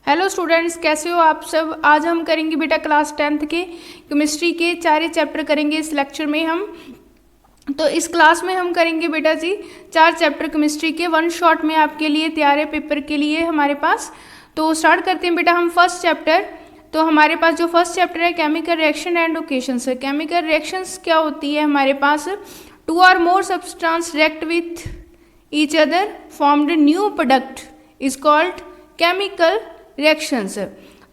Hello students, कैसे हो आप सब। आज हम करेंगे बेटा क्लास 10th के केमिस्ट्री के 4 चैप्टर करेंगे इस लेक्चर में हम। तो इस क्लास में हम करेंगे बेटा जी 4 चैप्टर केमिस्ट्री के, वन शॉट में आपके लिए तैयार है पेपर के लिए हमारे पास। तो स्टार्ट करते हैं बेटा हम फर्स्ट चैप्टर। तो हमारे पास जो फर्स्ट चैप्टर है केमिकल रिएक्शन एंड ओकेशंस है। केमिकल रिएक्शंस क्या होती है हमारे पास, 2 or more substance react with each other formed new product is called chemical reactions.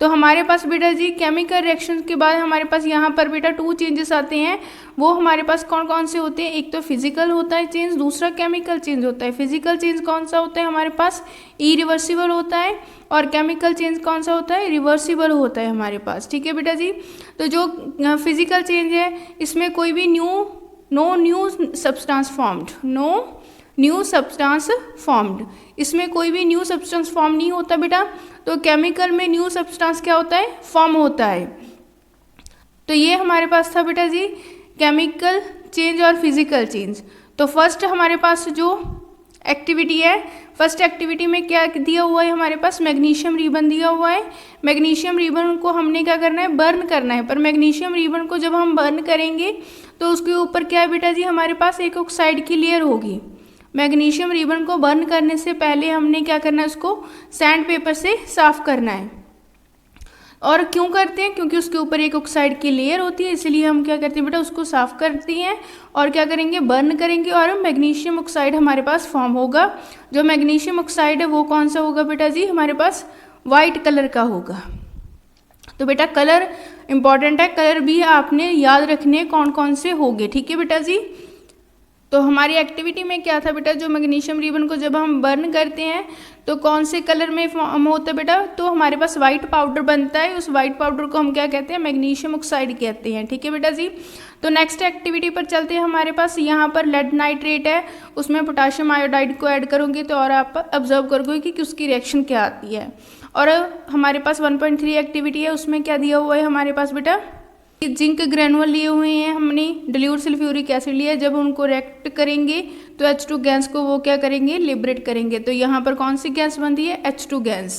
तो हमारे पास बेटा जी केमिकल रिएक्शन के बाद हमारे पास यहाँ पर बेटा 2 चेंजेस आते हैं। वो हमारे पास कौन कौन से होते हैं, एक तो फिजिकल होता है चेंज, दूसरा केमिकल चेंज होता है। फिजिकल चेंज कौन सा होता है हमारे पास, इरिवर्सिबल होता है, और केमिकल चेंज कौन सा होता है, रिवर्सिबल होता है हमारे पास। ठीक है बेटा जी। तो जो फिजिकल चेंज है इसमें कोई भी no new substance formed, no new substance formed, इसमें कोई भी न्यू सब्सटेंस फॉर्म नहीं होता बेटा। तो केमिकल में न्यू सब्सटेंस क्या होता है, फॉर्म होता है। तो ये हमारे पास था बेटा जी केमिकल चेंज और फिजिकल चेंज। तो फर्स्ट हमारे पास जो एक्टिविटी है, फर्स्ट एक्टिविटी में क्या दिया हुआ है हमारे पास, मैग्नीशियम रिबन दिया हुआ है। मैग्नीशियम रिबन को हमने क्या करना है, बर्न करना है। पर मैग्नीशियम रिबन को जब हम बर्न करेंगे तो उसके ऊपर क्या है बेटा जी हमारे पास एक ऑक्साइड की लेयर होगी। मैग्नीशियम रिबन को बर्न करने से पहले हमने क्या करना है, उसको सैंड पेपर से साफ करना है। और क्यों करते हैं, क्योंकि उसके ऊपर एक ऑक्साइड की लेयर होती है, इसलिए हम क्या करते हैं बेटा उसको साफ करते हैं और क्या करेंगे, बर्न करेंगे और मैग्नीशियम ऑक्साइड हमारे पास फॉर्म होगा। जो मैग्नीशियम ऑक्साइड है वो कौन सा होगा बेटा जी हमारे पास, वाइट कलर का होगा। तो बेटा कलर इंपॉर्टेंट है, कलर भी आपने याद रखने कौन कौन से होंगे। ठीक है बेटा जी। तो हमारी एक्टिविटी में क्या था बेटा, जो मैग्नीशियम रिबन को जब हम बर्न करते हैं तो कौन से कलर में फॉर्म होता है बेटा, तो हमारे पास वाइट पाउडर बनता है। उस वाइट पाउडर को हम क्या कहते हैं, मैग्नीशियम ऑक्साइड कहते हैं। ठीक है बेटा जी। तो नेक्स्ट एक्टिविटी पर चलते हैं। हमारे पास यहाँ पर लेड नाइट्रेट है, उसमें पोटाशियम आयोडाइड को ऐड करोगे तो और आप ऑब्जर्व करोगे कि उसकी रिएक्शन क्या आती है। और हमारे पास 1.3 एक्टिविटी है, उसमें क्या दिया हुआ है हमारे पास बेटा, जिंक ग्रेनुअल लिए हुए हैं हमने, डिल्यूट सल्फ्यूरिक एसिड लिया है। जब उनको रिएक्ट करेंगे तो H2 गैस को वो क्या करेंगे, लिबरेट करेंगे। तो यहाँ पर कौन सी गैस बनती है, H2 गैस।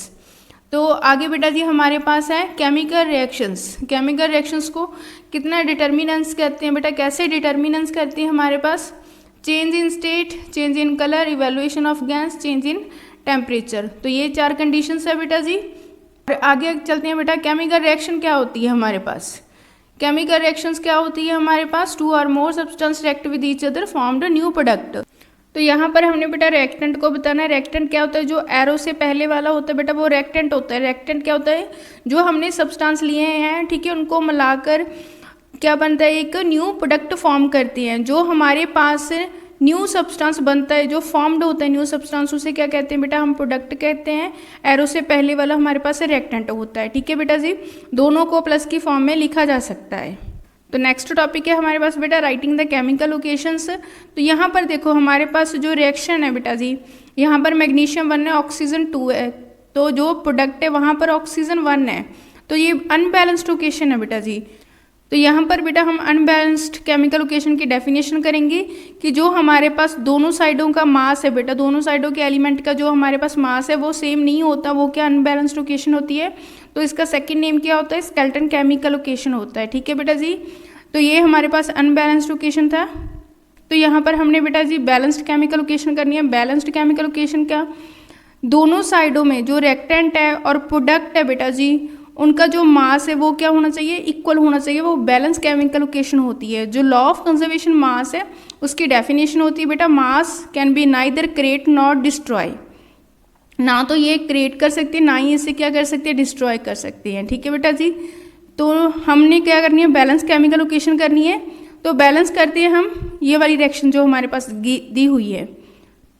तो आगे बेटा जी हमारे पास है केमिकल रिएक्शंस। केमिकल रिएक्शंस को कितना डिटर्मिनेंट्स कहते हैं बेटा, कैसे डिटर्मिनेंट्स करते हैं हमारे पास, change in state, change in colour, evaluation of gas, change in temperature. तो ये 4 कंडीशंस है बेटा जी। और आगे चलते हैं बेटा, केमिकल रिएक्शन क्या होती है हमारे पास, केमिकल रिएक्शंस क्या होती है हमारे पास, 2 or more substance react with each other formed a new product। तो यहाँ पर हमने बेटा रिएक्टेंट को बताना है। रिएक्टेंट क्या होता है, जो एरो से पहले वाला होता है बेटा वो रिएक्टेंट होता है। रिएक्टेंट क्या होता है, जो हमने सब्सटेंस लिए हैं ठीक है उनको मिलाकर क्या बनता है, एक न्यू प्रोडक्ट फॉर्म करते हैं। जो हमारे पास न्यू सब्सटेंस बनता है, जो फॉर्म्ड होता है न्यू सब्सटेंस, उसे क्या कहते हैं बेटा, हम प्रोडक्ट कहते हैं। एरो से पहले वाला हमारे पास रिएक्टेंट होता है। ठीक है बेटा जी। दोनों को प्लस की फॉर्म में लिखा जा सकता है। तो नेक्स्ट टॉपिक है हमारे पास बेटा राइटिंग द केमिकल लोकेशंस। तो यहाँ पर देखो हमारे पास जो रिएक्शन है बेटा जी, यहाँ पर मैग्नीशियम 1 है, ऑक्सीजन 2 है। तो जो प्रोडक्ट है वहाँ पर ऑक्सीजन 1 है। तो ये अनबैलेंस्ड लोकेशन है बेटा जी। तो यहाँ पर बेटा हम अनबैलेंस्ड केमिकल लोकेशन की डेफिनेशन करेंगे कि जो हमारे पास दोनों साइडों का मास है बेटा, दोनों साइडों के एलिमेंट का जो हमारे पास मास है वो सेम नहीं होता, वो क्या अनबैलेंस्ड लोकेशन होती है। तो इसका सेकंड नेम क्या होता है, स्केलेटन केमिकल लोकेशन होता है। ठीक है बेटा जी। तो ये हमारे पास अनबैलेंस्ड लोकेशन था। तो यहाँ पर हमने बेटा जी बैलेंस्ड केमिकल लोकेशन करनी है। बैलेंस्ड केमिकल लोकेशन क्या, दोनों साइडों में जो रिएक्टेंट है और प्रोडक्ट है बेटा जी उनका जो मास है वो क्या होना चाहिए, इक्वल होना चाहिए। वो बैलेंस केमिकल लोकेशन होती है। जो लॉ ऑफ कंजर्वेशन मास है उसकी डेफिनेशन होती है बेटा, मास can be neither create not destroy. ना तो ये क्रिएट कर सकते हैं, ना ही इसे क्या कर सकते हैं, डिस्ट्रॉय कर सकते हैं। ठीक है बेटा जी। तो हमने क्या करनी है, बैलेंस केमिकल लोकेशन करनी है। तो बैलेंस करते हैं हम ये वाली रिएक्शन जो हमारे पास दी हुई है।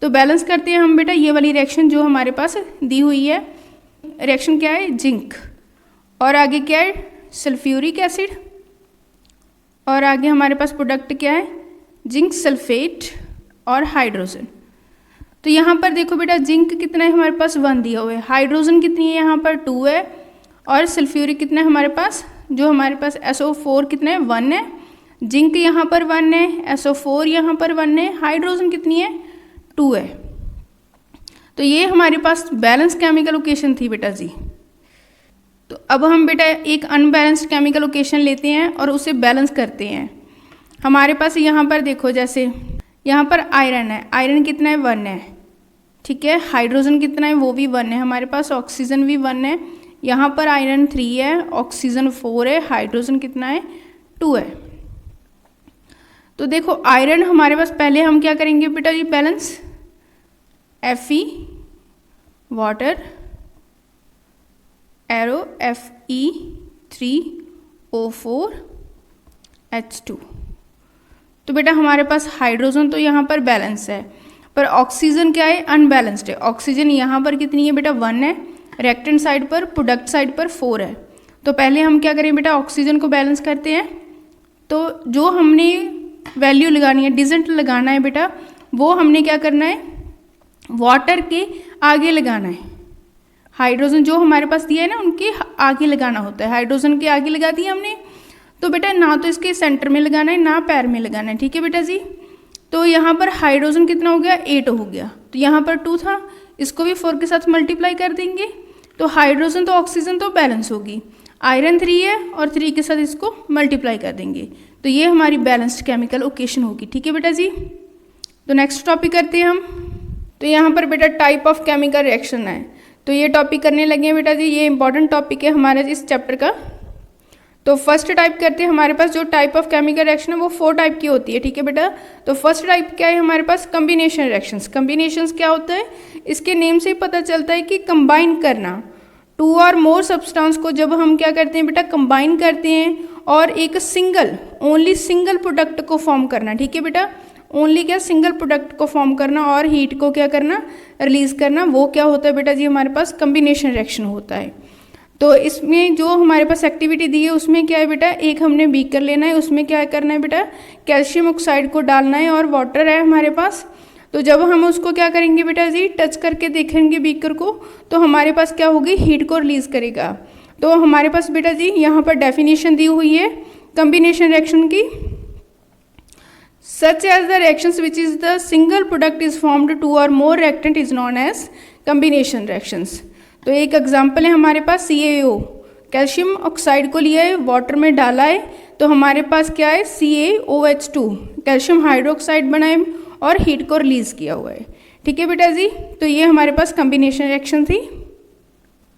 तो बैलेंस करते हैं हम बेटा ये वाली रिएक्शन जो हमारे पास दी हुई है। रिएक्शन क्या है, जिंक, और आगे क्या है, सल्फ्यूरिक एसिड, और आगे हमारे पास प्रोडक्ट क्या है, जिंक सल्फेट और हाइड्रोजन। तो यहाँ पर देखो बेटा जिंक कितना है हमारे पास, 1 दिया हुआ है। हाइड्रोजन कितनी है यहाँ पर, 2 है। और सल्फ्यूरिक कितना है हमारे पास, जो हमारे पास SO4 कितना है, 1 है। जिंक यहाँ पर 1 है, SO4 यहाँ पर 1 है, हाइड्रोजन कितनी है, 2 है। तो ये हमारे पास बैलेंस केमिकल लोकेशन थी बेटा जी। तो अब हम बेटा एक अनबैलेंस्ड केमिकल लोकेशन लेते हैं और उसे बैलेंस करते हैं। हमारे पास यहाँ पर देखो, जैसे यहाँ पर आयरन है, आयरन कितना है 1 है, ठीक है। हाइड्रोजन कितना है, वो भी 1 है। हमारे पास ऑक्सीजन भी 1 है। यहाँ पर आयरन 3 है, ऑक्सीजन 4 है, हाइड्रोजन कितना है 2 है। तो देखो आयरन हमारे पास, पहले हम क्या करेंगे बेटा जी balance, Fe water, arrow Fe3O4H2। तो बेटा हमारे पास हाइड्रोजन तो यहाँ पर बैलेंस है, पर ऑक्सीजन क्या है, अनबैलेंस्ड है। ऑक्सीजन यहाँ पर कितनी है बेटा 1 है, रिएक्टेंट साइड पर, प्रोडक्ट साइड पर 4 है। तो पहले हम क्या करें बेटा, ऑक्सीजन को बैलेंस करते हैं। तो जो हमने वैल्यू लगानी है, डिजेंट लगाना है बेटा, वो हमने क्या करना है, वाटर के आगे लगाना है। हाइड्रोजन जो हमारे पास दिया है ना, उनके आगे लगाना होता है। हाइड्रोजन के आगे लगा दिया हमने, तो बेटा ना तो इसके सेंटर में लगाना है ना पैर में लगाना है, ठीक है बेटा जी। तो यहाँ पर हाइड्रोजन कितना हो गया 8 हो गया, तो यहाँ पर 2 था, इसको भी 4 के साथ मल्टीप्लाई कर देंगे। तो हाइड्रोजन तो ऑक्सीजन तो बैलेंस होगी, आयरन 3 है और 3 के साथ इसको मल्टीप्लाई कर देंगे, तो ये हमारी बैलेंस्ड केमिकल ओकेशन होगी, ठीक है बेटा जी। तो नेक्स्ट टॉपिक करते हैं हम। तो यहाँ पर बेटा टाइप ऑफ केमिकल रिएक्शन है, तो ये टॉपिक करने लगे हैं बेटा जी, ये इंपॉर्टेंट टॉपिक है हमारे इस चैप्टर का। तो फर्स्ट टाइप करते हैं, हमारे पास जो टाइप ऑफ केमिकल रिएक्शन है वो 4 टाइप की होती है, ठीक है बेटा। तो फर्स्ट टाइप क्या है हमारे पास, कम्बिनेशन रिएक्शंस। कम्बिनेशंस क्या होता है, इसके नेम से ही पता चलता है कि कंबाइन करना। 2 और मोर सब्सटेंस को जब हम क्या करते हैं बेटा, कंबाइन करते हैं और एक सिंगल, ओनली सिंगल प्रोडक्ट को फॉर्म करना, ठीक है बेटा। ओनली क्या, सिंगल प्रोडक्ट को फॉर्म करना और हीट को क्या करना, रिलीज करना, वो क्या होता है बेटा जी, हमारे पास कम्बिनेशन रिएक्शन होता है। तो इसमें जो हमारे पास एक्टिविटी दी है उसमें क्या है बेटा, एक हमने बीकर लेना है, उसमें क्या करना है बेटा, कैल्शियम ऑक्साइड को डालना है और वाटर है हमारे पास। तो जब हम उसको क्या करेंगे बेटा जी, टच करके देखेंगे बीकर को, तो हमारे पास क्या होगी, हीट को रिलीज करेगा। तो हमारे पास बेटा जी यहाँ पर डेफिनेशन दी हुई है कम्बिनेशन रिएक्शन की, such as the reactions which is the single product is formed 2 or more reactant is known as combination reactions। तो एक एग्जांपल है हमारे पास CaO, कैल्शियम ऑक्साइड को लिया है, वाटर में डाला है, तो हमारे पास क्या है CaOH2, कैल्शियम हाइड्रोक्साइड बना है और हीट को रिलीज किया हुआ है, ठीक है बेटा जी। तो ये हमारे पास कम्बिनेशन रिएक्शन थी।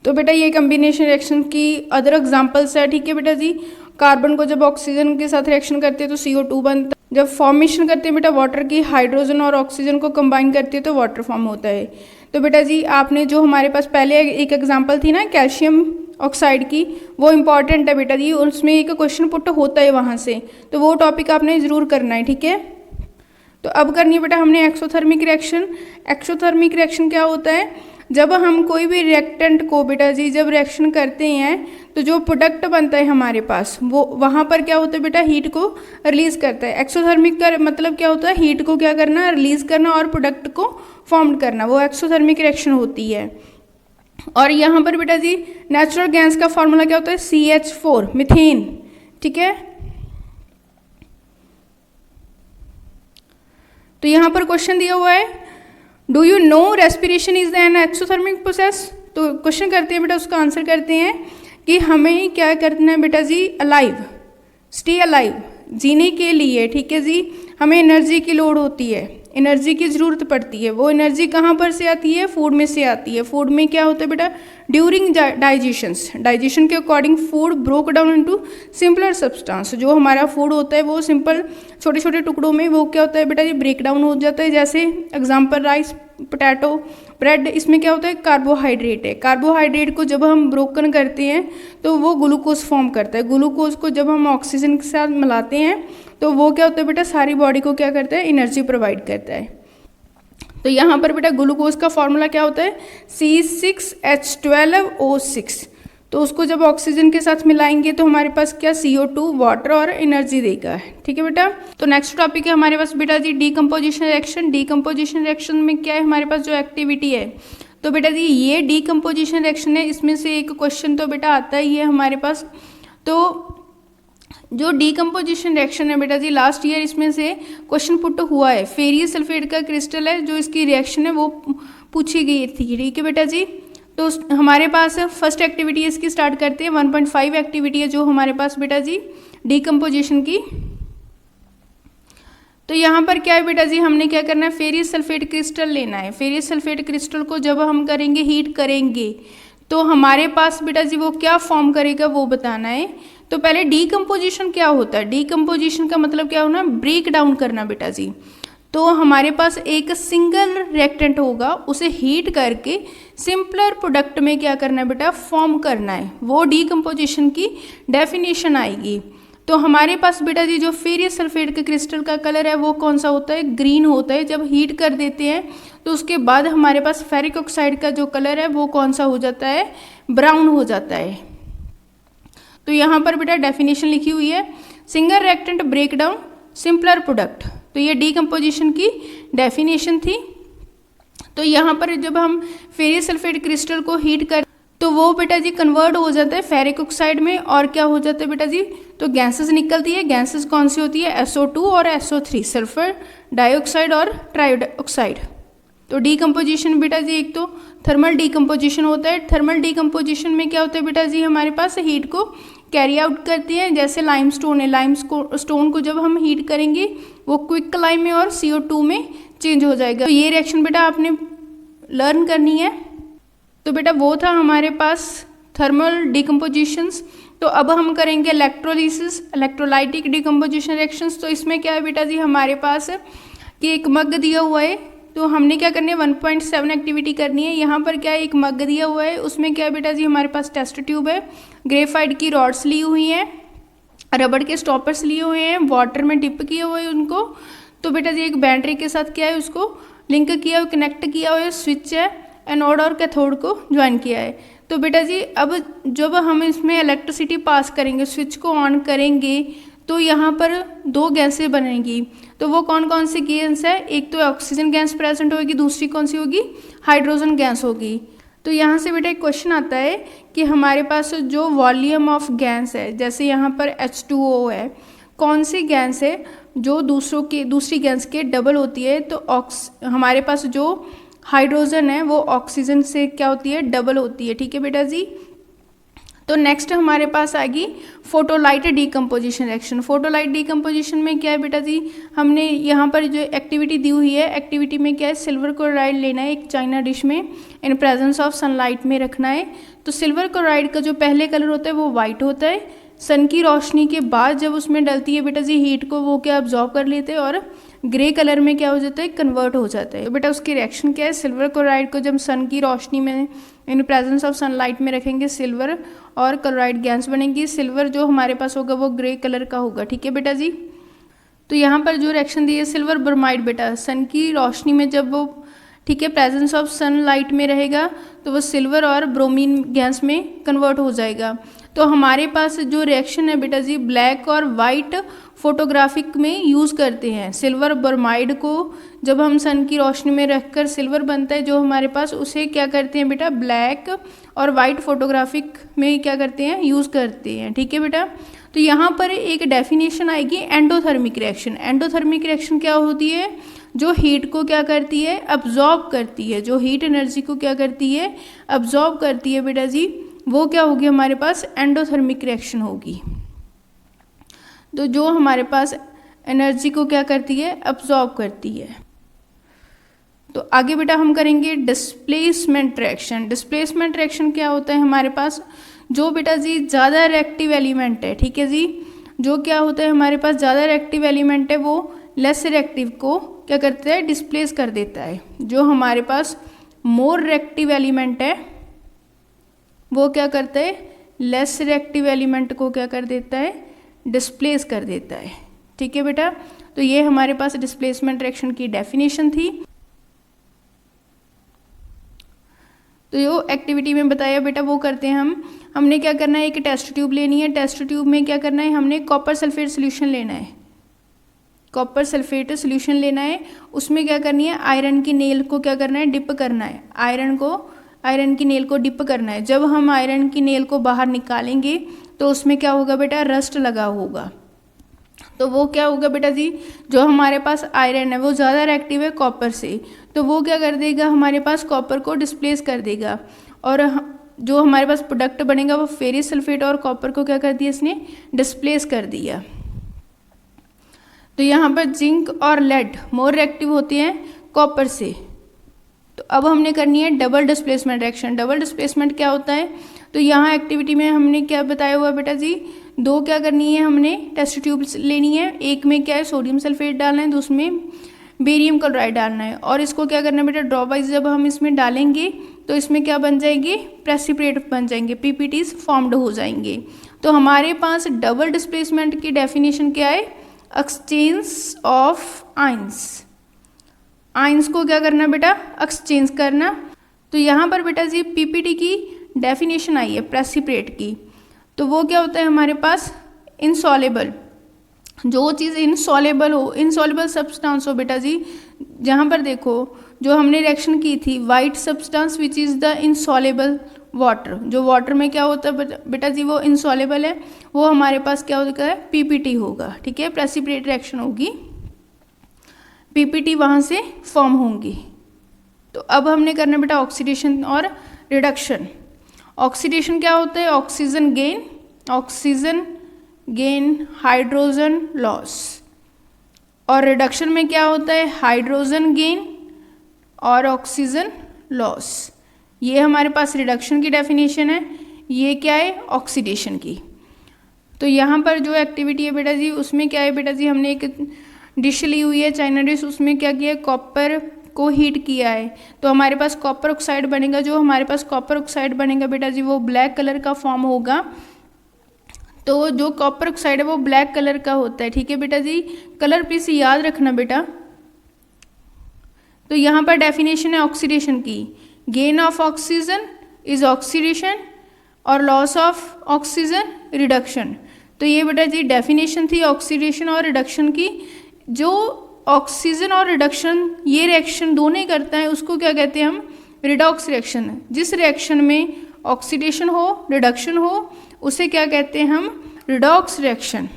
तो बेटा ये कम्बिनेशन रिएक्शन की अदर एग्जांपल्स है, ठीक है बेटा जी। कार्बन को जब ऑक्सीजन के साथ रिएक्शन करते हैं तो CO2 बनता है। जब फॉर्मेशन करते हैं बेटा वाटर की, हाइड्रोजन और ऑक्सीजन को कंबाइन करती है तो वाटर फॉर्म होता है। तो बेटा जी आपने जो हमारे पास पहले एक एग्जांपल थी ना कैल्शियम ऑक्साइड की, वो इंपॉर्टेंट है बेटा जी, उसमें एक क्वेश्चन पुट होता है वहाँ से, तो वो टॉपिक आपने ज़रूर करना है, ठीक है। तो अब करनी है बेटा हमने एक्सोथर्मिक रिएक्शन। एक्सोथर्मिक रिएक्शन क्या होता है, जब हम कोई भी रिएक्टेंट को बेटा जी जब रिएक्शन करते हैं तो जो प्रोडक्ट बनता है हमारे पास, वो वहाँ पर क्या होता है बेटा, हीट को रिलीज करता है। एक्सोथर्मिक का मतलब क्या होता है, हीट को क्या करना, रिलीज करना और प्रोडक्ट को फॉर्म करना, वो एक्सोथर्मिक रिएक्शन होती है। और यहाँ पर बेटा जी नेचुरल गैस का फॉर्मूला क्या होता है, CH4 मीथेन, ठीक है। तो यहाँ पर क्वेश्चन दिया हुआ है, do you know respiration is an exothermic process. तो क्वेश्चन करते हैं बेटा, उसका आंसर करते हैं कि हमें क्या करना है बेटा जी, अलाइव, स्टे अलाइव, जीने के लिए, ठीक है जी, हमें एनर्जी की लोड होती है, एनर्जी की ज़रूरत पड़ती है। वो एनर्जी कहाँ पर से आती है, फूड में से आती है। फूड में क्या होता है बेटा, ड्यूरिंग डाइजेशन के according food broke down into simpler substance. जो हमारा फूड होता है वो सिंपल छोटे छोटे टुकड़ों में वो क्या होता है बेटा जी, ब्रेक डाउन हो जाता है। जैसे एग्जांपल राइस, पोटैटो, ब्रेड, इसमें क्या होता है, कार्बोहाइड्रेट है। कार्बोहाइड्रेट को जब हम ब्रोकन करते हैं तो वो ग्लूकोज फॉर्म करता है। ग्लूकोज को जब हम ऑक्सीजन के साथ मिलाते हैं तो वो क्या होता है बेटा, सारी बॉडी को क्या करता है, एनर्जी प्रोवाइड करता है। तो यहाँ पर बेटा ग्लूकोज का फॉर्मूला क्या होता है, C6H12O6। तो उसको जब ऑक्सीजन के साथ मिलाएंगे तो हमारे पास क्या, CO2, वाटर और एनर्जी देगा, ठीक है बेटा। तो नेक्स्ट टॉपिक है हमारे पास बेटा जी डीकम्पोजिशन रिएक्शन। डीकम्पोजिशन रिएक्शन में क्या है हमारे पास जो एक्टिविटी है, तो बेटा जी ये डीकम्पोजिशन रिएक्शन है, इसमें से एक क्वेश्चन तो बेटा आता ही है हमारे पास। तो जो डीकम्पोजिशन रिएक्शन है बेटा जी, लास्ट ईयर इसमें से क्वेश्चन पुट हुआ है। फेरियस सल्फेट का क्रिस्टल है, जो इसकी रिएक्शन है वो पूछी गई थी, ठीक है बेटा जी। तो हमारे पास फर्स्ट एक्टिविटी इसकी स्टार्ट करते हैं। 1.5 एक्टिविटी है जो हमारे पास बेटा जी डीकम्पोजिशन की। तो यहाँ पर क्या है बेटा जी, हमने क्या करना है, फेरियस सल्फेट क्रिस्टल लेना है। फेरियस सल्फेट क्रिस्टल को जब हम करेंगे हीट करेंगे तो हमारे पास बेटा जी वो क्या फॉर्म करेगा वो बताना है। तो पहले डीकम्पोजिशन क्या होता है, डीकम्पोजिशन का मतलब क्या होना, ब्रेक डाउन करना बेटा जी। तो हमारे पास एक सिंगल रिएक्टेंट होगा, उसे हीट करके सिंपलर प्रोडक्ट में क्या करना है बेटा, फॉर्म करना है, वो डीकम्पोजिशन की डेफिनेशन आएगी। तो हमारे पास बेटा जी जो फेरियस सल्फेट के क्रिस्टल का कलर है वो कौन सा होता है, ग्रीन होता है। जब हीट कर देते हैं तो उसके बाद हमारे पास फेरिक ऑक्साइड का जो कलर है वो कौन सा हो जाता है, ब्राउन हो जाता है। तो यहाँ पर बेटा डेफिनेशन लिखी हुई है, single reactant break down simpler product. तो ये डीकम्पोजिशन की डेफिनेशन थी। तो यहाँ पर जब हम फेरियस सल्फेट क्रिस्टल को हीट कर तो वो बेटा जी कन्वर्ट हो जाता है फेरिक ऑक्साइड में, और क्या हो जाता है बेटा जी, तो गैसेस निकलती है। गैसेस कौन सी होती है, SO2 और SO3, सल्फर डाइऑक्साइड और ट्राइऑक्साइड। तो डीकम्पोजिशन बेटा जी एक तो थर्मल डीकम्पोजिशन होता है। थर्मल डीकम्पोजिशन में क्या होता है बेटा जी, हमारे पास हीट को कैरी आउट करते हैं। जैसे लाइमस्टोन है, लाइमस्टोन को जब हम हीट करेंगे वो क्विक लाइम में और CO2 में चेंज हो जाएगा। तो ये रिएक्शन बेटा आपने लर्न करनी है। तो बेटा वो था हमारे पास थर्मल डीकम्पोजिशंस। तो अब हम करेंगे इलेक्ट्रोलिसिस, इलेक्ट्रोलाइटिक डीकम्पोजिशन रिएक्शंस। तो इसमें क्या है बेटा जी, हमारे पास कि एक मग दिया हुआ है, तो हमने क्या करनी है, 1.7 एक्टिविटी करनी है। यहाँ पर क्या है, एक मग दिया हुआ है, उसमें क्या है बेटा जी, हमारे पास टेस्ट ट्यूब है, ग्रेफाइट की रॉड्स ली हुई हैं, रबड़ के स्टॉपर्स लिए हुए हैं, वाटर में डिप किए हुए हैं उनको। तो बेटा जी एक बैटरी के साथ क्या है, उसको लिंक किया हुआ, कनेक्ट किया हुआ है, स्विच है, एनोड और कैथोड को ज्वाइन किया है। तो बेटा जी अब जब हम इसमें इलेक्ट्रिसिटी पास करेंगे, स्विच को ऑन करेंगे, तो यहाँ पर दो गैसें बनेंगी। तो वो कौन कौन सी गैस है, एक तो ऑक्सीजन गैस प्रेजेंट होगी, दूसरी कौन सी होगी, हाइड्रोजन गैस होगी। तो यहाँ से बेटा एक क्वेश्चन आता है कि हमारे पास जो वॉल्यूम ऑफ गैस है, जैसे यहाँ पर H2O है, कौन सी गैस है जो दूसरी गैस के डबल होती है। तो हमारे पास जो हाइड्रोजन है वो ऑक्सीजन से क्या होती है, डबल होती है। ठीक है बेटा जी। तो नेक्स्ट हमारे पास आएगी फोटोलाइट डीकम्पोजिशन रिएक्शन। फोटोलाइट डीकम्पोजिशन में क्या है बेटा जी, हमने यहाँ पर जो एक्टिविटी दी हुई है, एक्टिविटी में क्या है, सिल्वर क्लोराइड लेना है एक चाइना डिश में, इन प्रेजेंस ऑफ सनलाइट में रखना है। तो सिल्वर क्लोराइड का जो पहले कलर होता है वो वाइट होता है। सन की रोशनी के बाद जब उसमें डलती है बेटा जी हीट को, वो क्या अब्जॉर्ब कर लेते हैं और ग्रे कलर में क्या हो जाता है, कन्वर्ट हो जाता है। तो बेटा उसकी रिएक्शन क्या है, सिल्वर क्लोराइड को जब सन की रोशनी में इन प्रेजेंस ऑफ सनलाइट में रखेंगे, सिल्वर और क्लोराइड गैस बनेगी। सिल्वर जो हमारे पास होगा वो ग्रे कलर का होगा। ठीक है बेटा जी। तो यहाँ पर जो रिएक्शन दी है सिल्वर ब्रोमाइड, बेटा सन की रोशनी में जब वो, ठीक है, प्रेजेंस ऑफ सनलाइट में रहेगा तो वो सिल्वर और ब्रोमीन गैस में कन्वर्ट हो जाएगा। तो हमारे पास जो रिएक्शन है बेटा जी, ब्लैक और वाइट फोटोग्राफिक में यूज़ करते हैं। सिल्वर ब्रोमाइड को जब हम सन की रोशनी में रखकर सिल्वर बनता है जो हमारे पास, उसे क्या करते हैं बेटा, ब्लैक और वाइट फोटोग्राफिक में क्या करते हैं, यूज़ करते हैं। ठीक है बेटा। तो यहाँ पर एक डेफिनेशन आएगी एंडोथर्मिक रिएक्शन। एंडोथर्मिक रिएक्शन क्या होती है, जो हीट को क्या करती है, अब्जॉर्ब करती है, जो हीट एनर्जी को क्या करती है, अब्जॉर्ब करती है बेटा जी, वो क्या होगी, हमारे पास एंडोथर्मिक रिएक्शन होगी। तो जो हमारे पास एनर्जी को क्या करती है, अब्जॉर्ब करती है। तो आगे बेटा हम करेंगे डिस्प्लेसमेंट रिएक्शन। डिस्प्लेसमेंट रिएक्शन क्या होता है, हमारे पास जो बेटा जी ज़्यादा रिएक्टिव एलिमेंट है, ठीक है जी, जो क्या होता है हमारे पास ज़्यादा रिएक्टिव एलिमेंट है वो लेस रिएक्टिव को क्या करता है, डिस्प्लेस कर देता है। जो हमारे पास मोर रिएक्टिव एलिमेंट है वो क्या करता है, लेस रिएक्टिव एलिमेंट को क्या कर देता है, डिस्प्लेस कर देता है। ठीक है बेटा। तो ये हमारे पास डिस्प्लेसमेंट रिएक्शन की डेफिनेशन थी। तो जो एक्टिविटी में बताया बेटा वो करते हैं हमने क्या करना है, एक टेस्ट ट्यूब लेनी है। टेस्ट ट्यूब में क्या करना है, हमने कॉपर सल्फेट सोल्यूशन लेना है, कॉपर सल्फेट सोल्यूशन लेना है। उसमें क्या करनी है, आयरन की नेल को क्या करना है, डिप करना है। आयरन की नेल को डिप करना है। जब हम आयरन की नेल को बाहर निकालेंगे तो उसमें क्या होगा बेटा, रस्ट लगा होगा। तो वो क्या होगा बेटा जी, जो हमारे पास आयरन है वो ज़्यादा रिएक्टिव है कॉपर से, तो वो क्या कर देगा, हमारे पास कॉपर को डिस्प्लेस कर देगा। और जो हमारे पास प्रोडक्ट बनेगा वो फेरिस सल्फेट और कॉपर को क्या कर दिया इसने, डिस्प्लेस कर दिया। तो यहाँ पर जिंक और लेड मोर रिएक्टिव होते हैं कॉपर से। तो अब हमने करनी है double displacement reaction. Double displacement क्या होता है, तो यहाँ एक्टिविटी में हमने क्या बताया हुआ बेटा जी, दो क्या करनी है, हमने टेस्ट ट्यूब्स लेनी है, एक में क्या है सोडियम सल्फेट डालना है, दूसरे में बेरियम क्लोराइड डालना है, और इसको क्या करना है बेटा, ड्रॉप वाइज जब हम इसमें डालेंगे तो इसमें क्या बन जाएंगे, प्रेसिपिटेट बन जाएंगे, पीपीटीज फॉर्म्ड हो जाएंगे। तो हमारे पास डबल डिस्प्लेसमेंट की डेफिनेशन क्या है, एक्सचेंज ऑफ आइंस। आइंस को क्या करना बेटा, एक्सचेंज करना। तो यहाँ पर बेटा जी पीपीटी की डेफिनेशन आई है प्रेसिपिटेट की, तो वो क्या होता है हमारे पास, इनसॉलेबल। जो चीज़ इनसॉलेबल हो, इनसॉलेबल सब्सटेंस हो बेटा जी, जहाँ पर देखो जो हमने रिएक्शन की थी, white substance which is the insoluble water, जो वाटर में क्या होता है बेटा जी वो इनसॉलेबल है, वो हमारे पास क्या होता है, पीपीटी होगा। ठीक है, प्रेसिपिटेट रिएक्शन होगी, पीपीटी वहाँ से फॉर्म होंगी। तो अब हमने करना बेटा ऑक्सीडेशन और रिडक्शन। ऑक्सीडेशन क्या होता है, oxygen gain, oxygen gain, hydrogen loss. और रिडक्शन में क्या होता है, हाइड्रोजन गेन और ऑक्सीजन लॉस। ये हमारे पास रिडक्शन की डेफिनेशन है, ये क्या है ऑक्सीडेशन की। तो यहाँ पर जो एक्टिविटी है बेटा जी, उसमें क्या है बेटा जी, हमने एक डिश ली हुई है, चाइना डिश, उसमें क्या किया है, कॉपर को हीट किया है, तो हमारे पास कॉपर ऑक्साइड बनेगा। जो हमारे पास कॉपर ऑक्साइड बनेगा बेटा जी वो ब्लैक कलर का फॉर्म होगा। तो जो कॉपर ऑक्साइड है वो ब्लैक कलर का होता है। ठीक है बेटा जी, कलर प्लीज याद रखना बेटा। तो यहाँ पर डेफिनेशन है ऑक्सीडेशन की, gain of oxygen is oxidation और लॉस ऑफ ऑक्सीजन रिडक्शन। तो ये बेटा जी डेफिनेशन थी ऑक्सीडेशन और रिडक्शन की। जो ऑक्सीजन और रिडक्शन ये रिएक्शन दोनों ही करता है उसको क्या कहते हैं हम, रिडॉक्स रिएक्शन। जिस रिएक्शन में ऑक्सीडेशन हो, रिडक्शन हो, उसे क्या कहते हैं हम, रिडॉक्स रिएक्शन।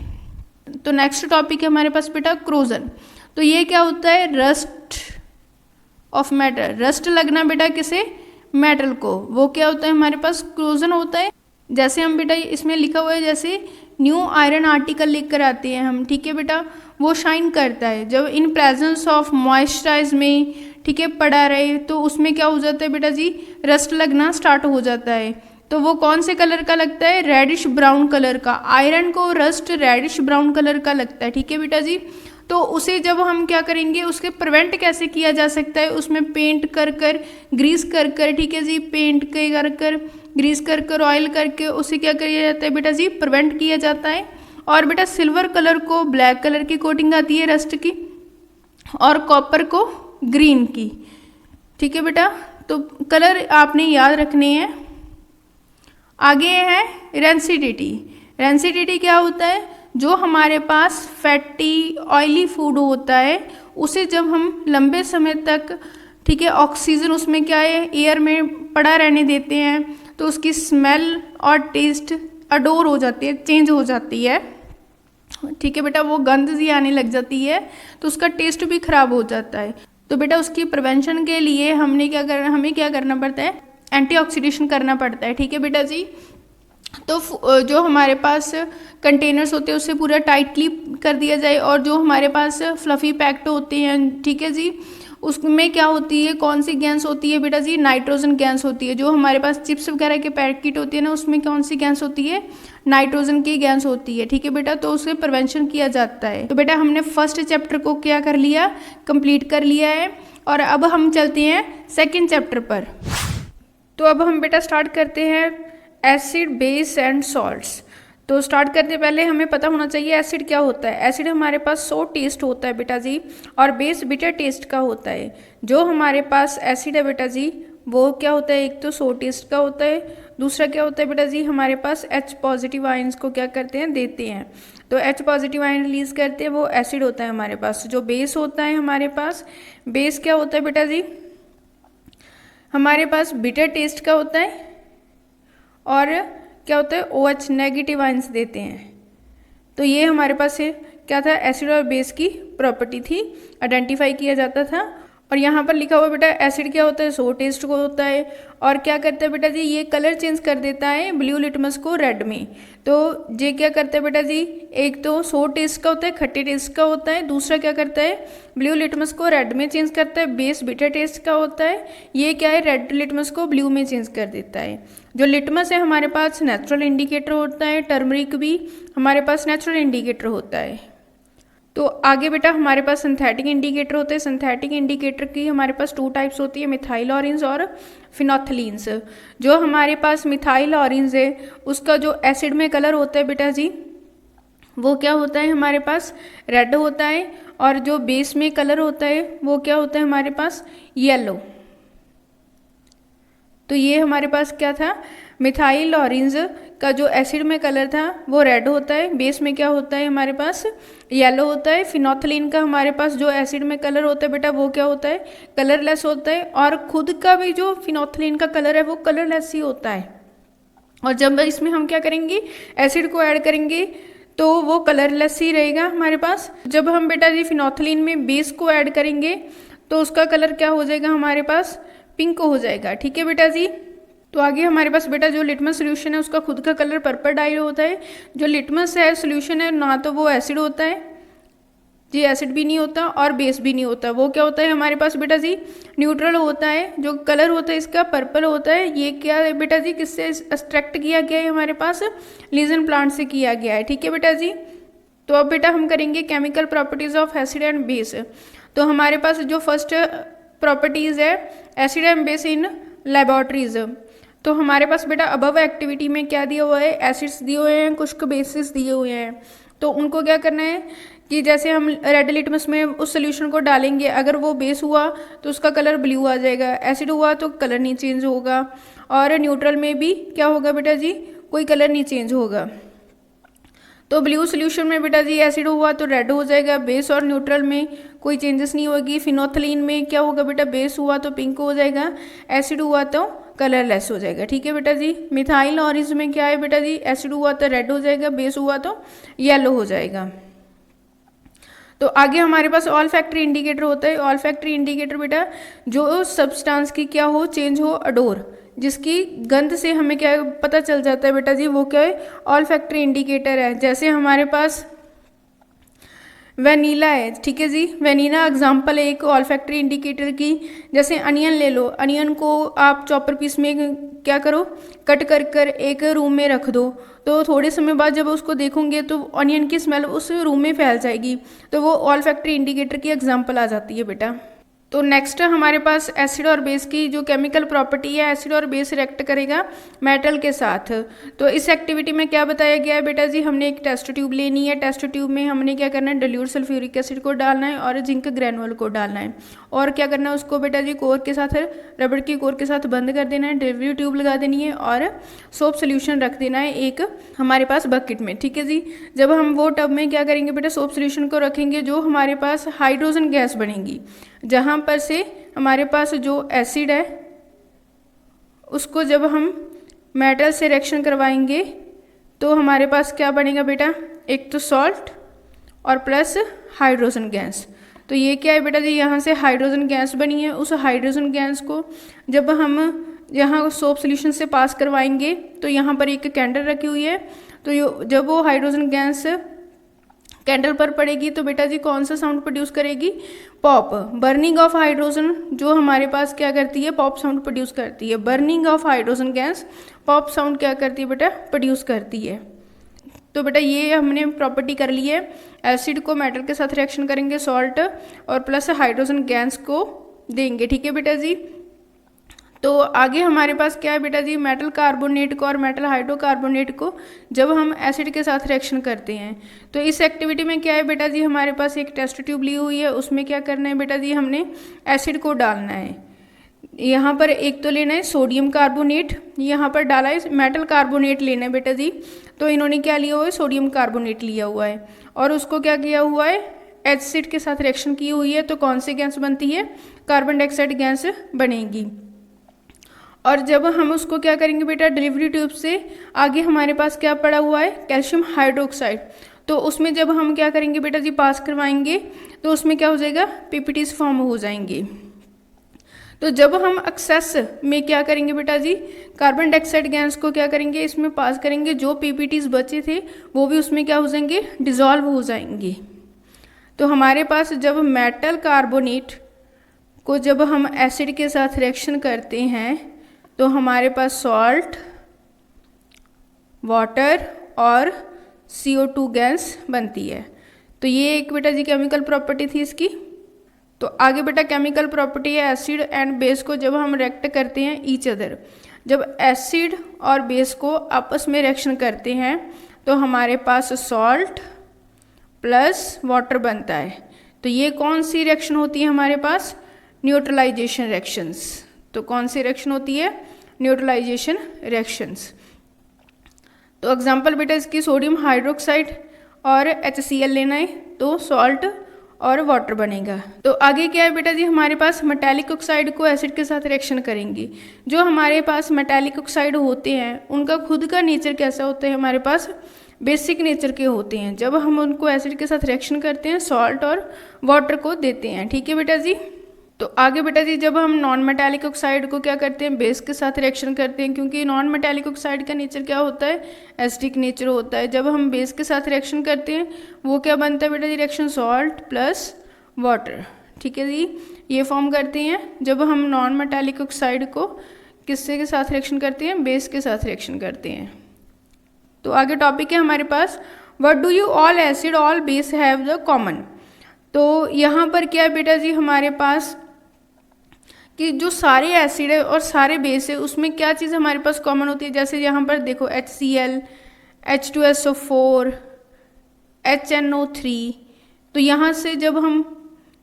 तो नेक्स्ट टॉपिक है हमारे पास बेटा क्रोजन। तो ये क्या होता है, रस्ट ऑफ मेटल, रस्ट लगना बेटा किसे, मेटल को, वो क्या होता है हमारे पास, क्रोजन होता है। जैसे हम बेटा इसमें लिखा हुआ है, जैसे न्यू आयरन आर्टिकल लिख कर आते हैं हम, ठीक है बेटा, वो शाइन करता है जब इन प्रेजेंस ऑफ मॉइस्चराइज में, ठीक है, पड़ा रहे, तो उसमें क्या हो जाता है बेटा जी, रस्ट लगना स्टार्ट हो जाता है। तो वो कौन से कलर का लगता है, रेडिश ब्राउन कलर का। आयरन को रस्ट रेडिश ब्राउन कलर का लगता है। ठीक है बेटा जी, तो उसे जब हम क्या करेंगे, उसके प्रिवेंट कैसे किया जा सकता है, उसमें पेंट कर कर, ग्रीस कर कर, ठीक है जी, पेंट कर कर, ग्रीस कर कर, ऑयल करके उसे क्या किया जाता है बेटा जी, प्रिवेंट किया जाता है। और बेटा सिल्वर कलर को ब्लैक कलर की कोटिंग आती है रस्ट की, और कॉपर को ग्रीन की। ठीक है बेटा, तो कलर आपने याद रखने हैं। आगे है रेंसिडिटी। रेंसिडिटी क्या होता है, जो हमारे पास फैटी ऑयली फूड होता है उसे जब हम लंबे समय तक, ठीक है, ऑक्सीजन उसमें क्या है, एयर में पड़ा रहने देते हैं, तो उसकी स्मेल और टेस्ट अडोर हो जाती है, चेंज हो जाती है। ठीक है बेटा, वो गंध सी आने लग जाती है, तो उसका टेस्ट भी खराब हो जाता है। तो बेटा उसकी प्रिवेंशन के लिए हमें क्या करना पड़ता है, एंटीऑक्सीडेशन करना पड़ता है। ठीक है बेटा जी, तो जो हमारे पास कंटेनर्स होते हैं उससे पूरा टाइटली कर दिया जाए, और जो हमारे पास फ्लफी पैक्ट होते हैं, ठीक है जी, उसमें क्या होती है, कौन सी गैस होती है बेटा जी, नाइट्रोजन गैस होती है। जो हमारे पास चिप्स वगैरह के पैकेट होती है ना, उसमें कौन सी गैस होती है, नाइट्रोजन की गैस होती है। ठीक है बेटा, तो उससे प्रिवेंशन किया जाता है। तो बेटा हमने फर्स्ट चैप्टर को क्या कर लिया, कंप्लीट कर लिया है, और अब हम चलते हैं सेकेंड चैप्टर पर। तो अब हम बेटा स्टार्ट करते हैं एसिड, बेस एंड सॉल्ट्स। तो स्टार्ट करने पहले हमें पता होना चाहिए एसिड क्या होता है। एसिड हमारे पास सो टेस्ट होता है बेटा जी, और बेस बिटर टेस्ट का होता है। जो हमारे पास एसिड है बेटा जी वो क्या होता है, एक तो सो टेस्ट का होता है, दूसरा क्या होता है बेटा जी, हमारे पास H पॉजिटिव आयंस को क्या करते हैं, देते हैं। तो H पॉजिटिव आयन रिलीज करते हैं, वो एसिड होता है हमारे पास। जो बेस होता है हमारे पास, बेस क्या होता है बेटा जी, हमारे पास बिटर टेस्ट का होता है, और क्या होता है, OH नेगेटिव आयंस देते हैं। तो ये हमारे पास क्या था, एसिड और बेस की प्रॉपर्टी थी, आइडेंटिफाई किया जाता था। और यहाँ पर लिखा हुआ बेटा एसिड क्या होता है, सो टेस्ट को होता है। और क्या करता है बेटा जी, ये कलर चेंज कर देता है ब्लू लिटमस को रेड में। तो ये क्या करता है बेटा जी, एक तो सो टेस्ट का होता है, खट्टे टेस्ट का होता है, दूसरा क्या करता है ब्लू लिटमस को रेड में चेंज करता है, बेस बिटर टेस्ट का होता है। ये क्या है, रेड लिटमस को ब्लू में चेंज कर देता है। जो लिटमस है हमारे पास नेचुरल इंडिकेटर होता है, टर्मरिक भी हमारे पास नेचुरल इंडिकेटर होता है। तो आगे बेटा हमारे पास सिंथेटिक इंडिकेटर होते हैं। सिंथेटिक इंडिकेटर की हमारे पास 2 टाइप्स होती है, मिथाइल ऑरेंज और फिनोथिलीन्स। जो हमारे पास मिथाइल ऑरेंज है उसका जो एसिड में कलर होता है बेटा जी वो क्या होता है हमारे पास, रेड होता है। और जो बेस में कलर होता है वो क्या होता है हमारे पास, येलो। तो ये हमारे पास क्या था, मिथाइल ऑरेंज का जो एसिड में कलर था वो रेड होता है, बेस में क्या होता है हमारे पास येलो होता है। फिनोथिलीन का हमारे पास जो एसिड में कलर होता है बेटा वो क्या होता है, कलरलेस होता है। और खुद का भी जो फिनोथिलीन का कलर है वो कलरलेस ही होता है। और जब इसमें हम क्या करेंगे, एसिड को ऐड करेंगे तो वो कलरलेस ही रहेगा हमारे पास। जब हम बेटा जी फिनोथिलीन में बेस को ऐड करेंगे तो उसका कलर क्या हो जाएगा हमारे पास, पिंक हो जाएगा। ठीक है बेटा जी। तो आगे हमारे पास बेटा जो लिटमस सोल्यूशन है उसका खुद का कलर पर्पल डाई होता है। जो लिटमस है सोल्यूशन है ना तो वो एसिड होता है, जी एसिड भी नहीं होता और बेस भी नहीं होता, वो क्या होता है हमारे पास बेटा जी न्यूट्रल होता है। जो कलर होता है इसका पर्पल होता है। ये क्या है बेटा जी, किससे एक्सट्रैक्ट किया गया है हमारे पास, लीजन प्लांट से किया गया है। ठीक है बेटा जी। तो अब बेटा हम करेंगे chemical properties of acid and base. तो हमारे पास जो फर्स्ट प्रॉपर्टीज है acid and base in laboratories. तो हमारे पास बेटा अबव एक्टिविटी में क्या दिया हुआ है, एसिड्स दिए हुए हैं, कुछ बेसिस दिए हुए हैं। तो उनको क्या करना है कि जैसे हम रेड लिटमस में उस सोल्यूशन को डालेंगे, अगर वो बेस हुआ तो उसका कलर ब्लू आ जाएगा, एसिड हुआ तो कलर नहीं चेंज होगा, और न्यूट्रल में भी क्या होगा बेटा जी, कोई कलर नहीं चेंज होगा। तो ब्लू सोल्यूशन में बेटा जी एसिड हुआ तो रेड हो जाएगा, बेस और न्यूट्रल में कोई चेंजेस नहीं होगी। फिनोथिलीन में क्या होगा बेटा, बेस हुआ तो पिंक हो जाएगा, एसिड हुआ तो कलरलेस हो जाएगा। ठीक है बेटा जी। मिथाइल ऑरेंज में क्या है बेटा जी, एसिड हुआ तो रेड हो जाएगा, बेस हुआ तो येलो हो जाएगा। तो आगे हमारे पास ऑल फैक्ट्री इंडिकेटर होता है। ऑल फैक्ट्री इंडिकेटर बेटा जो सब्सटेंस की क्या हो, चेंज हो अडोर, जिसकी गंध से हमें क्या पता चल जाता है बेटा जी, वो क्या है, ऑल फैक्ट्री इंडिकेटर है। जैसे हमारे पास वनीला है, ठीक है जी, वनीला एग्जाम्पल है एक ऑल फैक्ट्री इंडिकेटर की। जैसे अनियन ले लो, अनियन को आप चॉपर पीस में क्या करो, कट कर कर एक रूम में रख दो, तो थोड़े समय बाद जब उसको देखोगे तो अनियन की स्मेल उस रूम में फैल जाएगी, तो वो ऑल फैक्ट्री इंडिकेटर की एग्जाम्पल आ जाती है बेटा। तो नेक्स्ट हमारे पास एसिड और बेस की जो केमिकल प्रॉपर्टी है, एसिड और बेस रिएक्ट करेगा मेटल के साथ। तो इस एक्टिविटी में क्या बताया गया है बेटा जी, हमने एक टेस्ट ट्यूब लेनी है, टेस्ट ट्यूब में हमने क्या करना है, डिल्यूट सल्फ्यूरिक एसिड को डालना है और जिंक ग्रेनुअल को डालना है, और क्या करना है उसको बेटा जी कोर के साथ, रबड़ की कोर के साथ बंद कर देना है, डिलीवरी ट्यूब लगा देनी है और सोप सोल्यूशन रख देना है एक हमारे पास बकेट में। ठीक है जी। जब हम वो टब में क्या करेंगे बेटा, सोप सोल्यूशन को रखेंगे, जो हमारे पास हाइड्रोजन गैस बनेगी, जहाँ पर से हमारे पास जो एसिड है उसको जब हम मेटल से रिएक्शन करवाएंगे तो हमारे पास क्या बनेगा बेटा, एक तो सॉल्ट और प्लस हाइड्रोजन गैस। तो ये क्या है बेटा जी, यहाँ से हाइड्रोजन गैस बनी है, उस हाइड्रोजन गैस को जब हम यहाँ सोप सोल्यूशन से पास करवाएंगे तो यहाँ पर एक कैंडल रखी हुई है, तो जब वो हाइड्रोजन गैस कैंडल पर पड़ेगी तो बेटा जी कौन सा साउंड प्रोड्यूस करेगी, पॉप। बर्निंग ऑफ हाइड्रोजन जो हमारे पास क्या करती है, पॉप साउंड प्रोड्यूस करती है। Burning of hydrogen gas pop sound क्या करती है बेटा, प्रोड्यूस करती है। तो बेटा ये हमने प्रॉपर्टी कर ली है, एसिड को मेटल के साथ रिएक्शन करेंगे, सॉल्ट और प्लस हाइड्रोजन गैस को देंगे। ठीक है बेटा जी। तो आगे हमारे पास क्या है बेटा जी, मेटल कार्बोनेट को और मेटल हाइड्रोकार्बोनेट को जब हम एसिड के साथ रिएक्शन करते हैं तो इस एक्टिविटी में क्या है बेटा जी, हमारे पास एक टेस्ट ट्यूब ली हुई है, उसमें क्या करना है बेटा जी, हमने एसिड को डालना है। यहाँ पर एक तो लेना है सोडियम कार्बोनेट, यहाँ पर डाला है मेटल कार्बोनेट लेना है बेटा जी, तो इन्होंने क्या लिया हुआ है, सोडियम कार्बोनेट लिया हुआ है, और उसको क्या किया हुआ है, एसिड के साथ रिएक्शन की हुई है, तो कौन सी गैस बनती है, कार्बन डाइऑक्साइड गैस बनेगी। और जब हम उसको क्या करेंगे बेटा, डिलीवरी ट्यूब से आगे हमारे पास क्या पड़ा हुआ है, कैल्शियम हाइड्रोक्साइड, तो उसमें जब हम क्या करेंगे बेटा जी, पास करवाएंगे तो उसमें क्या हो जाएगा, पीपीटीज फॉर्म हो जाएंगे। तो जब हम एक्सेस में क्या करेंगे बेटा जी, कार्बन डाइऑक्साइड गैस को क्या करेंगे, इसमें पास करेंगे, जो पीपीटीज बचे थे वो भी उसमें क्या हो जाएंगे, डिजॉल्व हो जाएंगे। तो हमारे पास जब मेटल कार्बोनेट को जब हम एसिड के साथ रिएक्शन करते हैं तो हमारे पास सॉल्ट, वाटर और CO2 गैस बनती है। तो ये एक बेटा जी केमिकल प्रॉपर्टी थी इसकी। तो आगे बेटा केमिकल प्रॉपर्टी है एसिड एंड बेस को जब हम रिएक्ट करते हैं ईच अदर, जब एसिड और बेस को आपस में रिएक्शन करते हैं तो हमारे पास सॉल्ट प्लस वाटर बनता है। तो ये कौन सी रिएक्शन होती है हमारे पास, न्यूट्रलाइजेशन रिएक्शंस। तो कौन सी रिएक्शन होती है, न्यूट्रलाइजेशन रिएक्शंस। तो एग्जांपल बेटा इसकी सोडियम हाइड्रोक्साइड और HCl लेना है तो सॉल्ट और वाटर बनेगा। तो आगे क्या है बेटा जी, हमारे पास मेटालिक ऑक्साइड को एसिड के साथ रिएक्शन करेंगे। जो हमारे पास मेटालिक ऑक्साइड होते हैं उनका खुद का नेचर कैसा होता है, हमारे पास बेसिक नेचर के होते हैं। जब हम उनको एसिड के साथ रिएक्शन करते हैं सॉल्ट और वाटर को देते हैं, ठीक है बेटा जी। तो आगे बेटा जी जब हम नॉन मेटालिक ऑक्साइड को क्या करते हैं, बेस के साथ रिएक्शन करते हैं, क्योंकि नॉन मेटालिक ऑक्साइड का नेचर क्या होता है, एसिडिक नेचर होता है। जब हम बेस के साथ रिएक्शन करते हैं वो क्या बनता है बेटा जी, रिएक्शन सॉल्ट प्लस वाटर, ठीक है जी, ये फॉर्म करते हैं जब हम नॉन मेटालिक ऑक्साइड को किससे के साथ रिएक्शन करते हैं, बेस के साथ रिएक्शन करते हैं। तो आगे टॉपिक है हमारे पास, what do you all acid all base have the common. तो यहाँ पर क्या है बेटा जी, हमारे पास कि जो सारे एसिड है और सारे बेस है उसमें क्या चीज़ हमारे पास कॉमन होती है। जैसे यहाँ पर देखो HCl, H2SO4, HNO3। तो यहाँ से जब हम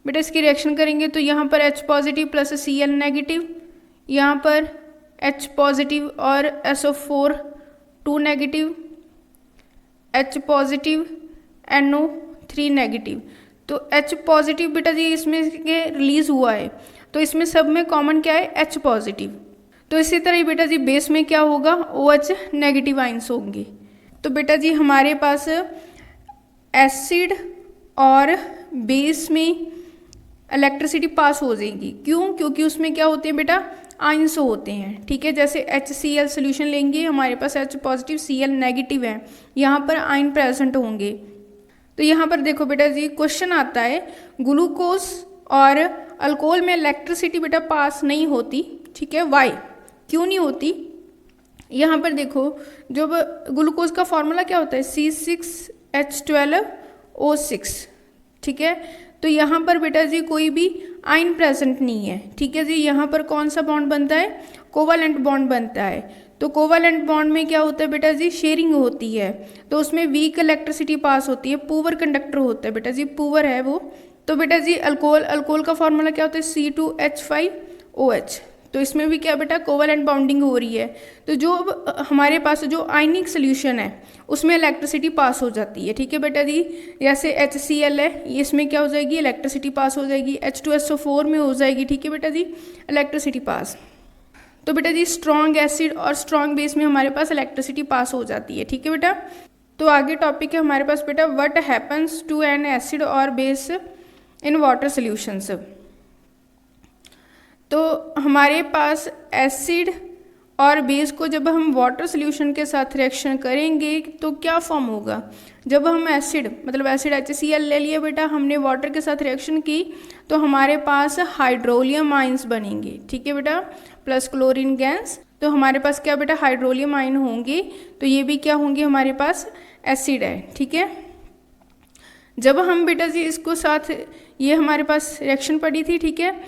बेटा इसकी रिएक्शन करेंगे तो यहाँ पर H positive plus Cl negative, यहाँ पर H पॉजिटिव और SO4 2 negative, H positive NO3 negative. तो H पॉजिटिव बेटा जी इसमें रिलीज हुआ है तो इसमें सब में कॉमन क्या है, H पॉजिटिव। तो इसी तरह ही बेटा जी बेस में क्या होगा, OH नेगेटिव आइंस होंगे। तो बेटा जी हमारे पास एसिड और बेस में इलेक्ट्रिसिटी पास हो जाएगी, क्यों, क्योंकि उसमें क्या होते हैं बेटा, आइंस होते हैं, ठीक है। जैसे HCl सोल्यूशन लेंगे, हमारे पास H पॉजिटिव Cl नेगेटिव है, यहाँ पर आयन प्रेजेंट होंगे। तो यहाँ पर देखो बेटा जी क्वेश्चन आता है, ग्लूकोज और अल्कोहल में इलेक्ट्रिसिटी बेटा पास नहीं होती, ठीक है, वाई, क्यों नहीं होती। यहाँ पर देखो जब ग्लूकोज का फॉर्मूला क्या होता है, C6H12O6, ठीक है। तो यहाँ पर बेटा जी कोई भी आयन प्रेजेंट नहीं है, ठीक है जी। यहाँ पर कौन सा बॉन्ड बनता है, कोवालेंट बॉन्ड बनता है। तो कोवालेंट बॉन्ड में क्या होता है बेटा जी, शेयरिंग होती है, तो उसमें वीक इलेक्ट्रिसिटी पास होती है, पुअर कंडक्टर होता है बेटा जी, पुअर है वो। तो बेटा जी अल्कोहल का फॉर्मूला क्या होता है, C2H5OH। तो इसमें भी क्या बेटा, कोवालेंट बॉन्डिंग हो रही है। तो जो हमारे पास जो आयनिक सोल्यूशन है उसमें इलेक्ट्रिसिटी पास हो जाती है, ठीक है बेटा जी। जैसे HCl है, इसमें क्या हो जाएगी, इलेक्ट्रिसिटी पास हो जाएगी। H2SO4 में हो जाएगी, ठीक है बेटा जी, इलेक्ट्रिसिटी पास। तो बेटा जी स्ट्रॉन्ग एसिड और स्ट्रॉन्ग बेस में हमारे पास इलेक्ट्रिसिटी पास हो जाती है, ठीक है बेटा। तो आगे टॉपिक है हमारे पास बेटा, what happens to an acid और बेस इन वाटर सोल्यूशंस। तो हमारे पास एसिड और बेस को जब हम वाटर सोल्यूशन के साथ रिएक्शन करेंगे तो क्या फॉर्म होगा। जब हम एसिड मतलब एसिड HCl ले लिए बेटा, हमने वाटर के साथ रिएक्शन की तो हमारे पास हाइड्रोलियम आइंस बनेंगे, ठीक है बेटा, प्लस क्लोरीन गैस। तो हमारे पास क्या बेटा, हाइड्रोलियम आयन होंगे। तो ये भी क्या होंगे, हमारे पास एसिड है, ठीक है। जब हम बेटा जी इसको साथ, ये हमारे पास रिएक्शन पड़ी थी, ठीक है।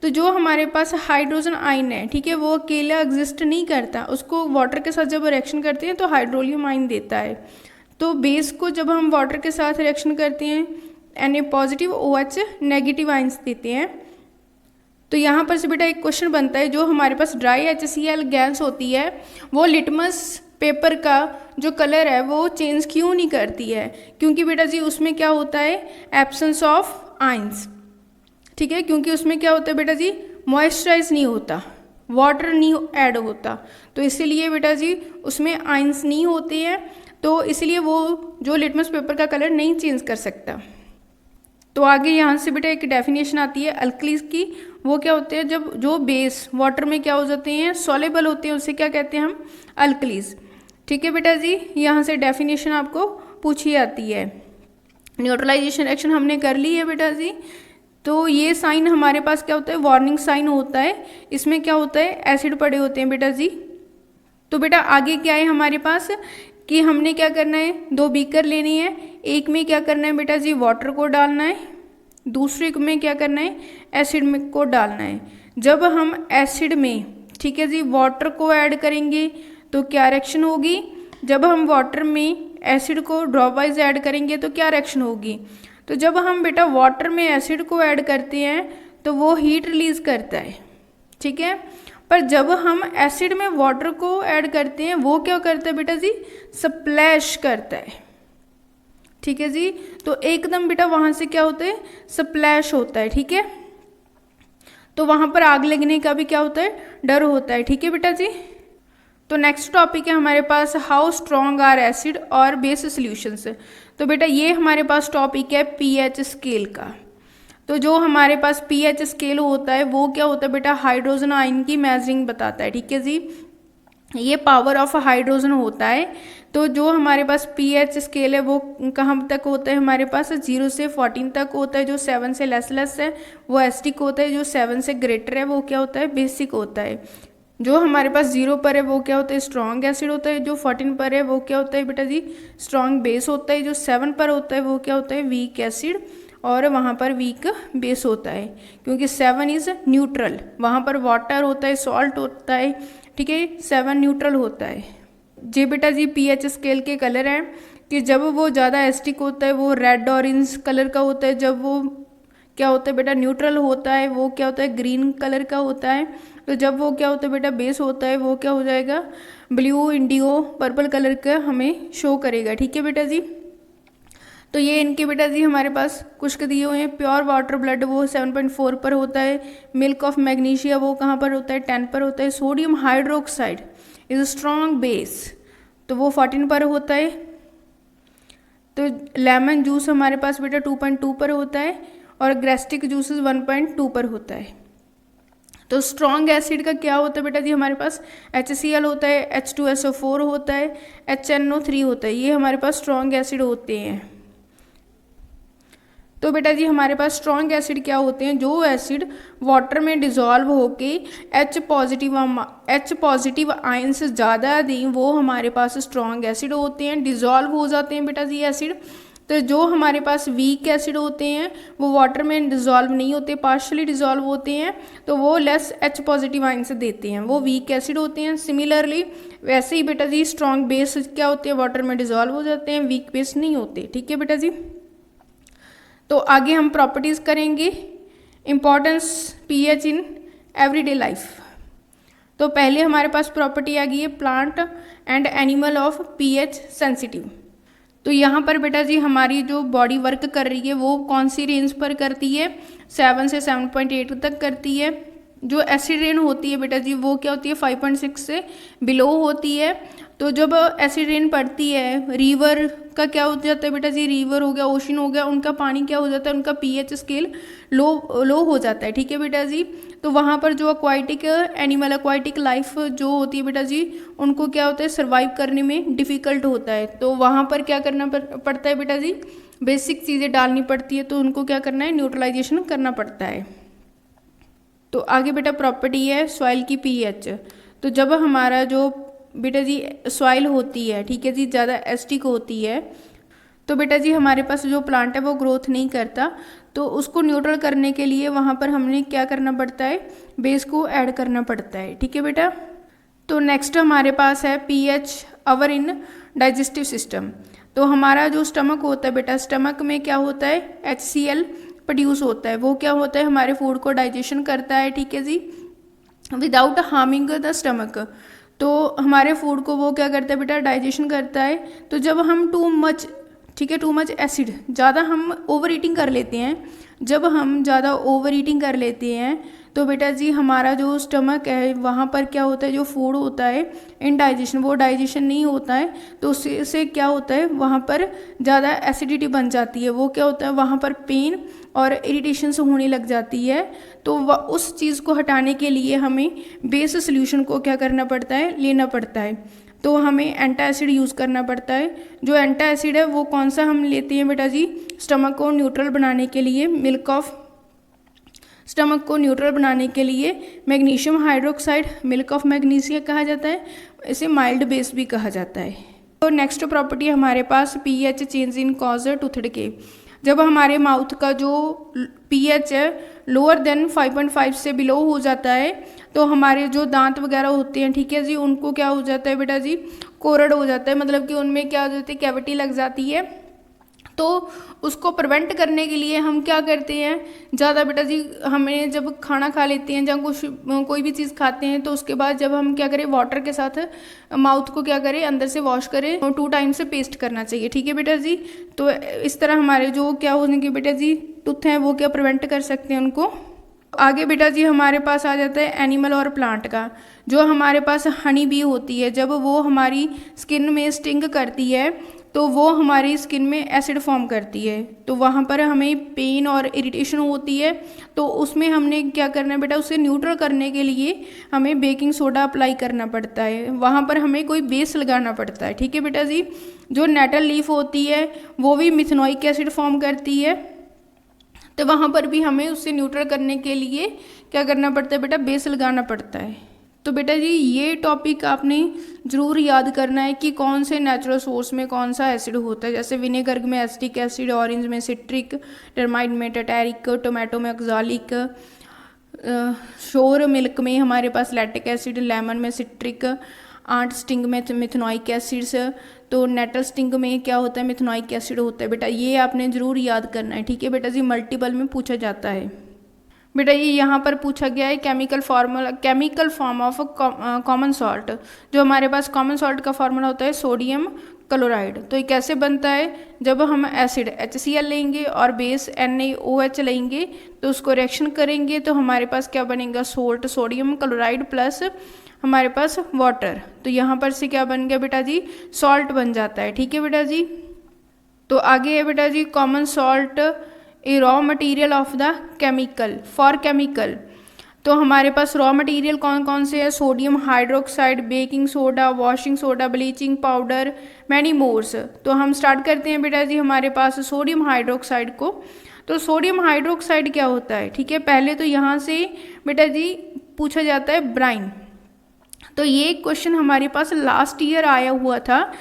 तो जो हमारे पास हाइड्रोजन आयन है, ठीक है, वो अकेला एग्जिस्ट नहीं करता, उसको वाटर के साथ जब रिएक्शन करते हैं तो हाइड्रोलियम आयन देता है। तो बेस को जब हम वाटर के साथ रिएक्शन करते हैं Na positive OH negative ions देते हैं। तो यहाँ पर से बेटा एक क्वेश्चन बनता है, जो हमारे पास ड्राई HCl गैस होती है वो लिटमस पेपर का जो कलर है वो चेंज क्यों नहीं करती है, क्योंकि बेटा जी उसमें क्या होता है, एब्सेंस ऑफ आयंस, ठीक है। क्योंकि उसमें क्या होता है बेटा जी, मॉइस्चराइज नहीं होता, वाटर नहीं ऐड होता, तो इसीलिए बेटा जी उसमें आयंस नहीं होते हैं, तो इसलिए वो जो लिटमस पेपर का कलर नहीं चेंज कर सकता। तो आगे यहाँ से बेटा एक डेफिनेशन आती है अल्कलीज की। वो क्या होते हैं, जब जो बेस वाटर में क्या हो जाते हैं, सॉलेबल होते हैं, उसे क्या कहते हैं हम, अल्कलीज। ठीक है बेटा जी, यहाँ से डेफिनेशन आपको पूछी आती है। न्यूट्रलाइजेशन रिएक्शन हमने कर ली है बेटा जी। तो ये साइन हमारे पास क्या होता है, वार्निंग साइन होता है। इसमें क्या होता है, एसिड पड़े होते हैं बेटा जी। तो बेटा आगे क्या है हमारे पास कि हमने क्या करना है, 2 बीकर लेनी है। एक में क्या करना है बेटा जी, वाटर को डालना है, दूसरे में क्या करना है, एसिड में को डालना है। जब हम एसिड में, ठीक है जी, वाटर को ऐड करेंगे तो क्या रिएक्शन होगी, जब हम वाटर में एसिड को ड्रॉप वाइज ऐड करेंगे तो क्या रिएक्शन होगी। तो जब हम बेटा वाटर में एसिड को ऐड करते हैं तो वो हीट रिलीज करता है, ठीक है। पर जब हम एसिड में वाटर को ऐड करते हैं वो क्या करता है बेटा जी, स्प्लैश करता है, ठीक है जी। तो एकदम बेटा वहाँ से क्या होता है, स्प्लैश होता है, ठीक है। तो वहाँ पर आग लगने का भी क्या होता है, डर होता है, ठीक है बेटा जी। तो नेक्स्ट टॉपिक है हमारे पास हाउ स्ट्रॉन्ग आर एसिड और बेस सॉल्यूशंस। तो बेटा ये हमारे पास टॉपिक है पीएच स्केल का। तो जो हमारे पास पीएच स्केल होता है वो क्या होता है बेटा, हाइड्रोजन आयन की मेजरिंग बताता है, ठीक है जी। ये पावर ऑफ हाइड्रोजन होता है। तो जो हमारे पास पीएच स्केल है वो कहाँ तक होता है हमारे पास, 0 से 14 तक होता है। जो 7 से लेस है वो एसिडिक होता है, जो 7 से ग्रेटर है वो क्या होता है, बेसिक होता है। जो हमारे पास 0 पर है वो क्या होता है, स्ट्रॉन्ग एसिड होता है। जो 14 पर है वो क्या होता है बेटा जी, स्ट्रॉन्ग बेस होता है। जो 7 पर होता है वो क्या होता है, वीक एसिड, और वहाँ पर वीक बेस होता है, क्योंकि 7 इज़ न्यूट्रल। वहाँ पर वाटर होता है, सॉल्ट होता है, ठीक है, 7 न्यूट्रल होता है। जे बेटा जी पीएच स्केल के कलर हैं कि जब वो ज़्यादा एसिडिक होता है वो रेड ऑरेंज कलर का होता है। जब वो क्या होता है बेटा, न्यूट्रल होता है वो क्या होता है, ग्रीन कलर का होता है। तो जब वो क्या होता है बेटा, बेस होता है वो क्या हो जाएगा, ब्लू, इंडिगो, पर्पल कलर का हमें शो करेगा, ठीक है बेटा जी। तो ये इनके बेटा जी हमारे पास कुछ दिए हुए हैं। प्योर वाटर ब्लड वो 7.4 पर होता है। मिल्क ऑफ मैग्नीशिया वो कहाँ पर होता है, 10 पर होता है। Sodium hydroxide is strong base, तो वो 14 पर होता है। तो लेमन जूस हमारे पास बेटा 2.2 पर होता है, और ग्रेस्टिक जूसेस 1.2 पर होता है। तो स्ट्रॉन्ग एसिड का क्या होता है बेटा जी, हमारे पास HCl होता है, H2SO4 होता है, HNO3 होता है। ये हमारे पास स्ट्रॉन्ग एसिड होते हैं। तो बेटा जी हमारे पास स्ट्रॉन्ग एसिड क्या होते हैं, जो एसिड वाटर में डिज़ोल्व होके H पॉजिटिव आयंस ज़्यादा दें वो हमारे पास स्ट्रॉन्ग एसिड होते हैं, डिज़ोल्व हो जाते हैं बेटा जी एसिड। तो जो हमारे पास वीक एसिड होते हैं वो वाटर में डिज़ोल्व नहीं होते, पार्शली डिज़ोल्व होते हैं, तो वो लेस H पॉजिटिव आयंस देते हैं, वो वीक एसिड होते हैं। सिमिलरली वैसे ही बेटा जी स्ट्रॉन्ग बेस क्या होते हैं, वाटर में डिज़ोल्व हो जाते हैं, वीक बेस नहीं होते, ठीक है बेटा जी। तो आगे हम प्रॉपर्टीज़ करेंगे, importance pH in everyday life. तो पहले हमारे पास प्रॉपर्टी आ गई है plant and animal of pH sensitive. तो यहाँ पर बेटा जी हमारी जो बॉडी वर्क कर रही है वो कौन सी रेंज पर करती है, 7 से 7.8 तक करती है। जो एसिड रेन होती है बेटा जी वो क्या होती है, 5.6 से बिलो होती है। तो जब एसिड रेन पड़ती है, रिवर का क्या हो जाता है बेटा जी, रिवर हो गया, ओशन हो गया, उनका पानी क्या हो जाता है, उनका पीएच स्केल लो हो जाता है, ठीक है बेटा जी। तो वहाँ पर जो एक्वाटिक एनिमल, एक्वाटिक लाइफ जो होती है बेटा जी, उनको क्या होता है, सर्वाइव करने में डिफ़िकल्ट होता है। तो वहाँ पर क्या करना पड़ता है बेटा जी, बेसिक चीज़ें डालनी पड़ती है। तो उनको क्या करना है, न्यूट्रलाइजेशन करना पड़ता है। तो आगे बेटा प्रॉपर्टी है सॉइल की पीएच। तो जब हमारा जो बेटा जी सॉइल होती है, ठीक है जी, ज़्यादा एसिडिक होती है, तो बेटा जी हमारे पास जो प्लांट है वो ग्रोथ नहीं करता। तो उसको न्यूट्रल करने के लिए वहाँ पर हमने क्या करना पड़ता है, बेस को ऐड करना पड़ता है, ठीक है बेटा। तो नेक्स्ट हमारे पास है पीएच अवर इन डाइजेस्टिव सिस्टम। तो हमारा जो स्टमक होता है बेटा, स्टमक में क्या होता है, HCl प्रोड्यूस होता है। वो क्या होता है, हमारे फूड को डाइजेशन करता है, ठीक है जी, विदाउट हार्मिंग द स्टमक। तो हमारे फूड को वो क्या करता है बेटा, डाइजेशन करता है। तो जब हम ठीक है, टू मच एसिड, ज़्यादा हम ओवर ईटिंग कर लेते हैं। जब हम ज़्यादा ओवर ईटिंग कर लेते हैं तो बेटा जी हमारा जो स्टमक है वहाँ पर क्या होता है, जो फूड होता है इनडाइजेशन, वो डाइजेशन नहीं होता है, तो उससे क्या होता है वहाँ पर ज़्यादा एसिडिटी बन जाती है। वो क्या होता है वहाँ पर पेन और इरिटेशन से होने लग जाती है। तो उस चीज़ को हटाने के लिए हमें बेस सोल्यूशन को क्या करना पड़ता है, लेना पड़ता है। तो हमें एंटासिड यूज़ करना पड़ता है। जो एंटासिड है वो कौन सा हम लेते हैं बेटा जी, स्टमक को न्यूट्रल बनाने के लिए, स्टमक को न्यूट्रल बनाने के लिए magnesium hydroxide, milk of magnesia कहा जाता है, इसे माइल्ड बेस भी कहा जाता है। तो नेक्स्ट प्रॉपर्टी हमारे पास पीएच चेंज इन कॉज टूथड के। जब हमारे माउथ का जो पीएच है लोअर देन 5.5 से बिलो हो जाता है तो हमारे जो दांत वगैरह होते हैं, ठीक है जी, उनको क्या हो जाता है बेटा जी, कोरड हो जाता है, मतलब कि उनमें क्या हो जाती है, कैविटी लग जाती है। तो उसको प्रिवेंट करने के लिए हम क्या करते हैं, ज़्यादा बेटा जी हमें जब खाना खा लेते हैं या कोई भी चीज़ खाते हैं तो उसके बाद जब हम क्या करें, वाटर के साथ माउथ को क्या करें, अंदर से वॉश करें, 2 टाइम से पेस्ट करना चाहिए। ठीक है बेटा जी, तो इस तरह हमारे जो क्या होने के बेटा जी टूथ हैं वो क्या प्रिवेंट कर सकते हैं उनको। आगे बेटा जी हमारे पास आ जाता है एनिमल और प्लांट का। जो हमारे पास हनी बी होती है, जब वो हमारी स्किन में स्टिंग करती है तो वो हमारी स्किन में एसिड फॉर्म करती है, तो वहाँ पर हमें पेन और इरिटेशन होती है। तो उसमें हमने क्या करना है बेटा, उसे न्यूट्रल करने के लिए हमें बेकिंग सोडा अप्लाई करना पड़ता है, वहाँ पर हमें कोई बेस लगाना पड़ता है। ठीक है बेटा जी, जो नेटल लीफ होती है वो भी मिथेनोइक एसिड फॉर्म करती है, तो वहाँ पर भी हमें उससे न्यूट्रल करने के लिए क्या करना पड़ता है बेटा, बेस लगाना पड़ता है। तो बेटा जी ये टॉपिक आपने ज़रूर याद करना है कि कौन से नेचुरल सोर्स में कौन सा एसिड होता है। जैसे विनेगर में एसिटिक एसिड, ऑरेंज में सिट्रिक, टर्माइट में टैटेरिक, टोमेटो में ऑक्जालिक, शोर मिल्क में हमारे पास लैक्टिक एसिड, लेमन में सिट्रिक, आंट स्टिंग में मिथेनोइक एसिड्स, तो नेटल स्टिंग में क्या होता है, मिथेनोइक एसिड होता है। बेटा ये आपने ज़रूर याद करना है। ठीक है बेटा जी, मल्टीपल में पूछा जाता है। बेटा ये यहाँ पर पूछा गया है chemical form of common salt. जो हमारे पास कॉमन सॉल्ट का फार्मूला होता है सोडियम क्लोराइड। तो ये कैसे बनता है, जब हम एसिड HCl लेंगे और बेस NaOH लेंगे तो उसको रिएक्शन करेंगे तो हमारे पास क्या बनेगा, सोल्ट, सोडियम क्लोराइड प्लस हमारे पास वाटर। तो यहाँ पर से क्या बन गया बेटा जी, सॉल्ट बन जाता है। ठीक है बेटा जी, तो आगे है बेटा जी common salt a raw material of the chemical for chemical. तो हमारे पास रॉ मटेरियल कौन कौन से है, sodium hydroxide, baking soda, washing soda, bleaching powder, many mores. तो हम स्टार्ट करते हैं बेटा जी हमारे पास सोडियम हाइड्रोक्साइड को। तो सोडियम हाइड्रोक्साइड क्या होता है, ठीक है, पहले तो यहाँ से बेटा जी पूछा जाता है ब्राइन। तो ये क्वेश्चन हमारे पास लास्ट ईयर आया हुआ था।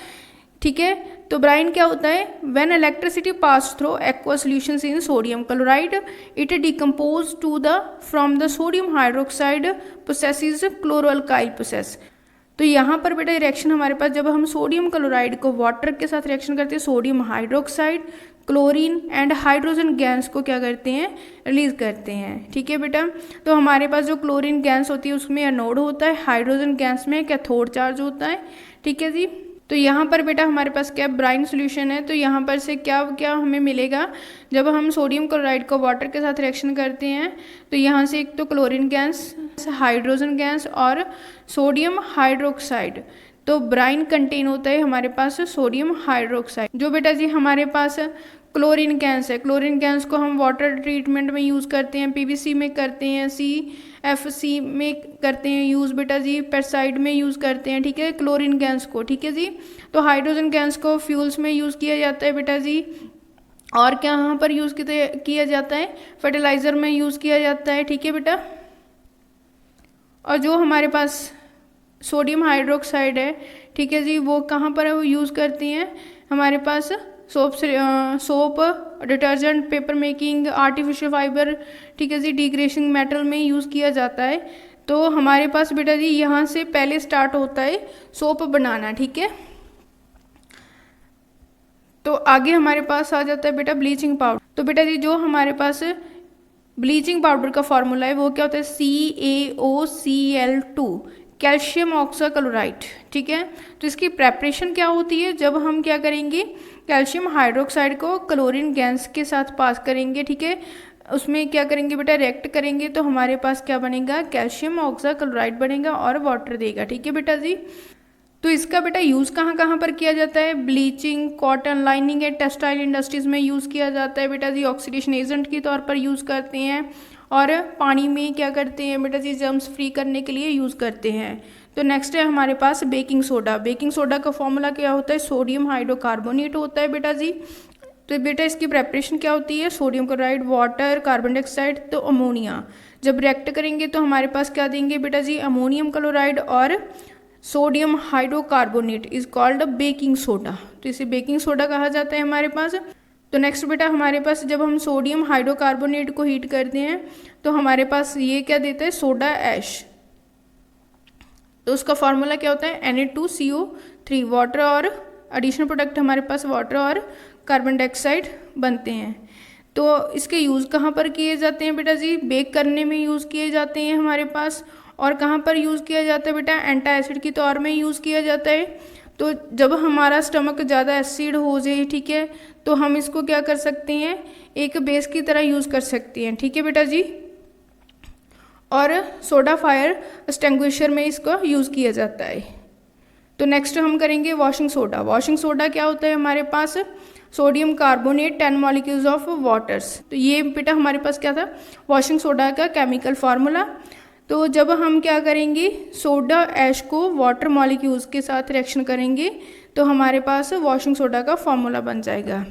ठीक है, तो ब्राइन क्या होता है, when electricity pass through aqua solutions in sodium chloride it decompose to the from the sodium hydroxide process chloro alkali process. तो यहाँ पर बेटा रिएक्शन हमारे पास, जब हम सोडियम क्लोराइड को वाटर के साथ रिएक्शन करते हैं, sodium hydroxide chlorine and hydrogen gas को क्या करते हैं, रिलीज करते हैं। ठीक है बेटा, तो हमारे पास जो क्लोरीन गैस होती है उसमें एनोड होता है, हाइड्रोजन गैस में कैथोड चार्ज होता है। ठीक है जी, तो यहाँ पर बेटा हमारे पास क्या ब्राइन सॉल्यूशन है। तो यहाँ पर से क्या क्या हमें मिलेगा, जब हम सोडियम क्लोराइड को वाटर के साथ रिएक्शन करते हैं तो यहाँ से एक तो क्लोरीन गैस, हाइड्रोजन गैस और सोडियम हाइड्रोक्साइड। तो ब्राइन कंटेन होता है हमारे पास सोडियम हाइड्रोक्साइड। जो बेटा जी हमारे पास क्लोरीन गैस है, क्लोरीन गैस को हम वाटर ट्रीटमेंट में यूज़ करते हैं, PVC में करते हैं, CFC में करते हैं यूज़ बेटा जी, पेस्टिसाइड में यूज़ करते हैं। ठीक है, क्लोरीन गैस को। ठीक है जी, तो हाइड्रोजन गैस को फ्यूल्स में यूज़ किया जाता है बेटा जी, और क्या यहाँ पर यूज़ किया जाता है, फर्टिलाइज़र में यूज़ किया जाता है। ठीक है बेटा, और जो हमारे पास सोडियम हाइड्रोक्साइड है, ठीक है जी, वो कहाँ पर है, वो यूज़ करती हैं हमारे पास soap, detergent, paper making, artificial fibre, ठीक है जी, डिग्रेडिंग मेटल में यूज़ किया जाता है। तो हमारे पास बेटा जी यहाँ से पहले स्टार्ट होता है सोप बनाना। ठीक है, तो आगे हमारे पास आ जाता है बेटा ब्लीचिंग पाउडर। तो बेटा जी जो हमारे पास ब्लीचिंग पाउडर का फॉर्मूला है वो क्या होता है, CaOCl2। कैल्शियम ऑक्साक्लोराइड, ठीक है। तो इसकी प्रेपरेशन क्या होती है, जब हम क्या करेंगे कैल्शियम हाइड्रोक्साइड को क्लोरीन गैस के साथ पास करेंगे, ठीक है, उसमें क्या करेंगे बेटा रिएक्ट करेंगे तो हमारे पास क्या बनेगा, कैल्शियम ऑक्साक्लोराइड बनेगा और वाटर देगा, ठीक है बेटा जी। तो इसका बेटा यूज़ कहाँ कहाँ पर किया जाता है, bleaching, cotton lining and textile industries में यूज़ किया जाता है बेटा जी, ऑक्सीडेशन एजेंट के तौर पर यूज़ करते हैं, और पानी में क्या करते हैं बेटा जी, जर्म्स फ्री करने के लिए यूज़ करते हैं। तो नेक्स्ट है हमारे पास बेकिंग सोडा। बेकिंग सोडा का फॉर्मूला क्या होता है, सोडियम हाइड्रोकार्बोनेट होता है बेटा जी। तो बेटा इसकी प्रेपरेशन क्या होती है, sodium chloride, water, carbon dioxide, तो अमोनिया। जब रिएक्ट करेंगे तो हमारे पास क्या देंगे बेटा जी, अमोनियम क्लोराइड और sodium hydrocarbonate is called baking soda. तो इसे बेकिंग सोडा कहा जाता है हमारे पास। तो नेक्स्ट बेटा हमारे पास जब हम सोडियम हाइड्रोकार्बोनेट को हीट करते हैं तो हमारे पास ये क्या देता है, सोडा ऐश। तो उसका फॉर्मूला क्या होता है, Na2CO3, वाटर और एडिशनल प्रोडक्ट हमारे पास वाटर और कार्बन डाइऑक्साइड बनते हैं। तो इसके यूज़ कहाँ पर किए जाते हैं बेटा जी, बेक करने में यूज़ किए जाते हैं हमारे पास। और कहाँ पर यूज़ किया जाता है बेटा, एंटी एसिड के तौर में यूज़ किया जाता है। तो जब हमारा स्टमक ज़्यादा एसिड हो जाए, ठीक है, तो हम इसको क्या कर सकते हैं, एक बेस की तरह यूज़ कर सकते हैं, ठीक है बेटा जी। और सोडा फायर एक्सटिंग्विशर में इसको यूज़ किया जाता है। तो नेक्स्ट हम करेंगे वॉशिंग सोडा। वॉशिंग सोडा क्या होता है हमारे पास, sodium carbonate 10 molecules of waters. तो ये बेटा हमारे पास क्या था, वॉशिंग सोडा का केमिकल फार्मूला। तो जब हम क्या करेंगे, सोडा ऐश को वाटर मॉलिक्यूल्स के साथ रिएक्शन करेंगे तो हमारे पास वॉशिंग सोडा का फॉर्मूला बन जाएगा।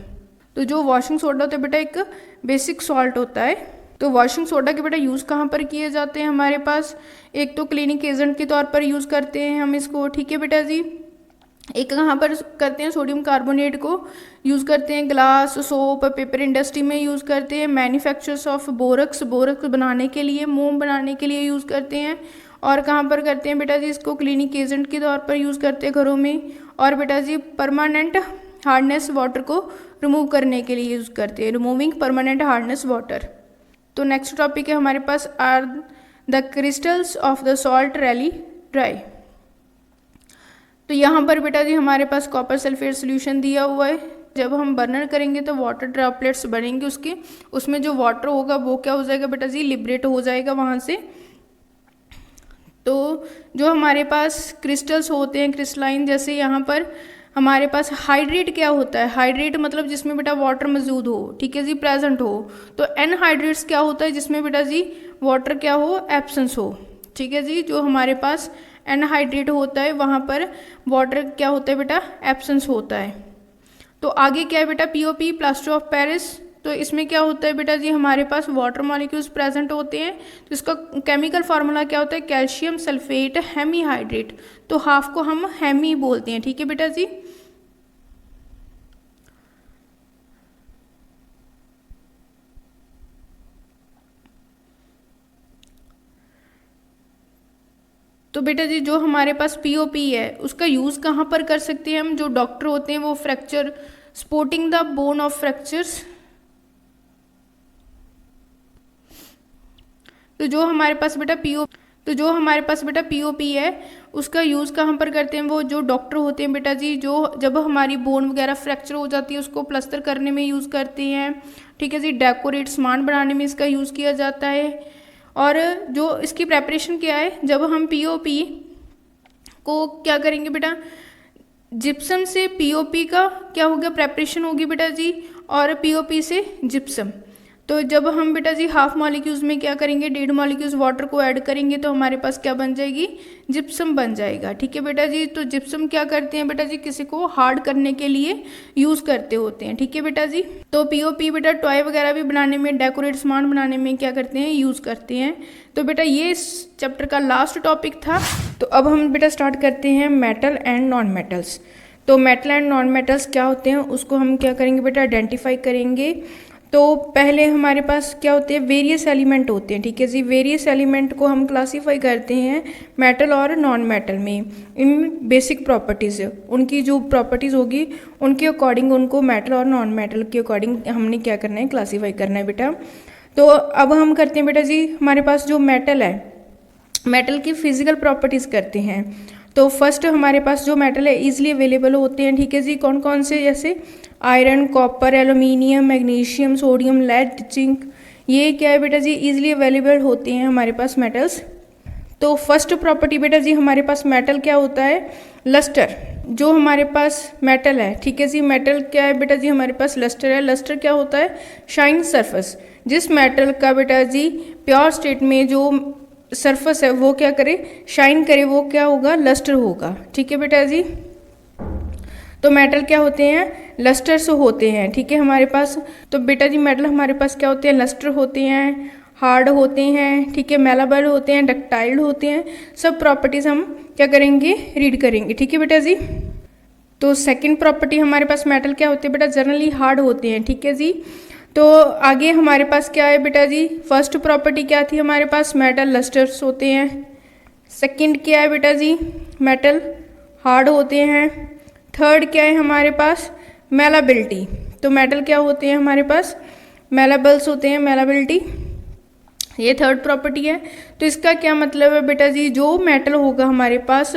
तो जो वॉशिंग सोडा होता है बेटा एक बेसिक सॉल्ट होता है। तो वॉशिंग सोडा के बेटा यूज़ कहाँ पर किए जाते हैं हमारे पास, एक तो क्लीनिंग एजेंट के तौर पर यूज़ करते हैं हम इसको, ठीक है बेटा जी। एक कहाँ पर करते हैं, सोडियम कार्बोनेट को यूज़ करते हैं ग्लास, सोप, पेपर इंडस्ट्री में यूज़ करते हैं, मैन्युफैक्चर्स ऑफ बोरक्स, बोरक्स बनाने के लिए, मोम बनाने के लिए यूज़ करते हैं। और कहाँ पर करते हैं बेटा जी, इसको क्लीनिक एजेंट के तौर पर यूज़ करते हैं घरों में। और बेटा जी परमानेंट हार्डनेस वाटर को रिमूव करने के लिए यूज़ करते हैं, रिमूविंग परमानेंट हार्डनेस वाटर। तो नेक्स्ट टॉपिक है हमारे पास, are the crystals of the salt really dry. तो यहाँ पर बेटा जी हमारे पास कॉपर सल्फेट सोल्यूशन दिया हुआ है। जब हम बर्नर करेंगे तो वाटर ड्रॉपलेट्स बनेंगे उसके, उसमें जो वाटर होगा वो क्या हो जाएगा बेटा जी, लिबरेट हो जाएगा वहाँ से। तो जो हमारे पास क्रिस्टल्स होते हैं क्रिस्टलाइन, जैसे यहाँ पर हमारे पास हाइड्रेट क्या होता है, हाइड्रेट मतलब जिसमें बेटा वाटर मौजूद हो, ठीक है जी, प्रेजेंट हो। तो एनहाइड्रेट्स क्या होता है, जिसमें बेटा जी वाटर क्या हो, एब्सेंस हो, ठीक है जी। जो हमारे पास एनहाइड्रेट होता है वहाँ पर वाटर क्या होता है बेटा, एब्सेंस होता है। तो आगे क्या है बेटा, पीओपी, प्लास्टर ऑफ पेरिस। तो इसमें क्या होता है बेटा जी, हमारे पास वाटर मॉलिक्यूल्स प्रेजेंट होते हैं। तो इसका केमिकल फार्मूला क्या होता है, कैल्शियम सल्फेट हेमीहाइड्रेट। तो हाफ को हम हेमी बोलते हैं, ठीक है बेटा जी। तो बेटा जी जो हमारे पास पीओपी है उसका यूज़ कहाँ पर कर सकते हैं हम, जो डॉक्टर होते हैं वो fracture, supporting the bone of fractures. तो जो हमारे पास बेटा पीओपी है उसका यूज़ कहाँ पर करते हैं, वो जो डॉक्टर होते हैं बेटा जी, जो जब हमारी बोन वगैरह फ्रैक्चर हो जाती है उसको प्लास्टर करने में यूज़ करते हैं, ठीक है जी। डेकोरेट सामान बनाने में इसका यूज़ किया जाता है। और जो इसकी प्रेपरेशन क्या है, जब हम पीओपी को क्या करेंगे बेटा, जिप्सम से पीओपी का क्या होगा, प्रेपरेशन होगी बेटा जी, और पीओपी से जिप्सम। तो जब हम बेटा जी हाफ मॉलिक्यूल्स में क्या करेंगे, 1.5 मॉलिक्यूल्स वाटर को ऐड करेंगे तो हमारे पास क्या बन जाएगी, जिप्सम बन जाएगा, ठीक है बेटा जी। तो जिप्सम क्या करते हैं बेटा जी, किसी को हार्ड करने के लिए यूज़ करते होते हैं, ठीक है बेटा जी। तो पीओपी बेटा टॉय वगैरह भी बनाने में, डेकोरेट सामान बनाने में क्या करते हैं, यूज़ करते हैं। तो बेटा ये इस चैप्टर का लास्ट टॉपिक था। तो अब हम बेटा स्टार्ट करते हैं मेटल एंड नॉन मेटल्स। तो मेटल एंड नॉन मेटल्स क्या होते हैं उसको हम क्या करेंगे बेटा, आइडेंटिफाई करेंगे। तो पहले हमारे पास क्या होते हैं, वेरियस एलिमेंट होते हैं, ठीक है जी। वेरियस एलिमेंट को हम क्लासीफाई करते हैं मेटल और नॉन मेटल में, इन बेसिक प्रॉपर्टीज़। उनकी जो प्रॉपर्टीज़ होगी उनके अकॉर्डिंग उनको मेटल और नॉन मेटल के अकॉर्डिंग हमने क्या करना है, क्लासीफाई करना है बेटा। तो अब हम करते हैं बेटा जी, हमारे पास जो मेटल है मेटल की फिजिकल प्रॉपर्टीज़ करते हैं। तो फर्स्ट हमारे पास जो मेटल है ईजिली अवेलेबल होते हैं, ठीक है जी। कौन कौन से? जैसे iron, copper, aluminium, magnesium, sodium, lead, zinc, ये क्या है बेटा जी? ईजिली अवेलेबल होते हैं हमारे पास मेटल्स। तो फर्स्ट प्रॉपर्टी बेटा जी हमारे पास मेटल क्या होता है? लस्टर। जो हमारे पास मेटल है, ठीक है जी, मेटल क्या है बेटा जी? हमारे पास लस्टर है। लस्टर क्या होता है? Shine surface. जिस मेटल का बेटा जी प्योर स्टेट में जो सरफेस है वो क्या करे? शाइन करे, वो क्या होगा? लस्टर होगा, ठीक है बेटा जी। तो मेटल क्या होते हैं? लस्टर्स होते हैं, ठीक है हमारे पास। तो बेटा जी मेटल हमारे पास क्या होते हैं? लस्टर होते हैं, हार्ड होते हैं, ठीक है, मेलाबल होते हैं, डक्टाइल होते हैं। सब प्रॉपर्टीज़ हम क्या करेंगे? रीड करेंगे, ठीक है बेटा जी। तो सेकंड प्रॉपर्टी हमारे पास मेटल क्या होते हैं बेटा? जनरली हार्ड होते हैं, ठीक है जी। तो आगे हमारे पास क्या है बेटा जी? फर्स्ट प्रॉपर्टी क्या थी हमारे पास? मेटल लस्टर्स होते हैं। सेकंड क्या है बेटा जी? मेटल हार्ड होते हैं। थर्ड क्या है हमारे पास? मेलाबिलिटी। तो मेटल क्या होते हैं हमारे पास? मेलाबल्स होते हैं, मेलाबिलिटी, ये थर्ड प्रॉपर्टी है। तो इसका क्या मतलब है बेटा जी? जो मेटल होगा हमारे पास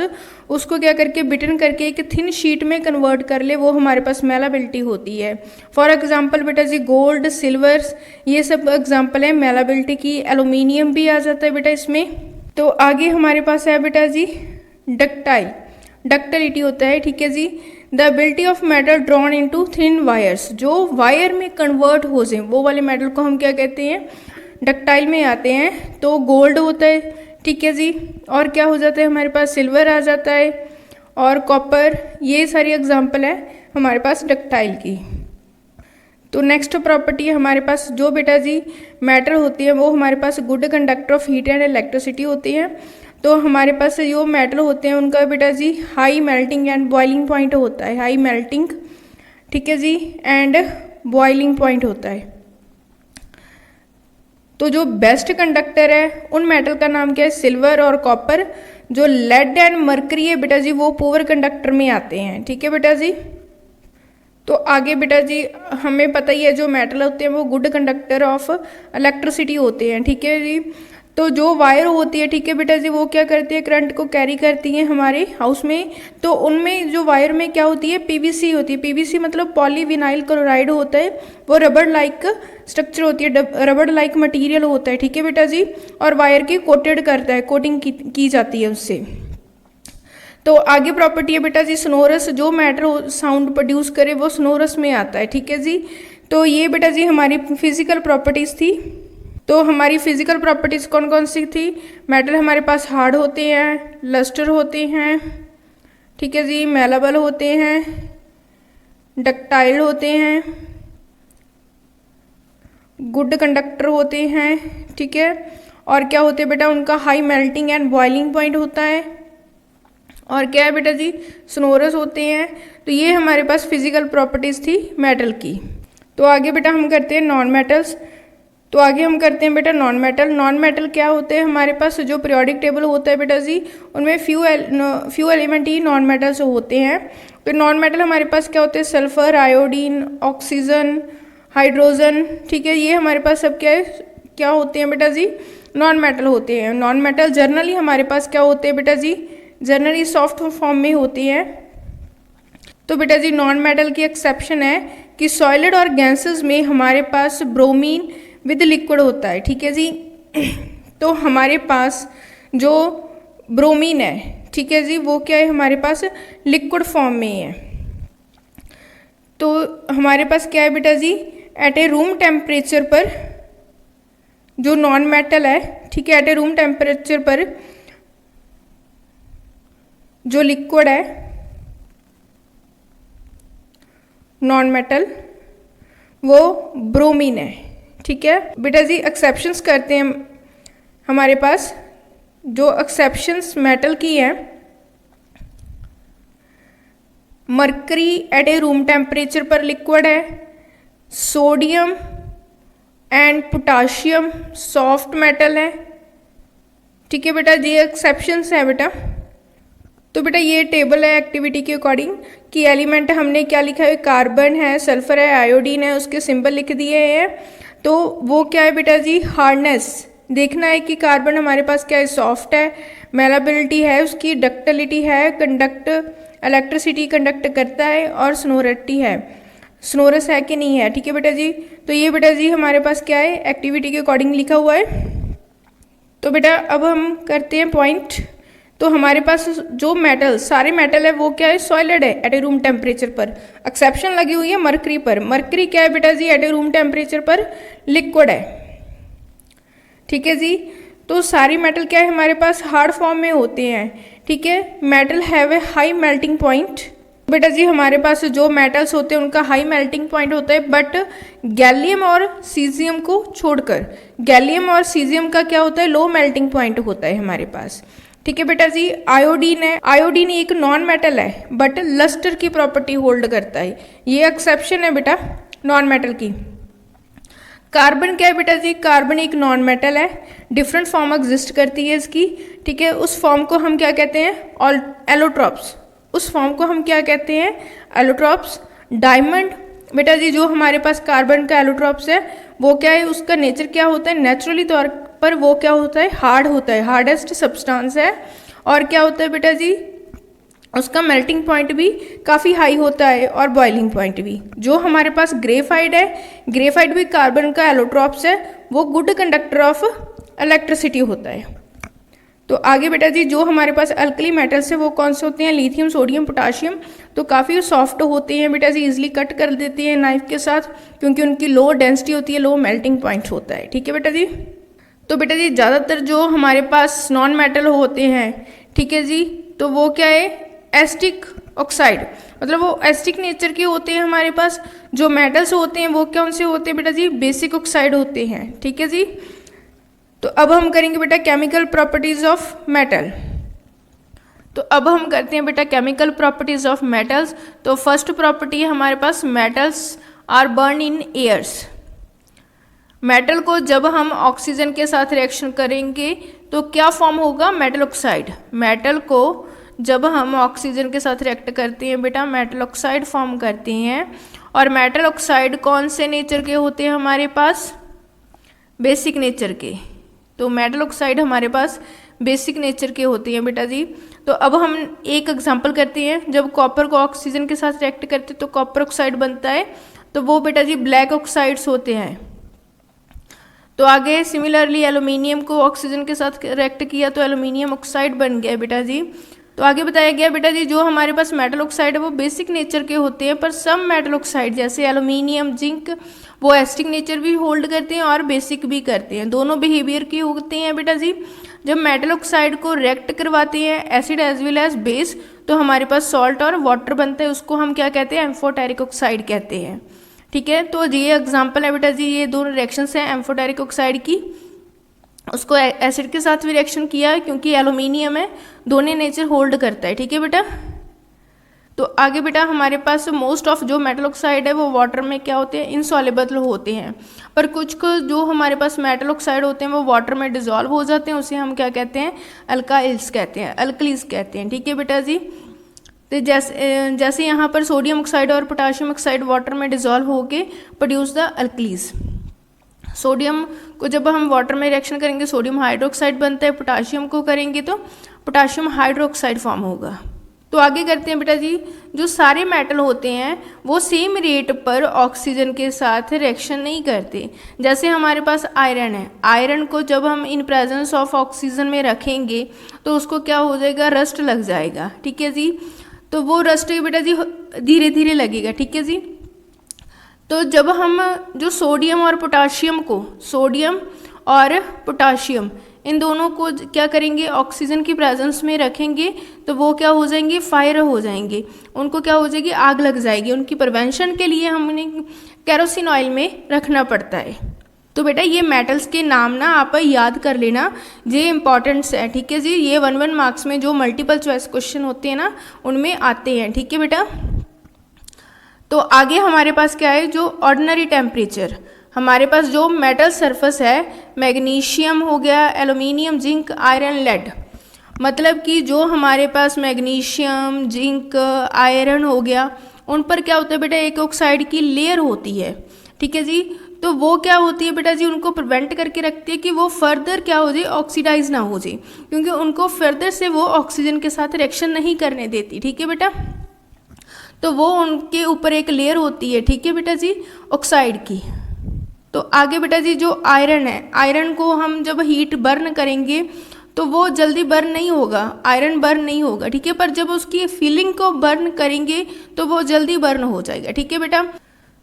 उसको क्या करके बिटन करके एक थिन शीट में कन्वर्ट कर ले, वो हमारे पास मेलाबिलिटी होती है। फॉर एग्जांपल बेटा जी गोल्ड, सिल्वर्स, ये सब एग्जांपल है मेलाबिलिटी की। एल्यूमिनियम भी आ जाता है बेटा इसमें। तो आगे हमारे पास है बेटा जी डक्टाइल। डक्टिलिटी होता है, ठीक है जी, the ability of metal drawn into thin wires. जो वायर में कन्वर्ट हो जाए वो वाले मेटल को हम क्या कहते हैं? डक्टाइल में आते हैं। तो गोल्ड होता है, ठीक है जी, और क्या हो जाता है हमारे पास? सिल्वर आ जाता है और कॉपर, ये सारी एग्जांपल है हमारे पास डक्टाइल की। तो नेक्स्ट प्रॉपर्टी है हमारे पास जो बेटा जी मेटल होती है वो हमारे पास good conductor of heat and electricity होती है। तो हमारे पास जो मेटल होते हैं उनका बेटा जी high melting and boiling point होता है। हाई मेल्टिंग, ठीक है जी, एंड बॉइलिंग पॉइंट होता है। तो जो बेस्ट कंडक्टर है उन मेटल का नाम क्या है? सिल्वर और कॉपर। जो लेड एंड मरकरी है बेटा जी वो पुअर कंडक्टर में आते हैं, ठीक है बेटा जी। तो आगे बेटा जी हमें पता ही है जो मेटल होते हैं वो गुड कंडक्टर ऑफ इलेक्ट्रिसिटी होते हैं, ठीक है जी। तो जो वायर होती है, ठीक है बेटा जी, वो क्या करती है? करंट को कैरी करती है हमारे हाउस में। तो उनमें जो वायर में क्या होती है? पीवीसी होती है। पीवीसी मतलब पॉलीविनाइल क्लोराइड होता है। वो रबड़ लाइक स्ट्रक्चर होती है, रबड़ लाइक मटीरियल होता है, ठीक है बेटा जी। और वायर की कोटेड करता है, कोटिंग की जाती है उससे। तो आगे प्रॉपर्टी है बेटा जी सोनोरस। जो मैटर साउंड प्रोड्यूस करे वो सोनोरस में आता है, ठीक है जी। तो ये बेटा जी हमारी फिजिकल प्रॉपर्टीज़ थी। तो हमारी फिजिकल प्रॉपर्टीज़ कौन कौन सी थी? मेटल हमारे पास हार्ड होते हैं, लस्टर होते हैं, ठीक है जी, मेलाबल होते हैं, डक्टाइल होते हैं, गुड कंडक्टर होते हैं, ठीक है, और क्या होते हैं बेटा? उनका high melting and boiling point होता है। और क्या है बेटा जी? सोनोरस होते हैं। तो ये हमारे पास फिजिकल प्रॉपर्टीज़ थी मेटल की। तो आगे बेटा हम करते हैं नॉन मेटल्स। तो आगे हम करते हैं बेटा नॉन मेटल। नॉन मेटल क्या होते हैं हमारे पास? जो पीरियोडिक टेबल होता है बेटा जी उनमें फ्यू एलिमेंट ही नॉन मेटल्स होते हैं। तो नॉन मेटल हमारे पास क्या होते हैं? सल्फर, आयोडीन, ऑक्सीजन, हाइड्रोजन, ठीक है, ये हमारे पास सब क्या होते हैं बेटा जी? नॉन मेटल होते हैं। नॉन मेटल जर्नली हमारे पास क्या होते हैं बेटा जी? जनरली सॉफ्ट फॉर्म में होती है। तो बेटा जी नॉन मेटल की एक्सेप्शन है कि सॉलिड और गैसेस में हमारे पास ब्रोमीन विद लिक्विड होता है, ठीक है जी। तो हमारे पास जो ब्रोमीन है, ठीक है जी, वो क्या है? हमारे पास लिक्विड फॉर्म में है। तो हमारे पास क्या है बेटा जी? एट ए रूम टेम्परेचर पर जो नॉन मेटल है, ठीक है, एट ए रूम टेम्परेचर पर जो लिक्विड है नॉन मेटल वो ब्रोमीन है, ठीक है बेटा जी। एक्सेप्शंस करते हैं हमारे पास। जो एक्सेप्शंस मेटल की है, मरकरी एट ए रूम टेम्परेचर पर लिक्विड है, sodium and potassium soft metal है, ठीक है बेटा जी, एक्सेप्शंस है बेटा। तो बेटा ये टेबल है एक्टिविटी के अकॉर्डिंग कि एलिमेंट हमने क्या लिखा है? कार्बन है, सल्फर है, आयोडीन है, उसके सिंबल लिख दिए हैं। तो वो क्या है बेटा जी? हार्डनेस, देखना है कि कार्बन हमारे पास क्या है, सॉफ्ट है, मेलाबिलिटी है, उसकी डक्टिलिटी है, कंडक्ट इलेक्ट्रिसिटी कंडक्ट करता है, और स्नोरिटी है, स्नोरस है कि नहीं है। ठीक है बेटा जी, तो ये बेटा जी हमारे पास क्या है, एक्टिविटी के अकॉर्डिंग लिखा हुआ है। तो बेटा अब हम करते हैं पॉइंट। तो हमारे पास जो मेटल, सारे मेटल है वो क्या है, सॉलिड है एट ए रूम टेम्परेचर पर। एक्सेप्शन लगी हुई है मरकरी पर। मरकरी क्या है बेटा जी, एट ए रूम टेम्परेचर पर लिक्विड है। ठीक है जी, तो सारी मेटल क्या है हमारे पास, हार्ड फॉर्म में होते हैं। ठीक है, metal have a high melting point. बेटा जी हमारे पास जो मेटल्स होते हैं उनका हाई मेल्टिंग पॉइंट होता है, बट गैलियम और सीजियम को छोड़कर, गैलियम और सीजियम का क्या होता है, लो मेल्टिंग पॉइंट होता है हमारे पास। ठीक है बेटा जी, आयोडीन है, आयोडीन एक नॉन मेटल है बट लस्टर की प्रॉपर्टी होल्ड करता है, ये एक्सेप्शन है बेटा नॉन मेटल की। कार्बन क्या है बेटा जी, कार्बन एक नॉन मेटल है, डिफरेंट फॉर्म एग्जिस्ट करती है इसकी। ठीक है, उस फॉर्म को हम क्या कहते हैं, एलोट्रॉप्स। उस फॉर्म को हम क्या कहते हैं, एलोट्रॉप्स। डायमंड बेटा जी जो हमारे पास कार्बन का एलोट्रॉप्स है वो क्या है, उसका नेचर क्या होता है, नेचुरली तौर पर वो क्या होता है, हार्ड होता है, हार्डेस्ट सब्सटेंस है। और क्या होता है बेटा जी, उसका मेल्टिंग पॉइंट भी काफ़ी हाई होता है और बॉइलिंग पॉइंट भी। जो हमारे पास ग्रेफाइट है, ग्रेफाइट भी कार्बन का एलोट्रॉप्स है, वो गुड कंडक्टर ऑफ इलेक्ट्रिसिटी होता है। तो आगे बेटा जी जो हमारे पास अल्कली मेटल्स है वो कौन से होते हैं, लिथियम, सोडियम, पोटाशियम। तो काफ़ी सॉफ्ट होते हैं बेटा जी, इजीली कट कर देते हैं नाइफ के साथ, क्योंकि उनकी लो डेंसिटी होती है, लो मेल्टिंग पॉइंट होता है। ठीक है बेटा जी, तो बेटा जी ज़्यादातर जो हमारे पास नॉन मेटल होते हैं, ठीक है जी, तो वो क्या है, एस्टिक ऑक्साइड, मतलब वो एस्टिक नेचर के होते हैं हमारे पास। जो मेटल्स होते हैं वो कौन से होते हैं बेटा जी, बेसिक ऑक्साइड होते हैं। ठीक है जी, तो अब हम करेंगे बेटा केमिकल प्रॉपर्टीज ऑफ मेटल। तो अब हम करते हैं बेटा केमिकल प्रॉपर्टीज ऑफ मेटल्स। तो फर्स्ट प्रॉपर्टी है हमारे पास, metals are burn in airs. Metal को जब हम ऑक्सीजन के साथ रिएक्शन करेंगे तो क्या फॉर्म होगा, मेटल ऑक्साइड। मेटल को जब हम ऑक्सीजन के साथ रिएक्ट करते हैं बेटा, मेटल ऑक्साइड फॉर्म करते हैं। और मेटल ऑक्साइड कौन से नेचर के होते हैं हमारे पास, बेसिक नेचर के। तो मेटल ऑक्साइड हमारे पास बेसिक नेचर के होते हैं बेटा जी। तो अब हम एक एग्जांपल करते हैं, जब कॉपर को ऑक्सीजन के साथ रिएक्ट करते हैं तो कॉपर ऑक्साइड बनता है, तो वो बेटा जी ब्लैक ऑक्साइड्स होते हैं। तो आगे सिमिलरली एल्यूमिनियम को ऑक्सीजन के साथ रिएक्ट किया तो एल्यूमिनियम ऑक्साइड बन गया बेटा जी। तो आगे बताया गया बेटा जी जो हमारे पास मेटल ऑक्साइड है वो बेसिक नेचर के होते हैं, पर सब मेटल ऑक्साइड जैसे एल्यूमिनियम, जिंक, वो एसिडिक नेचर भी होल्ड करते हैं और बेसिक भी करते हैं, दोनों बिहेवियर के होते हैं बेटा जी। जब मेटल ऑक्साइड को रिएक्ट करवाते हैं acid as well as base, तो हमारे पास सॉल्ट और वाटर बनता है, उसको हम क्या कहते हैं, एम्फोटेरिक ऑक्साइड कहते हैं। ठीक है, तो ये एग्जाम्पल है बेटा जी, ये दोनों रिएक्शंस हैं एम्फोटेरिक ऑक्साइड की। उसको एसिड के साथ भी रिएक्शन किया है क्योंकि एल्यूमिनियम है, दोनों नेचर होल्ड करता है। ठीक है बेटा, तो आगे बेटा हमारे पास मोस्ट ऑफ जो मेटल ऑक्साइड है वो वाटर में क्या होते हैं, इनसॉल्युबल होते हैं, पर कुछ जो हमारे पास मेटल ऑक्साइड होते हैं वो वाटर में डिजॉल्व हो जाते हैं, उसे हम क्या कहते हैं, अल्काइल्स कहते हैं, अल्कलीज कहते हैं। ठीक है बेटा जी, तो जैसे यहाँ पर सोडियम ऑक्साइड और पोटाशियम ऑक्साइड वाटर में डिजॉल्व होके प्रोड्यूस द अल्कलीज। सोडियम को जब हम वाटर में रिएक्शन करेंगे सोडियम हाइड्रोक्साइड बनता है, पोटाशियम को करेंगे तो पोटाशियम हाइड्रोक्साइड फॉर्म होगा। तो आगे करते हैं बेटा जी, जो सारे मेटल होते हैं वो सेम रेट पर ऑक्सीजन के साथ रिएक्शन नहीं करते। जैसे हमारे पास आयरन है, आयरन को जब हम इन प्रेजेंस ऑफ ऑक्सीजन में रखेंगे तो उसको क्या हो जाएगा, रस्ट लग जाएगा। ठीक है जी, तो वो रस्ट बेटा जी धीरे धीरे लगेगा। ठीक है जी, तो जब हम जो सोडियम और पोटाशियम को, सोडियम और पोटाशियम इन दोनों को क्या करेंगे, ऑक्सीजन की प्रेजेंस में रखेंगे तो वो क्या हो जाएंगे, फायर हो जाएंगे, उनको क्या हो जाएगी, आग लग जाएगी। उनकी प्रिवेंशन के लिए हमने केरोसिन ऑयल में रखना पड़ता है। तो बेटा ये मेटल्स के नाम ना आप याद कर लेना, ये इंपॉर्टेंट्स है। ठीक है जी, ये 1-1 मार्क्स में जो मल्टीपल चॉइस क्वेश्चन होते हैं ना उनमें आते हैं। ठीक है बेटा, तो आगे हमारे पास क्या है, जो ऑर्डिनरी टेम्परेचर, हमारे पास जो मेटल सरफेस है, मैग्नीशियम हो गया, एल्यूमिनियम, जिंक, आयरन, लेड, मतलब कि जो हमारे पास मैग्नीशियम, जिंक, आयरन हो गया, उन पर क्या होता है बेटा, एक ऑक्साइड की लेयर होती है। ठीक है जी, तो वो क्या होती है बेटा जी, उनको प्रिवेंट करके रखती है कि वो फर्दर क्या हो जाए, ऑक्सीडाइज ना हो जाए, क्योंकि उनको फर्दर से वो ऑक्सीजन के साथ रिएक्शन नहीं करने देती। ठीक है बेटा, तो वो उनके ऊपर एक लेयर होती है, ठीक है बेटा जी, ऑक्साइड की। तो आगे बेटा जी जो आयरन है, आयरन को हम जब हीट बर्न करेंगे तो वो जल्दी बर्न नहीं होगा, आयरन बर्न नहीं होगा, ठीक है, पर जब उसकी फीलिंग को बर्न करेंगे तो वो जल्दी बर्न हो जाएगा। ठीक है बेटा,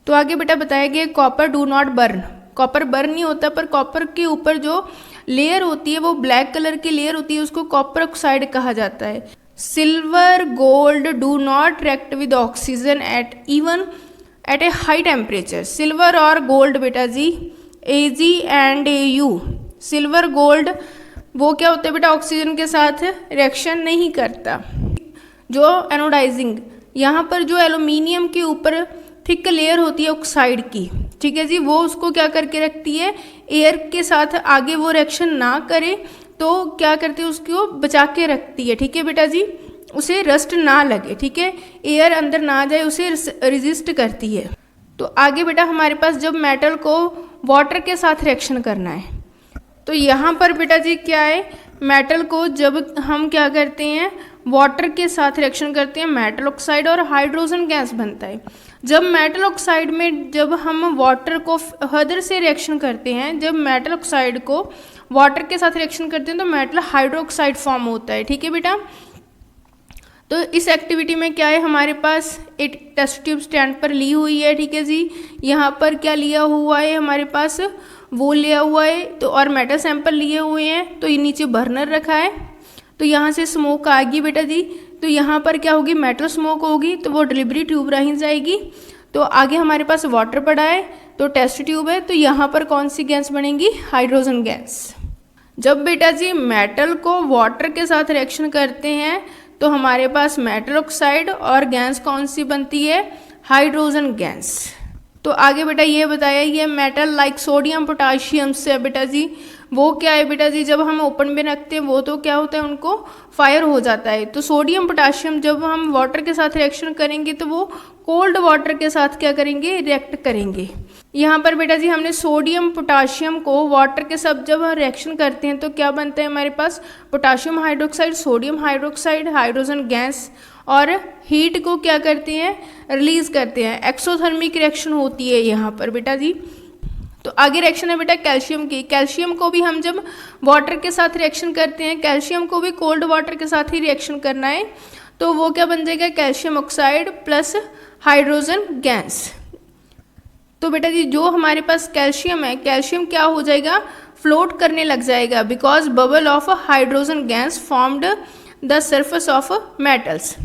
तो आगे बेटा बताया गया copper do not burn, copper burn नहीं होता, पर कॉपर के ऊपर जो लेयर होती है वो ब्लैक कलर की लेयर होती है, उसको कॉपर ऑक्साइड कहा जाता है। Silver gold do not react with oxygen at even at a high temperature. Silver और गोल्ड बेटा जी, Ag and Au, silver gold वो क्या होता है बेटा, ऑक्सीजन के साथ रिएक्शन नहीं करता। जो एनोडाइजिंग, यहाँ पर जो एल्यूमिनियम के ऊपर थिक लेयर होती है ऑक्साइड की, ठीक है जी, वो उसको क्या करके रखती है, एयर के साथ आगे वो रिएक्शन ना करे तो क्या करती है, उसको बचा के रखती है। ठीक है बेटा जी, उसे रस्ट ना लगे, ठीक है, एयर अंदर ना जाए, उसे रेजिस्ट करती है। तो आगे बेटा हमारे पास जब मेटल को वाटर के साथ रिएक्शन करना है, तो यहाँ पर बेटा जी क्या है, मेटल को जब हम क्या करते हैं, वाटर के साथ रिएक्शन करते हैं, मेटल ऑक्साइड और हाइड्रोजन गैस बनता है। जब मेटल ऑक्साइड में जब हम वाटर को फर्दर से रिएक्शन करते हैं, जब मेटल ऑक्साइड को वाटर के साथ रिएक्शन करते हैं तो मेटल हाइड्रोक्साइड फॉर्म होता है। ठीक है बेटा, तो इस एक्टिविटी में क्या है, हमारे पास एक टेस्ट ट्यूब स्टैंड पर ली हुई है, ठीक है जी, यहाँ पर क्या लिया हुआ है, हमारे पास वो लिया हुआ है, तो और मेटल सैंपल लिए हुए हैं, तो ये नीचे बर्नर रखा है, तो यहाँ से स्मोक आ गई बेटा जी, तो यहाँ पर क्या होगी, मेटल स्मोक होगी, तो वो डिलीवरी ट्यूब रही जाएगी। तो आगे हमारे पास वाटर पड़ा है, तो टेस्ट ट्यूब है, तो यहाँ पर कौन सी गैस बनेगी, हाइड्रोजन गैस। जब बेटा जी मेटल को वाटर के साथ रिएक्शन करते हैं तो हमारे पास मेटल ऑक्साइड और गैस कौन सी बनती है, हाइड्रोजन गैस। तो आगे बेटा ये बताया, ये मेटल लाइक सोडियम पोटाशियम से बेटा जी वो क्या है बेटा जी, जब हम ओपन में रखते हैं वो तो क्या होता है, उनको फायर हो जाता है। तो सोडियम पोटाशियम जब हम वाटर के साथ रिएक्शन करेंगे तो वो कोल्ड वाटर के साथ क्या करेंगे, रिएक्ट करेंगे। यहाँ पर बेटा जी हमने सोडियम पोटाशियम को वाटर के साथ जब हम रिएक्शन करते हैं तो क्या बनता है हमारे पास, potassium hydroxide, sodium hydroxide, hydrogen gas, और हीट को क्या करते हैं, रिलीज करते हैं। एक्सोथर्मिक रिएक्शन होती है यहाँ पर बेटा जी। तो आगे रिएक्शन है बेटा कैल्शियम की। कैल्शियम को भी हम जब वाटर के साथ रिएक्शन करते हैं, कैल्शियम को भी कोल्ड वाटर के साथ ही रिएक्शन करना है, तो वो क्या बन जाएगा, calcium oxide plus hydrogen gas. तो बेटा जी जो हमारे पास कैल्शियम है, कैल्शियम क्या हो जाएगा, फ्लोट करने लग जाएगा, because bubble of hydrogen gas formed the surface of metals.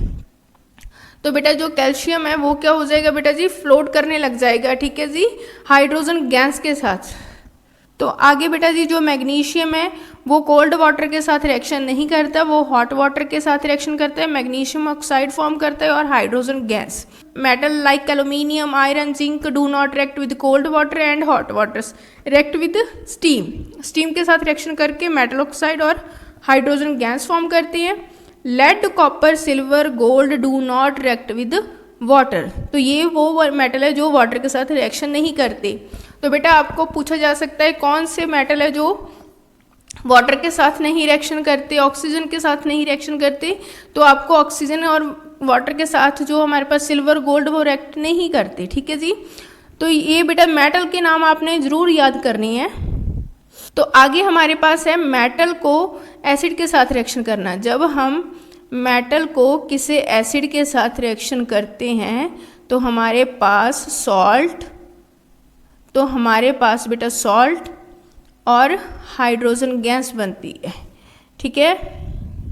तो बेटा जो कैल्शियम है वो क्या हो जाएगा बेटा जी, फ्लोट करने लग जाएगा, ठीक है जी, हाइड्रोजन गैस के साथ। तो आगे बेटा जी जो मैग्नीशियम है वो कोल्ड वाटर के साथ रिएक्शन नहीं करता, वो हॉट वाटर के साथ रिएक्शन करता है, मैग्नीशियम ऑक्साइड फॉर्म करता है और hydrogen gas. Metal like aluminium, iron, zinc do not react with cold water and hot waters, react with steam. Steam के साथ रिएक्शन करके मेटल ऑक्साइड और हाइड्रोजन गैस फॉर्म करते हैं। Lead, copper, silver, gold do not react with water, तो ये वो metal है जो वाटर के साथ रिएक्शन नहीं करते। तो बेटा आपको पूछा जा सकता है कौन से मेटल है जो वाटर के साथ नहीं रिएक्शन करते, ऑक्सीजन के साथ नहीं रिएक्शन करते, तो आपको ऑक्सीजन और वाटर के साथ जो हमारे पास सिल्वर, गोल्ड वो रिएक्ट नहीं करते, ठीक है जी। तो ये बेटा मेटल के नाम आपने ज़रूर याद करनी है। तो आगे हमारे पास है मेटल को एसिड के साथ रिएक्शन करना। जब हम मेटल को किसी एसिड के साथ रिएक्शन करते हैं तो हमारे पास सॉल्ट, तो हमारे पास बेटा सॉल्ट और हाइड्रोजन गैस बनती है, ठीक है।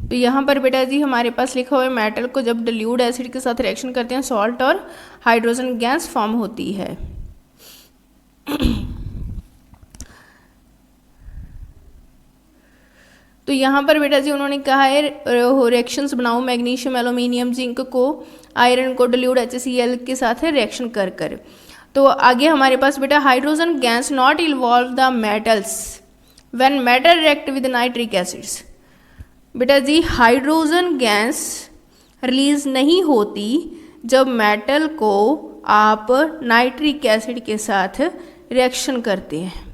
तो यहाँ पर बेटा जी हमारे पास लिखा हुआ है मेटल को जब डिल्यूट एसिड के साथ रिएक्शन करते हैं सॉल्ट और हाइड्रोजन गैस फॉर्म होती है। तो यहाँ पर बेटा जी उन्होंने कहा है रिएक्शंस बनाओ मैग्नीशियम, एल्यूमिनियम, जिंक को, आयरन को डिल्यूट HCl के साथ रिएक्शन कर कर। तो आगे हमारे पास बेटा hydrogen gas not involve the metals when metal react with nitric acids. बेटा जी हाइड्रोजन गैस रिलीज नहीं होती जब मेटल को आप नाइट्रिक एसिड के साथ रिएक्शन करते हैं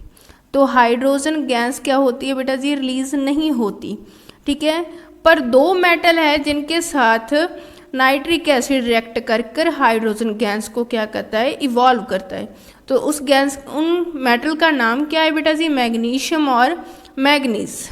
तो हाइड्रोजन गैस क्या होती है बेटा जी, रिलीज नहीं होती, ठीक है। पर दो मेटल है जिनके साथ नाइट्रिक एसिड रिएक्ट कर कर हाइड्रोजन गैस को क्या करता है, इवॉल्व करता है। तो उस गैस, उन मेटल का नाम क्या है बेटा जी, मैग्नीशियम और मैग्नीज।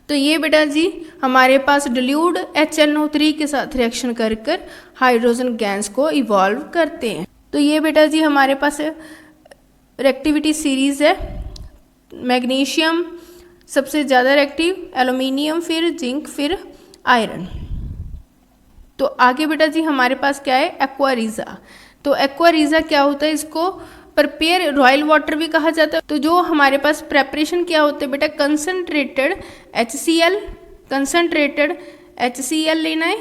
तो ये बेटा जी हमारे पास डिल्यूड HNO3 के साथ रिएक्शन कर कर हाइड्रोजन गैस को इवॉल्व करते हैं। तो ये बेटा जी हमारे पास रिएक्टिविटी सीरीज है। मैग्नीशियम सबसे ज़्यादा रिएक्टिव, एल्यूमिनियम, फिर जिंक, फिर आयरन। तो आगे बेटा जी हमारे पास क्या है, एक्वारीजा। तो एक्वारीजा क्या होता है, इसको प्रिपेयर रॉयल वाटर भी कहा जाता है। तो जो हमारे पास प्रेपरेशन क्या होते हैं बेटा, कंसनट्रेटेड HCl लेना है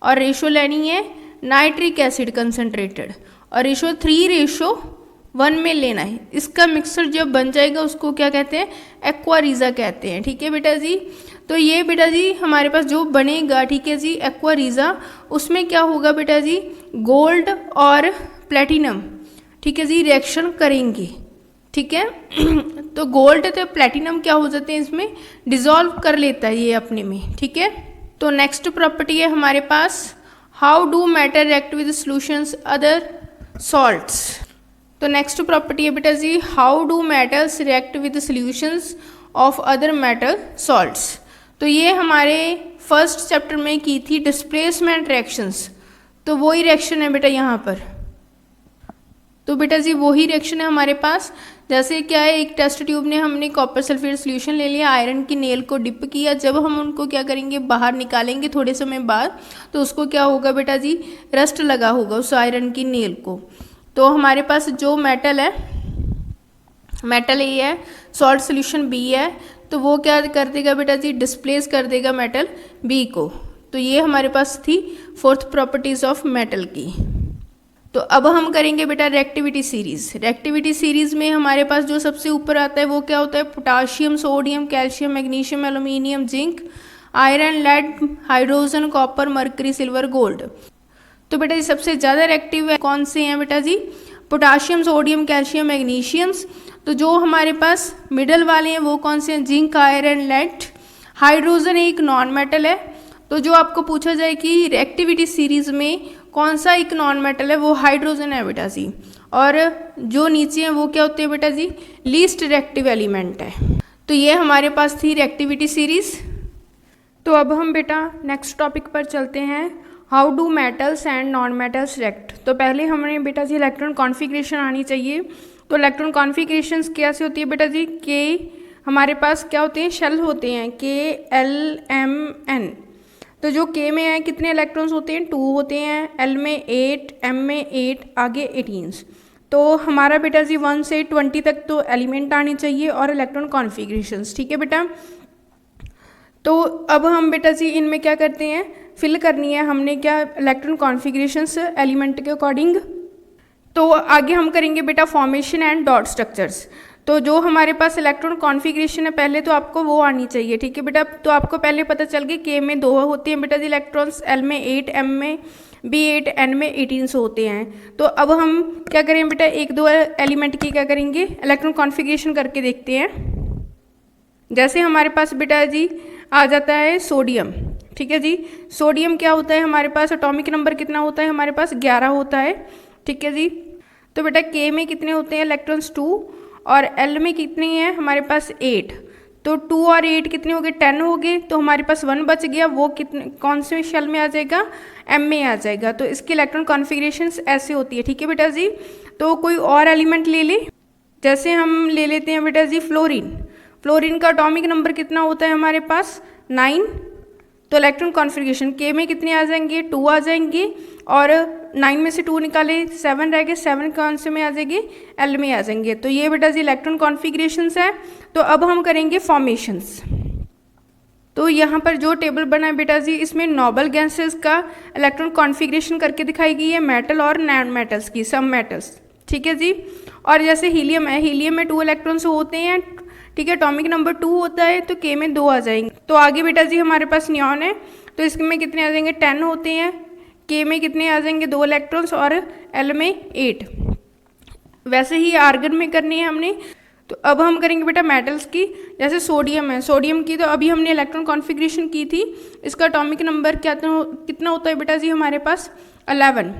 और रेशो लेनी है नाइट्रिक एसिड कंसनट्रेटेड और रेशो 3:1 में लेना है। इसका मिक्सर जब बन जाएगा उसको क्या कहते हैं, एक्वारीजा कहते हैं, ठीक है बेटा जी। तो ये बेटा जी हमारे पास जो बनेगा, ठीक है जी, एक्वारीजा, उसमें क्या होगा बेटा जी, गोल्ड और प्लेटिनम, ठीक है जी, रिएक्शन करेंगे, ठीक है। तो गोल्ड तो प्लेटिनम क्या हो जाते हैं, इसमें डिसॉल्व कर लेता है ये अपने में, ठीक है। तो नेक्स्ट प्रॉपर्टी है हमारे पास, how do matter react with solutions other salts. तो नेक्स्ट प्रॉपर्टी है बेटा जी, how do metals react with solutions of other metal salts. तो ये हमारे फर्स्ट चैप्टर में की थी डिस्प्लेसमेंट रिएक्शंस। तो वही रिएक्शन है बेटा यहाँ पर। तो बेटा जी वही रिएक्शन है हमारे पास। जैसे क्या है, एक टेस्ट ट्यूब ने हमने कॉपर सल्फेट सोल्यूशन ले लिया, आयरन की नेल को डिप किया। जब हम उनको क्या करेंगे, बाहर निकालेंगे थोड़े समय बाद, तो उसको क्या होगा बेटा जी, रस्ट लगा होगा उस आयरन की नेल को। तो हमारे पास जो मेटल है, मेटल ए है, सॉल्ट सोल्यूशन बी है, तो वो क्या कर देगा बेटा जी, डिस्प्लेस कर देगा मेटल बी को। तो ये हमारे पास थी फोर्थ प्रॉपर्टीज ऑफ मेटल की। तो अब हम करेंगे बेटा रिएक्टिविटी सीरीज। रिएक्टिविटी सीरीज में हमारे पास जो सबसे ऊपर आता है वो क्या होता है, potassium, sodium, calcium, magnesium, aluminium, zinc, iron, lead, hydrogen, copper, mercury, silver, gold. तो बेटा जी सबसे ज़्यादा रिएक्टिव है कौन से हैं बेटा जी, पोटाशियम, सोडियम, कैल्शियम, मैग्नीशियम्स। तो जो हमारे पास मिडल वाले हैं वो कौन से हैं, जिंक, आयरन, लेड। हाइड्रोजन एक नॉन मेटल है। तो जो आपको पूछा जाए कि रिएक्टिविटी सीरीज में कौन सा एक नॉन मेटल है, वो हाइड्रोजन है बेटा जी। और जो नीचे हैं वो क्या होते हैं बेटा जी, लीस्ट रिएक्टिव एलिमेंट है। तो ये हमारे पास थी रिएक्टिविटी सीरीज। तो अब हम बेटा नेक्स्ट टॉपिक पर चलते हैं, how do metals and non metals react. तो पहले हमें बेटा जी इलेक्ट्रॉन कॉन्फ़िगरेशन आनी चाहिए। तो इलेक्ट्रॉन कॉन्फ़िगरेशंस कैसे होती है बेटा जी, के हमारे पास क्या होते हैं, शेल होते हैं, KLMN। तो जो K में है कितने इलेक्ट्रॉन्स होते हैं, 2 होते हैं, L में 8, M में 8, आगे 18। तो हमारा बेटा जी 1 से 20 तक तो एलिमेंट आने चाहिए और इलेक्ट्रॉन कॉन्फ़िगरेशंस, ठीक है बेटा। तो अब हम बेटा जी इनमें क्या करते हैं, फिल करनी है हमने क्या, इलेक्ट्रॉन कॉन्फ़िगरेशंस एलिमेंट के अकॉर्डिंग। तो आगे हम करेंगे बेटा फॉर्मेशन एंड डॉट स्ट्रक्चर्स। तो जो हमारे पास इलेक्ट्रॉन कॉन्फ़िगरेशन है पहले तो आपको वो आनी चाहिए, ठीक है बेटा। तो आपको पहले पता चल गया K में 2 होते हैं बेटा जी इलेक्ट्रॉन्स, L में 8, M में भी 8, N में 18 होते हैं। तो अब हम क्या करें बेटा, 1-2 एलिमेंट की क्या करेंगे, इलेक्ट्रॉन कॉन्फ़िगरेशन करके देखते हैं। जैसे हमारे पास बेटा जी आ जाता है सोडियम, ठीक है जी। सोडियम क्या होता है हमारे पास, एटॉमिक नंबर कितना होता है हमारे पास, 11 होता है, ठीक है जी। तो बेटा K में कितने होते हैं इलेक्ट्रॉन्स, 2, और L में कितने हैं हमारे पास, 8। तो 2 और 8 कितने हो गए, 10 हो गए। तो हमारे पास 1 बच गया, वो कितने कौन से शेल में आ जाएगा, M में आ जाएगा। तो इसकी इलेक्ट्रॉन कॉन्फ़िगरेशंस ऐसे होती है, ठीक है बेटा जी। तो कोई और एलिमेंट ले ले, जैसे हम ले लेते हैं बेटा जी फ्लोरीन। फ्लोरीन का एटॉमिक नंबर कितना होता है हमारे पास, 9। तो इलेक्ट्रॉन कॉन्फ़िगरेशन K में कितने आ जाएंगे, 2 आ जाएंगे, और 9 में से 2 निकाले 7 रह गए, 7 कौन से में आ जाएंगे, L में आ जाएंगे। तो ये बेटा जी इलेक्ट्रॉन कॉन्फ़िगरेशंस है। तो अब हम करेंगे फॉर्मेशंस। तो यहाँ पर जो टेबल बना है बेटा जी, इसमें नोबल गैसेस का इलेक्ट्रॉन कॉन्फ़िगरेशन करके दिखाई गई है, मेटल और नॉन मेटल्स की, सब मेटल्स, ठीक है जी। और जैसे हीलियम है, हीलियम में 2 इलेक्ट्रॉन्स होते हैं, ठीक है, एटॉमिक नंबर 2 होता है, तो K में 2 आ जाएंगे। तो आगे बेटा जी हमारे पास नियॉन है, तो इसमें कितने आ जाएंगे, 10 होते हैं, K में कितने आ जाएंगे, 2 इलेक्ट्रॉन्स, और L में 8। वैसे ही आर्गन में करनी है हमने। तो अब हम करेंगे बेटा मेटल्स की। जैसे सोडियम है, सोडियम की तो अभी हमने इलेक्ट्रॉन कॉन्फ़िगरेशन की थी। इसका एटॉमिक नंबर कितना होता है बेटा जी हमारे पास 11।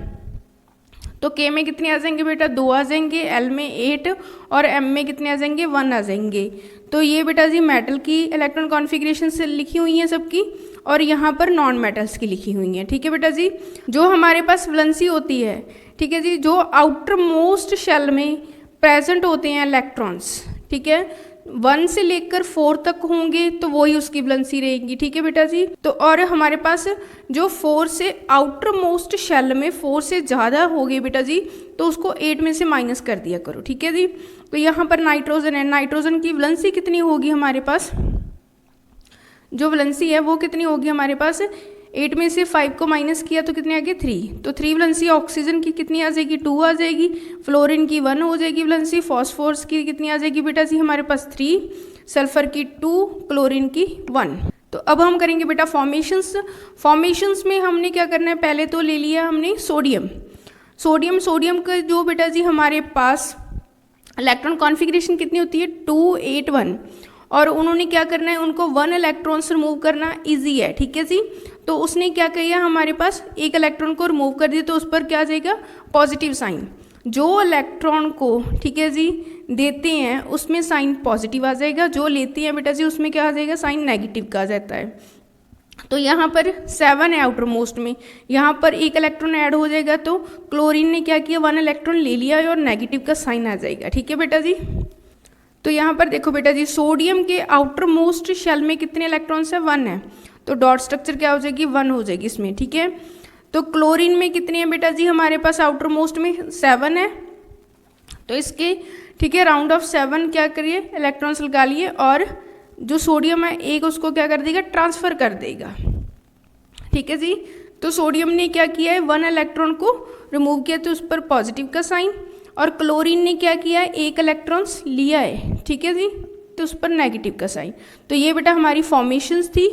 तो के में कितने आ जाएंगे बेटा 2 आ जाएंगे, एल में 8 और एम में कितने आ जाएंगे 1 आ जाएंगे। तो ये बेटा जी मेटल की इलेक्ट्रॉन कॉन्फ़िगरेशन से लिखी हुई हैं सबकी, और यहाँ पर नॉन मेटल्स की लिखी हुई हैं। ठीक है बेटा जी, जो हमारे पास वैलेंसी होती है, ठीक है जी, जो आउटर मोस्ट शेल में प्रेजेंट होते हैं इलेक्ट्रॉन्स, ठीक है, 1 से लेकर 4 तक होंगे तो वही उसकी वैलेंसी रहेगी। ठीक है बेटा जी। तो और हमारे पास जो 4 से आउटर मोस्ट शेल में 4 से ज़्यादा हो गई बेटा जी, तो उसको 8 में से माइनस कर दिया करो। ठीक है जी। तो यहाँ पर नाइट्रोजन है, नाइट्रोजन की वैलेंसी कितनी होगी हमारे पास, जो वैलेंसी है वो कितनी होगी हमारे पास, 8 में से 5 को माइनस किया तो कितने आ गए 3। तो 3 वैलेंसी ऑक्सीजन की कितनी आ जाएगी 2 आ जाएगी, फ्लोरीन की 1 हो जाएगी वैलेंसी, फॉस्फोरस की कितनी आ जाएगी बेटा जी हमारे पास 3, सल्फर की 2, क्लोरीन की 1। तो अब हम करेंगे बेटा फॉर्मेशंस। फॉर्मेशंस में हमने क्या करना है, पहले तो ले लिया हमने सोडियम। सोडियम का जो बेटा जी हमारे पास इलेक्ट्रॉन कॉन्फ़िगरेशन कितनी होती है 2 8 1, और उन्होंने क्या करना है, उनको 1 इलेक्ट्रॉन से रिमूव करना इजी है। ठीक है जी। तो उसने क्या किया, हमारे पास एक इलेक्ट्रॉन को रिमूव कर दिया, तो उस पर क्या आ जाएगा पॉजिटिव साइन। जो इलेक्ट्रॉन को, ठीक है जी, देते हैं उसमें साइन पॉजिटिव आ जाएगा, जो लेते हैं बेटा जी उसमें क्या आ जाएगा साइन नेगेटिव का आ जाता है। तो यहाँ पर 7 है आउटर मोस्ट में, यहाँ पर एक इलेक्ट्रॉन ऐड हो जाएगा, तो क्लोरीन ने क्या किया 1 इलेक्ट्रॉन ले लिया और नेगेटिव का साइन आ जाएगा। ठीक है बेटा जी। तो यहाँ पर देखो बेटा जी सोडियम के आउटर मोस्ट शेल में कितने इलेक्ट्रॉन्स है 1 है, तो डॉट स्ट्रक्चर क्या हो जाएगी 1 हो जाएगी इसमें। ठीक है। तो क्लोरीन में कितने हैं बेटा जी हमारे पास आउटर मोस्ट में 7 है, तो इसके ठीक है राउंड ऑफ 7 क्या करिए इलेक्ट्रॉन्स लगा लिए, और जो सोडियम है एक उसको क्या कर देगा ट्रांसफ़र कर देगा। ठीक है जी। तो सोडियम ने क्या किया है 1 इलेक्ट्रॉन को रिमूव किया, तो उस पर पॉजिटिव का साइन, और क्लोरीन ने क्या किया है एक इलेक्ट्रॉन्स लिया है। ठीक है जी। तो उस पर नेगेटिव का साइन। तो ये बेटा हमारी फॉर्मेशंस थी।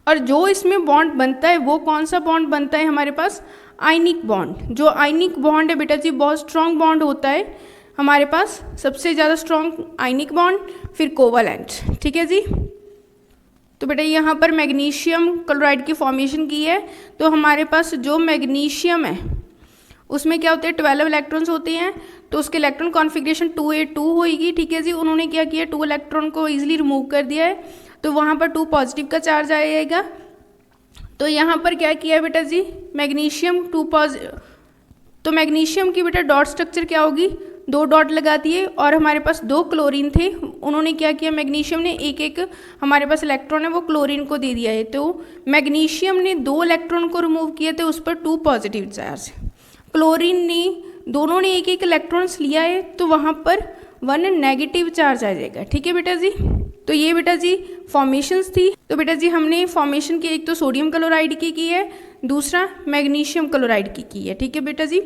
और जो इसमें बॉन्ड बनता है वो कौन सा बॉन्ड बनता है हमारे पास आयनिक बॉन्ड। जो आयनिक बॉन्ड है बेटा जी बहुत स्ट्रॉन्ग बॉन्ड होता है हमारे पास, सबसे ज़्यादा स्ट्रॉन्ग आयनिक बॉन्ड, फिर कोवलेंट। ठीक है जी। तो बेटा यहाँ पर मैग्नीशियम क्लोराइड की फॉर्मेशन की है, तो हमारे पास जो मैग्नीशियम है उसमें क्या होते हैं 12 इलेक्ट्रॉन्स होते हैं, तो उसके इलेक्ट्रॉन कॉन्फ़िगरेशन 2a2 होगी। ठीक है जी। उन्होंने क्या किया 2 इलेक्ट्रॉन को इजीली रिमूव कर दिया है, तो वहाँ पर 2 पॉजिटिव का चार्ज आएगा। तो यहाँ पर क्या किया है बेटा जी मैग्नीशियम 2 पॉजिटिव, तो मैग्नीशियम की बेटा डॉट स्ट्रक्चर क्या होगी 2 डॉट लगा दिए, और हमारे पास 2 क्लोरीन थे, उन्होंने क्या किया मैग्नीशियम ने एक एक हमारे पास इलेक्ट्रॉन है वो क्लोरीन को दे दिया है, तो मैग्नीशियम ने 2 इलेक्ट्रॉन को रिमूव किए थे, उस पर 2 पॉजिटिव चार्ज, क्लोरीन ने दोनों ने एक एक इलेक्ट्रॉन्स लिया है, तो वहाँ पर 1 नेगेटिव चार्ज आ जाएगा। ठीक है बेटा जी। तो ये बेटा जी फॉर्मेशंस थी। तो बेटा जी हमने फॉर्मेशन की एक तो सोडियम क्लोराइड की है, दूसरा मैग्नीशियम क्लोराइड की है। ठीक है बेटा जी।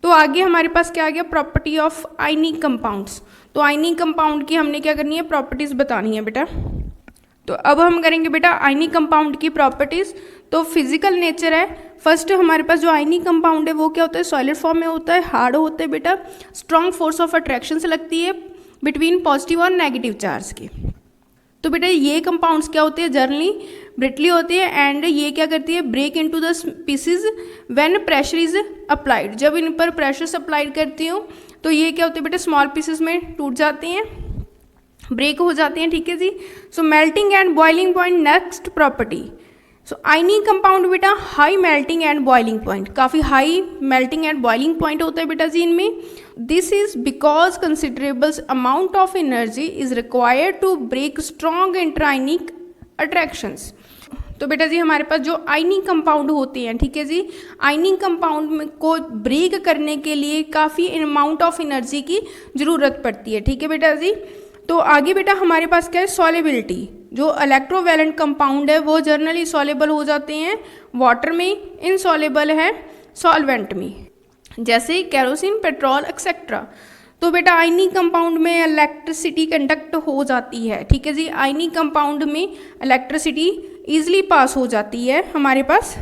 तो आगे हमारे पास क्या आ गया प्रॉपर्टी ऑफ आयनिक कंपाउंड्स। तो आयनिक कंपाउंड की हमने क्या करनी है प्रॉपर्टीज़ बतानी है बेटा। तो अब हम करेंगे बेटा आयनिक कंपाउंड की प्रॉपर्टीज़। तो फिजिकल नेचर है, फर्स्ट हमारे पास जो आयनिक कंपाउंड है वो क्या होता है सॉलिड फॉर्म में होता है, हार्ड होता है बेटा, स्ट्रॉन्ग फोर्स ऑफ अट्रैक्शन से लगती है बिटवीन पॉजिटिव और नेगेटिव चार्ज की। तो बेटा ये कंपाउंड्स क्या होते हैं जनरली ब्रिटली होती है, एंड ये क्या करती है break into the pieces when pressure is applied. जब इन पर प्रेशर अप्लाइड करती हूँ तो ये क्या होते हैं बेटा स्मॉल पीसेस में टूट जाते हैं, ब्रेक हो जाते हैं। ठीक है जी। So melting and boiling point next property. So ionic compound बेटा high melting and boiling point, काफ़ी high melting and boiling point होता है बेटा जी इनमें। This is because considerable amount of energy is required to break strong interionic attractions. तो बेटा जी हमारे पास जो आयनिक कंपाउंड होते हैं, ठीक है जी, आयनिक कंपाउंड को ब्रेक करने के लिए काफ़ी अमाउंट ऑफ एनर्जी की ज़रूरत पड़ती है। ठीक है बेटा जी। तो आगे बेटा हमारे पास क्या है सॉलेबिलिटी। जो इलेक्ट्रोवैलेंट कंपाउंड है वो जनरली सॉलेबल हो जाते हैं वाटर में, इनसॉलेबल है सॉल्वेंट में, जैसे कैरोसिन, पेट्रोल एक्सेट्रा। तो बेटा आयनिक कंपाउंड में इलेक्ट्रिसिटी कंडक्ट हो जाती है। ठीक है जी। आयनिक कंपाउंड में इलेक्ट्रिसिटी ईजिली पास हो जाती है हमारे पास।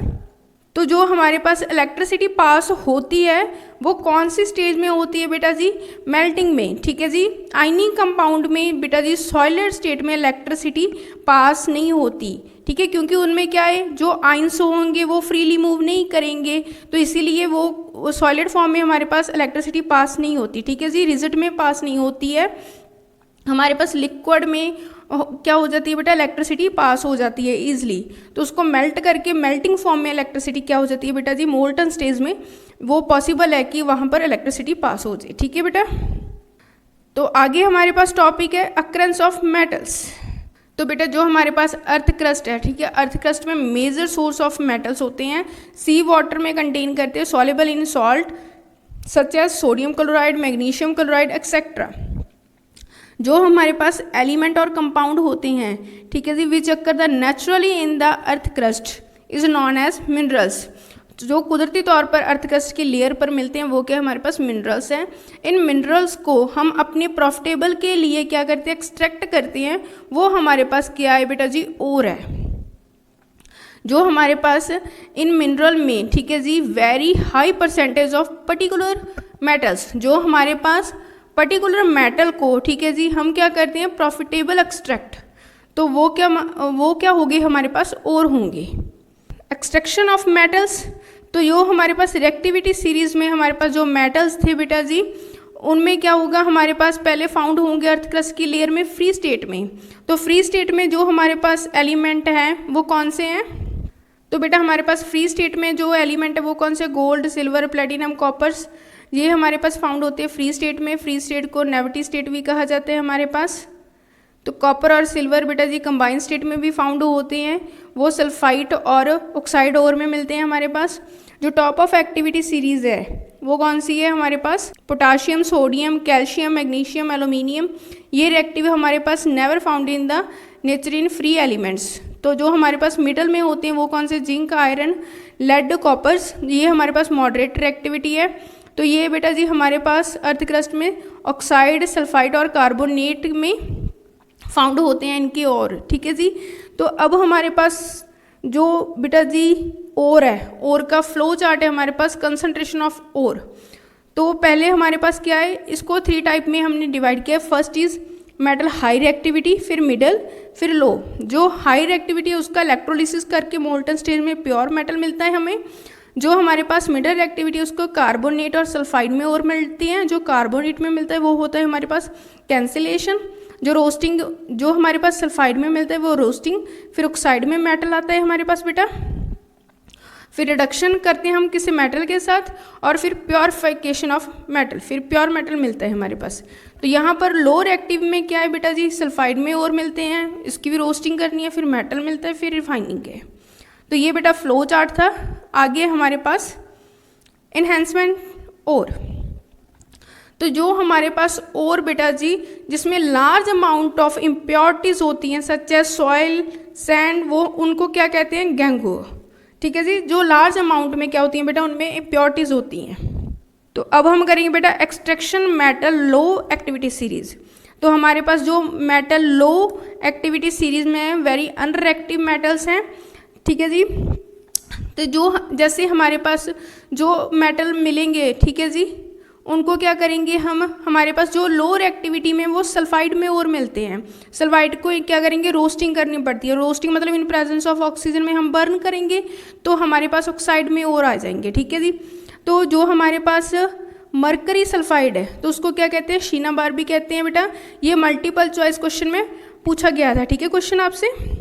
तो तो जो हमारे पास इलेक्ट्रिसिटी पास होती है वो कौन सी स्टेज में होती है बेटा जी, मेल्टिंग में, ठीक है जी। आयनिक कंपाउंड में बेटा जी सॉलिड स्टेट में इलेक्ट्रिसिटी पास नहीं होती, ठीक है, क्योंकि उनमें क्या है, जो आयंस होंगे वो फ्रीली मूव नहीं करेंगे, तो इसीलिए वो सॉलिड फॉर्म में हमारे पास इलेक्ट्रिसिटी पास नहीं होती, ठीक है जी, रिजिड में पास नहीं होती है। हमारे पास लिक्विड में क्या हो जाती है बेटा, इलेक्ट्रिसिटी पास हो जाती है ईजिली, तो उसको मेल्ट करके मेल्टिंग फॉर्म में इलेक्ट्रिसिटी क्या हो जाती है बेटा जी, मोल्टन स्टेज में वो पॉसिबल है कि वहाँ पर इलेक्ट्रिसिटी पास हो जाए, ठीक है बेटा। तो आगे हमारे पास टॉपिक है अक्रेंस ऑफ मेटल्स। तो बेटा जो हमारे पास अर्थ क्रस्ट है, ठीक है, अर्थ क्रस्ट में मेजर सोर्स ऑफ मेटल्स होते हैं, सी वाटर में कंटेन करते हैं, soluble in salt such as sodium chloride, magnesium chloride etcetera. जो हमारे पास एलिमेंट और कंपाउंड होते हैं, ठीक है जी, which occur the naturally in the earth crust is known as minerals. जो कुदरती तौर पर अर्थ क्रस्ट की लेयर पर मिलते हैं वो क्या हमारे पास मिनरल्स हैं। इन मिनरल्स को हम अपने प्रॉफिटेबल के लिए क्या करते हैं, एक्सट्रैक्ट करते हैं, वो हमारे पास क्या है बेटा जी, ओर है। जो हमारे पास इन मिनरल में, ठीक है जी, very high percentage of particular metals, जो हमारे पास पर्टिकुलर मेटल को, ठीक है जी, हम क्या करते हैं, प्रॉफिटेबल एक्सट्रैक्ट, तो वो क्या होंगे हमारे पास, और होंगे। एक्सट्रैक्शन ऑफ मेटल्स, तो यो हमारे पास रिएक्टिविटी सीरीज में हमारे पास जो मेटल्स थे बेटा जी, उनमें क्या होगा, हमारे पास पहले फाउंड होंगे अर्थ क्रस्ट की लेयर में फ्री स्टेट में। तो फ्री स्टेट में जो हमारे पास एलिमेंट हैं वो कौन से हैं, तो बेटा हमारे पास फ्री स्टेट में जो एलिमेंट है वो कौन से, गोल्ड, सिल्वर, प्लेटिनम, कॉपर्स, ये हमारे पास फाउंड होते हैं फ्री स्टेट में। फ्री स्टेट को नेविटी स्टेट भी कहा जाता है हमारे पास। तो कॉपर और सिल्वर बेटा जी कंबाइन स्टेट में भी फाउंड होते हैं, वो सल्फाइड और ऑक्साइड ओर में मिलते हैं हमारे पास। जो टॉप ऑफ एक्टिविटी सीरीज है वो कौन सी है हमारे पास, potassium, sodium, calcium, magnesium, aluminium, ये रिएक्टिव हमारे पास never found in the nature in free elements. तो जो हमारे पास मिडल में होते हैं वो कौन से, जिंक, आयरन, लेड, कॉपर्स, ये हमारे पास मॉडरेट रिएक्टिविटी है। तो ये बेटा जी हमारे पास अर्थ क्रस्ट में ऑक्साइड, सल्फाइड और कार्बोनेट में फाउंड होते हैं इनके और, ठीक है जी। तो अब हमारे पास जो बेटा जी ओर है, ओर का फ्लो चार्ट है हमारे पास, कंसंट्रेशन ऑफ ओर। तो पहले हमारे पास क्या है, इसको 3 टाइप में हमने डिवाइड किया। First is metal high reactivity, फिर मिडल, फिर लो। जो हाई रिएक्टिविटी है उसका इलेक्ट्रोलिसिस करके मोल्टन स्टेज में प्योर मेटल मिलता है हमें। जो हमारे पास मिडल रिएक्टिविटी है उसको कार्बोनेट और सल्फाइड में और मिलती हैं। जो कार्बोनेट में मिलता है वो होता है हमारे पास कैंसिलेशन। जो रोस्टिंग, जो हमारे पास सल्फाइड में मिलता है वो रोस्टिंग। फिर ऑक्साइड में मेटल आता है हमारे पास बेटा, फिर रिडक्शन करते हैं हम किसी मेटल के साथ, और फिर प्योरिफिकेशन ऑफ मेटल, फिर प्योर मेटल मिलता है हमारे पास। तो यहाँ पर लो रिएक्टिव में क्या है बेटा जी, सल्फाइड में और मिलते हैं, इसकी भी रोस्टिंग करनी है, फिर मेटल मिलता है, फिर रिफाइनिंग है। तो ये बेटा फ्लो चार्ट था। आगे हमारे पास एनहेंसमेंट और, तो जो हमारे पास और बेटा जी जिसमें लार्ज अमाउंट ऑफ इम्प्योरिटीज होती हैं सच एज सॉइल, सैंड, वो उनको क्या कहते हैं, गैंगो, ठीक है जी। जो लार्ज अमाउंट में क्या होती हैं बेटा, उनमें इम्प्योरिटीज होती हैं। तो अब हम करेंगे बेटा एक्सट्रैक्शन मेटल लो एक्टिविटी सीरीज। तो हमारे पास जो मेटल लो एक्टिविटी सीरीज में वेरी अनरिएक्टिव मेटल्स हैं, ठीक है जी। तो जो जैसे हमारे पास जो मेटल मिलेंगे, ठीक है जी, उनको क्या करेंगे हम, हमारे पास जो लो रिएक्टिविटी में वो सल्फाइड में और मिलते हैं। सल्फाइड को क्या करेंगे, रोस्टिंग करनी पड़ती है। रोस्टिंग मतलब इन प्रेजेंस ऑफ ऑक्सीजन में हम बर्न करेंगे तो हमारे पास ऑक्साइड में और आ जाएंगे, ठीक है जी। तो जो हमारे पास मरकरी सल्फाइड है तो उसको क्या कहते हैं, शीना बार भी कहते हैं बेटा। ये मल्टीपल चॉइस क्वेश्चन में पूछा गया था, ठीक है, क्वेश्चन आपसे।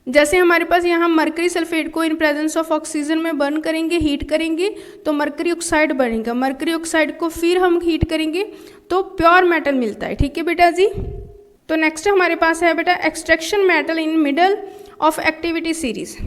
जैसे हमारे पास यहाँ मरकरी सल्फेट को इन प्रेजेंस ऑफ ऑक्सीजन में बर्न करेंगे, हीट करेंगे तो मरकरी ऑक्साइड बनेगा। मरकरी ऑक्साइड को फिर हम हीट करेंगे तो प्योर मेटल मिलता है, ठीक है बेटा जी। तो नेक्स्ट हमारे पास है बेटा extraction metal in middle of activity series.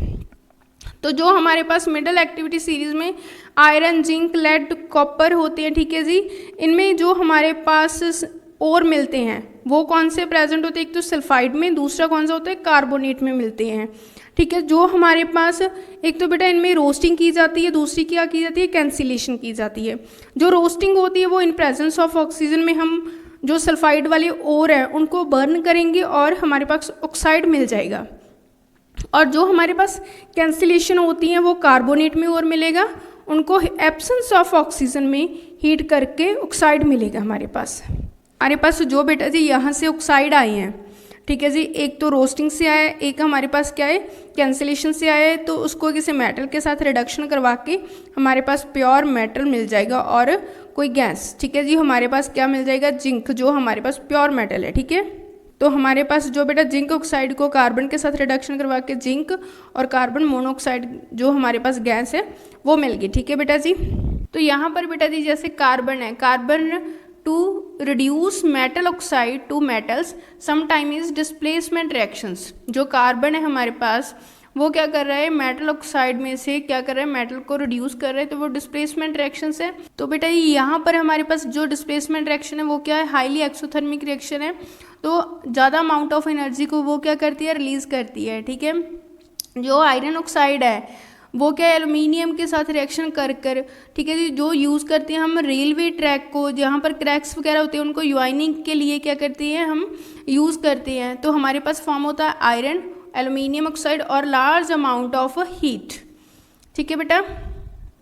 तो जो हमारे पास मिडल एक्टिविटी सीरीज में आयरन, जिंक, लेड, कॉपर होते हैं, ठीक है जी। इनमें जो हमारे पास और मिलते हैं वो कौन से प्रेजेंट होते हैं, एक तो सल्फाइड में, दूसरा कौन सा होता है, कार्बोनेट में मिलते हैं, ठीक है। जो हमारे पास एक तो बेटा इनमें रोस्टिंग की जाती है, दूसरी क्या की जाती है, कैंसिलेशन की जाती है। जो रोस्टिंग होती है वो इन प्रेजेंस ऑफ ऑक्सीजन में हम जो सल्फाइड वाले ओर है उनको बर्न करेंगे और हमारे पास ऑक्साइड मिल जाएगा। और जो हमारे पास कैंसिलेशन होती हैं वो कार्बोनेट में और मिलेगा, उनको एब्सेंस ऑफ ऑक्सीजन में हीट करके ऑक्साइड मिलेगा हमारे पास। जो बेटा जी यहाँ से ऑक्साइड आए हैं, ठीक है जी, एक तो रोस्टिंग से आया है, एक हमारे पास क्या है कैंसिलेशन से आया है, तो उसको किसी मेटल के साथ रिडक्शन करवा के हमारे पास प्योर मेटल मिल जाएगा और कोई गैस, ठीक है जी, हमारे पास क्या मिल जाएगा जिंक, जो हमारे पास प्योर मेटल है, ठीक है। तो हमारे पास जो बेटा जिंक ऑक्साइड को कार्बन के साथ रिडक्शन करवा के जिंक और कार्बन मोनोऑक्साइड जो हमारे पास गैस है वो मिल गई, ठीक है बेटा जी। तो यहाँ पर बेटा जी जैसे कार्बन है, carbon to reduce metal oxide to metals sometime is displacement reactions. जो कार्बन है हमारे पास वो क्या कर रहा है, मेटल ऑक्साइड में से क्या कर रहा है, मेटल को रिड्यूस कर रहा है, तो वो डिस्प्लेसमेंट रिएक्शन है। तो बेटा यहाँ पर हमारे पास जो डिस्प्लेसमेंट रिएक्शन है वो क्या है, हाईली एक्सोथर्मिक रिएक्शन है, तो ज़्यादा अमाउंट ऑफ एनर्जी को वो क्या करती है, रिलीज करती है, ठीक है। जो आयरन ऑक्साइड है वो क्या एल्यूमिनियम के साथ रिएक्शन कर कर, ठीक है जी, जो यूज़ करते हैं हम रेलवे ट्रैक को, जहाँ पर क्रैक्स वगैरह होते हैं उनको यूआइनिंग के लिए क्या करते हैं हम यूज़ करते हैं, तो हमारे पास फॉर्म होता है आयरन, एल्यूमिनियम ऑक्साइड और लार्ज अमाउंट ऑफ हीट, ठीक है बेटा।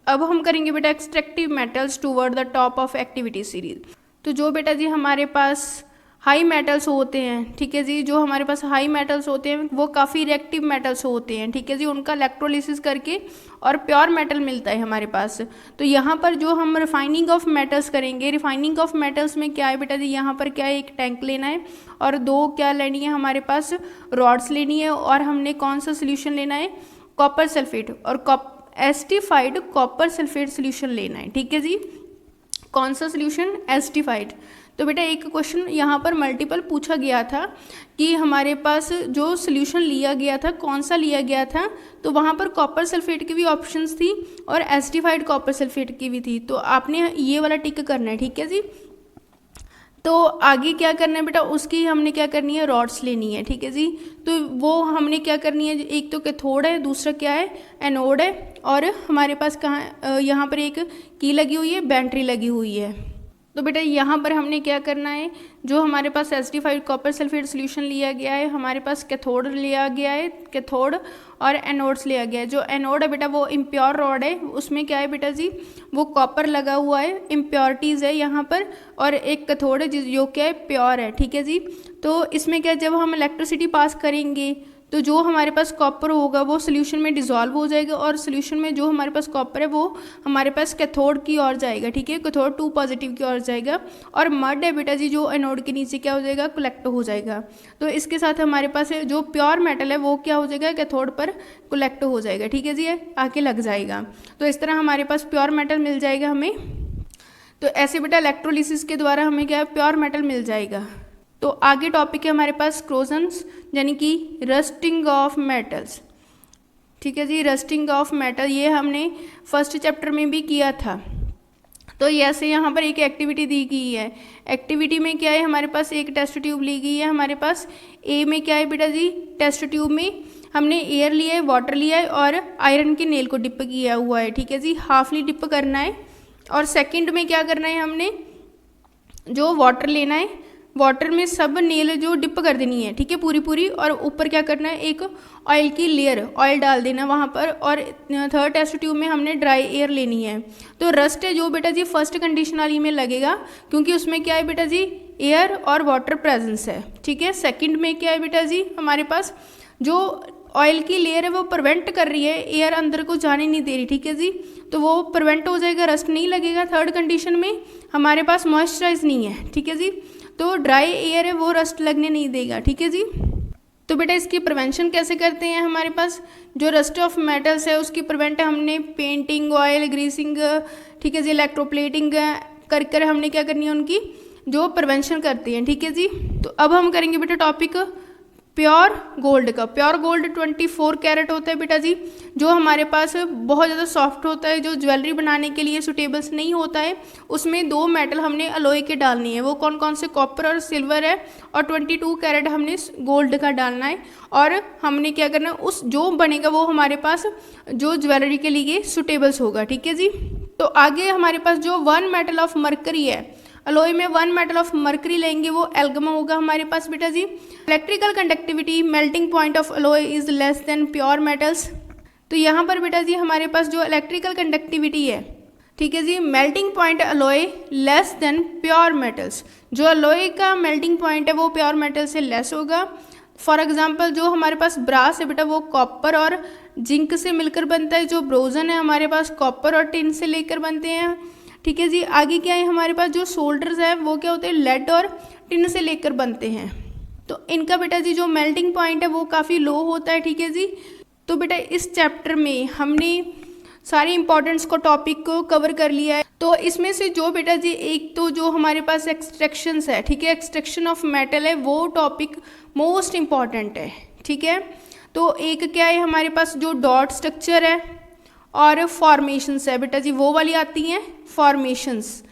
अब हम करेंगे बेटा extractive metals toward the top of activity series. तो जो बेटा जी हमारे पास हाई मेटल्स होते हैं, ठीक है जी, जो हमारे पास हाई मेटल्स होते हैं वो काफ़ी रिएक्टिव मेटल्स होते हैं, ठीक है जी, उनका इलेक्ट्रोलिसिस करके और प्योर मेटल मिलता है हमारे पास। तो यहाँ पर जो हम रिफाइनिंग ऑफ मेटल्स करेंगे, रिफाइनिंग ऑफ मेटल्स में क्या है बेटा जी, यहाँ पर क्या है, एक टैंक लेना है और दो क्या लेनी है हमारे पास रॉड्स लेनी है, और हमने कौन सा सोल्यूशन लेना है, कॉपर सल्फेट और एस्टिफाइड कॉपर सल्फेट सोल्यूशन लेना है, ठीक है जी। कौन सा सोल्यूशन, एस्टिफाइड। तो बेटा एक क्वेश्चन यहाँ पर मल्टीपल पूछा गया था कि हमारे पास जो सोल्यूशन लिया गया था कौन सा लिया गया था, तो वहाँ पर कॉपर सल्फेट की भी ऑप्शंस थी और एस्टिफाइड कॉपर सल्फेट की भी थी, तो आपने ये वाला टिक करना है, ठीक है जी। तो आगे क्या करना है बेटा, उसकी हमने क्या करनी है, रॉड्स लेनी है, ठीक है जी। तो वो हमने क्या करनी है, एक तो कैथोड है, दूसरा क्या है, एनोड है, और हमारे पास कहाँ यहाँ पर एक की लगी हुई है, बैटरी लगी हुई है। तो बेटा यहाँ पर हमने क्या करना है, जो हमारे पास एस्टिफाइड कॉपर सल्फेट सोल्यूशन लिया गया है, हमारे पास कैथोड लिया गया है, कैथोड और एनोड्स लिया गया है। जो एनोड है बेटा वो इम्प्योर रॉड है, उसमें क्या है बेटा जी, वो कॉपर लगा हुआ है, इम्प्योरिटीज़ है यहाँ पर, और एक कैथोड है जो क्या है, प्योर है, ठीक है जी। तो इसमें क्या, जब हम इलेक्ट्रिसिटी पास करेंगे तो जो हमारे पास कॉपर होगा वो सोल्यूशन में डिसॉल्व हो जाएगा, और सोल्यूशन में जो हमारे पास कॉपर है वो हमारे पास कैथोड की ओर जाएगा, ठीक है, कैथोड 2 पॉजिटिव की ओर जाएगा, और मड है बेटा जी जो एनोड के नीचे क्या हो जाएगा, कलेक्ट हो जाएगा। तो इसके साथ हमारे पास जो प्योर मेटल है वो क्या हो जाएगा, कैथोड पर कलेक्ट हो जाएगा, ठीक है जी, आके लग जाएगा। तो इस तरह हमारे पास प्योर मेटल मिल जाएगा हमें। तो ऐसे बेटा इलेक्ट्रोलिसिस के द्वारा हमें क्या है, प्योर मेटल मिल जाएगा। तो आगे टॉपिक है हमारे पास क्रोजन्स, यानी कि रस्टिंग ऑफ मेटल्स, ठीक है जी, रस्टिंग ऑफ मेटल, ये हमने फर्स्ट चैप्टर में भी किया था। तो ऐसे यहाँ पर एक एक्टिविटी दी गई है, एक्टिविटी में क्या है, हमारे पास एक टेस्ट ट्यूब ली गई है, हमारे पास ए में क्या है बेटा जी, टेस्ट ट्यूब में हमने एयर लिया है, वाटर लिया है और आयरन के नेल को डिप किया हुआ है, ठीक है जी, हाफली डिप करना है। और सेकंड में क्या करना है, हमने जो वाटर लेना है, वाटर में सब नेल जो डिप कर देनी है, ठीक है, पूरी पूरी, और ऊपर क्या करना है, एक ऑयल की लेयर, ऑयल डाल देना वहाँ पर। और थर्ड टेस्ट ट्यूब में हमने ड्राई एयर लेनी है। तो रस्ट है जो बेटा जी फर्स्ट कंडीशन वाली में लगेगा, क्योंकि उसमें क्या है बेटा जी, एयर और वाटर प्रेजेंस है, ठीक है। सेकंड में क्या है बेटा जी, हमारे पास जो ऑयल की लेयर है वो प्रिवेंट कर रही है, एयर अंदर को जाने नहीं दे रही, ठीक है जी, तो वो प्रिवेंट हो जाएगा, रस्ट नहीं लगेगा। थर्ड कंडीशन में हमारे पास मॉइस्चराइज नहीं है, ठीक है जी, तो ड्राई एयर है वो रस्ट लगने नहीं देगा, ठीक है जी। तो बेटा इसकी प्रिवेंशन कैसे करते हैं, हमारे पास जो रस्ट ऑफ मेटल्स है उसकी प्रिवेंट हमने पेंटिंग, ऑयल ग्रीसिंग, ठीक है जी, इलेक्ट्रोप्लेटिंग कर कर हमने क्या करनी है, उनकी जो प्रिवेंशन करती हैं, ठीक है जी। तो अब हम करेंगे बेटा टॉपिक प्योर गोल्ड का। प्योर गोल्ड 24 कैरेट होता है बेटा जी, जो हमारे पास बहुत ज़्यादा सॉफ्ट होता है, जो ज्वेलरी बनाने के लिए सुटेबल्स नहीं होता है। उसमें 2 मेटल हमने अलॉय के डालनी है, वो कौन कौन से, कॉपर और सिल्वर है, और 22 कैरेट हमने गोल्ड का डालना है। और हमने क्या करना है, उस जो बनेगा वो हमारे पास जो ज्वेलरी के लिए सुटेबल्स होगा, ठीक है जी। तो आगे हमारे पास जो 1 मेटल ऑफ मरकरी है, अलॉय में 1 मेटल ऑफ मरकरी लेंगे, वो एल्गमा होगा हमारे पास बेटा जी। Electrical conductivity melting point of alloy is less than pure metals. तो यहाँ पर बेटा जी हमारे पास जो इलेक्ट्रिकल कंडक्टिविटी है, ठीक है जी, melting point alloy less than pure metals, जो अलॉय का मेल्टिंग पॉइंट है वो प्योर मेटल से लेस होगा। फॉर एग्जांपल जो हमारे पास ब्रास है बेटा वो कॉपर और जिंक से मिलकर बनता है, जो ब्रोजन है हमारे पास कॉपर और टिन से लेकर बनते हैं, ठीक है जी। आगे क्या है हमारे पास जो सोल्डर्स है वो क्या होते हैं, लेड और टिन से लेकर बनते हैं। तो इनका बेटा जी जो मेल्टिंग पॉइंट है वो काफ़ी लो होता है, ठीक है जी। तो बेटा इस चैप्टर में हमने सारे इंपॉर्टेंट्स को टॉपिक को कवर कर लिया है। तो इसमें से जो बेटा जी एक तो जो हमारे पास एक्सट्रैक्शंस है, ठीक है, एक्सट्रैक्शन ऑफ मेटल है, वो टॉपिक मोस्ट इम्पॉर्टेंट है, ठीक है। तो एक क्या है हमारे पास जो डॉट स्ट्रक्चर है और फॉर्मेशंस है बेटा जी, वो वाली आती हैं फॉर्मेशंस।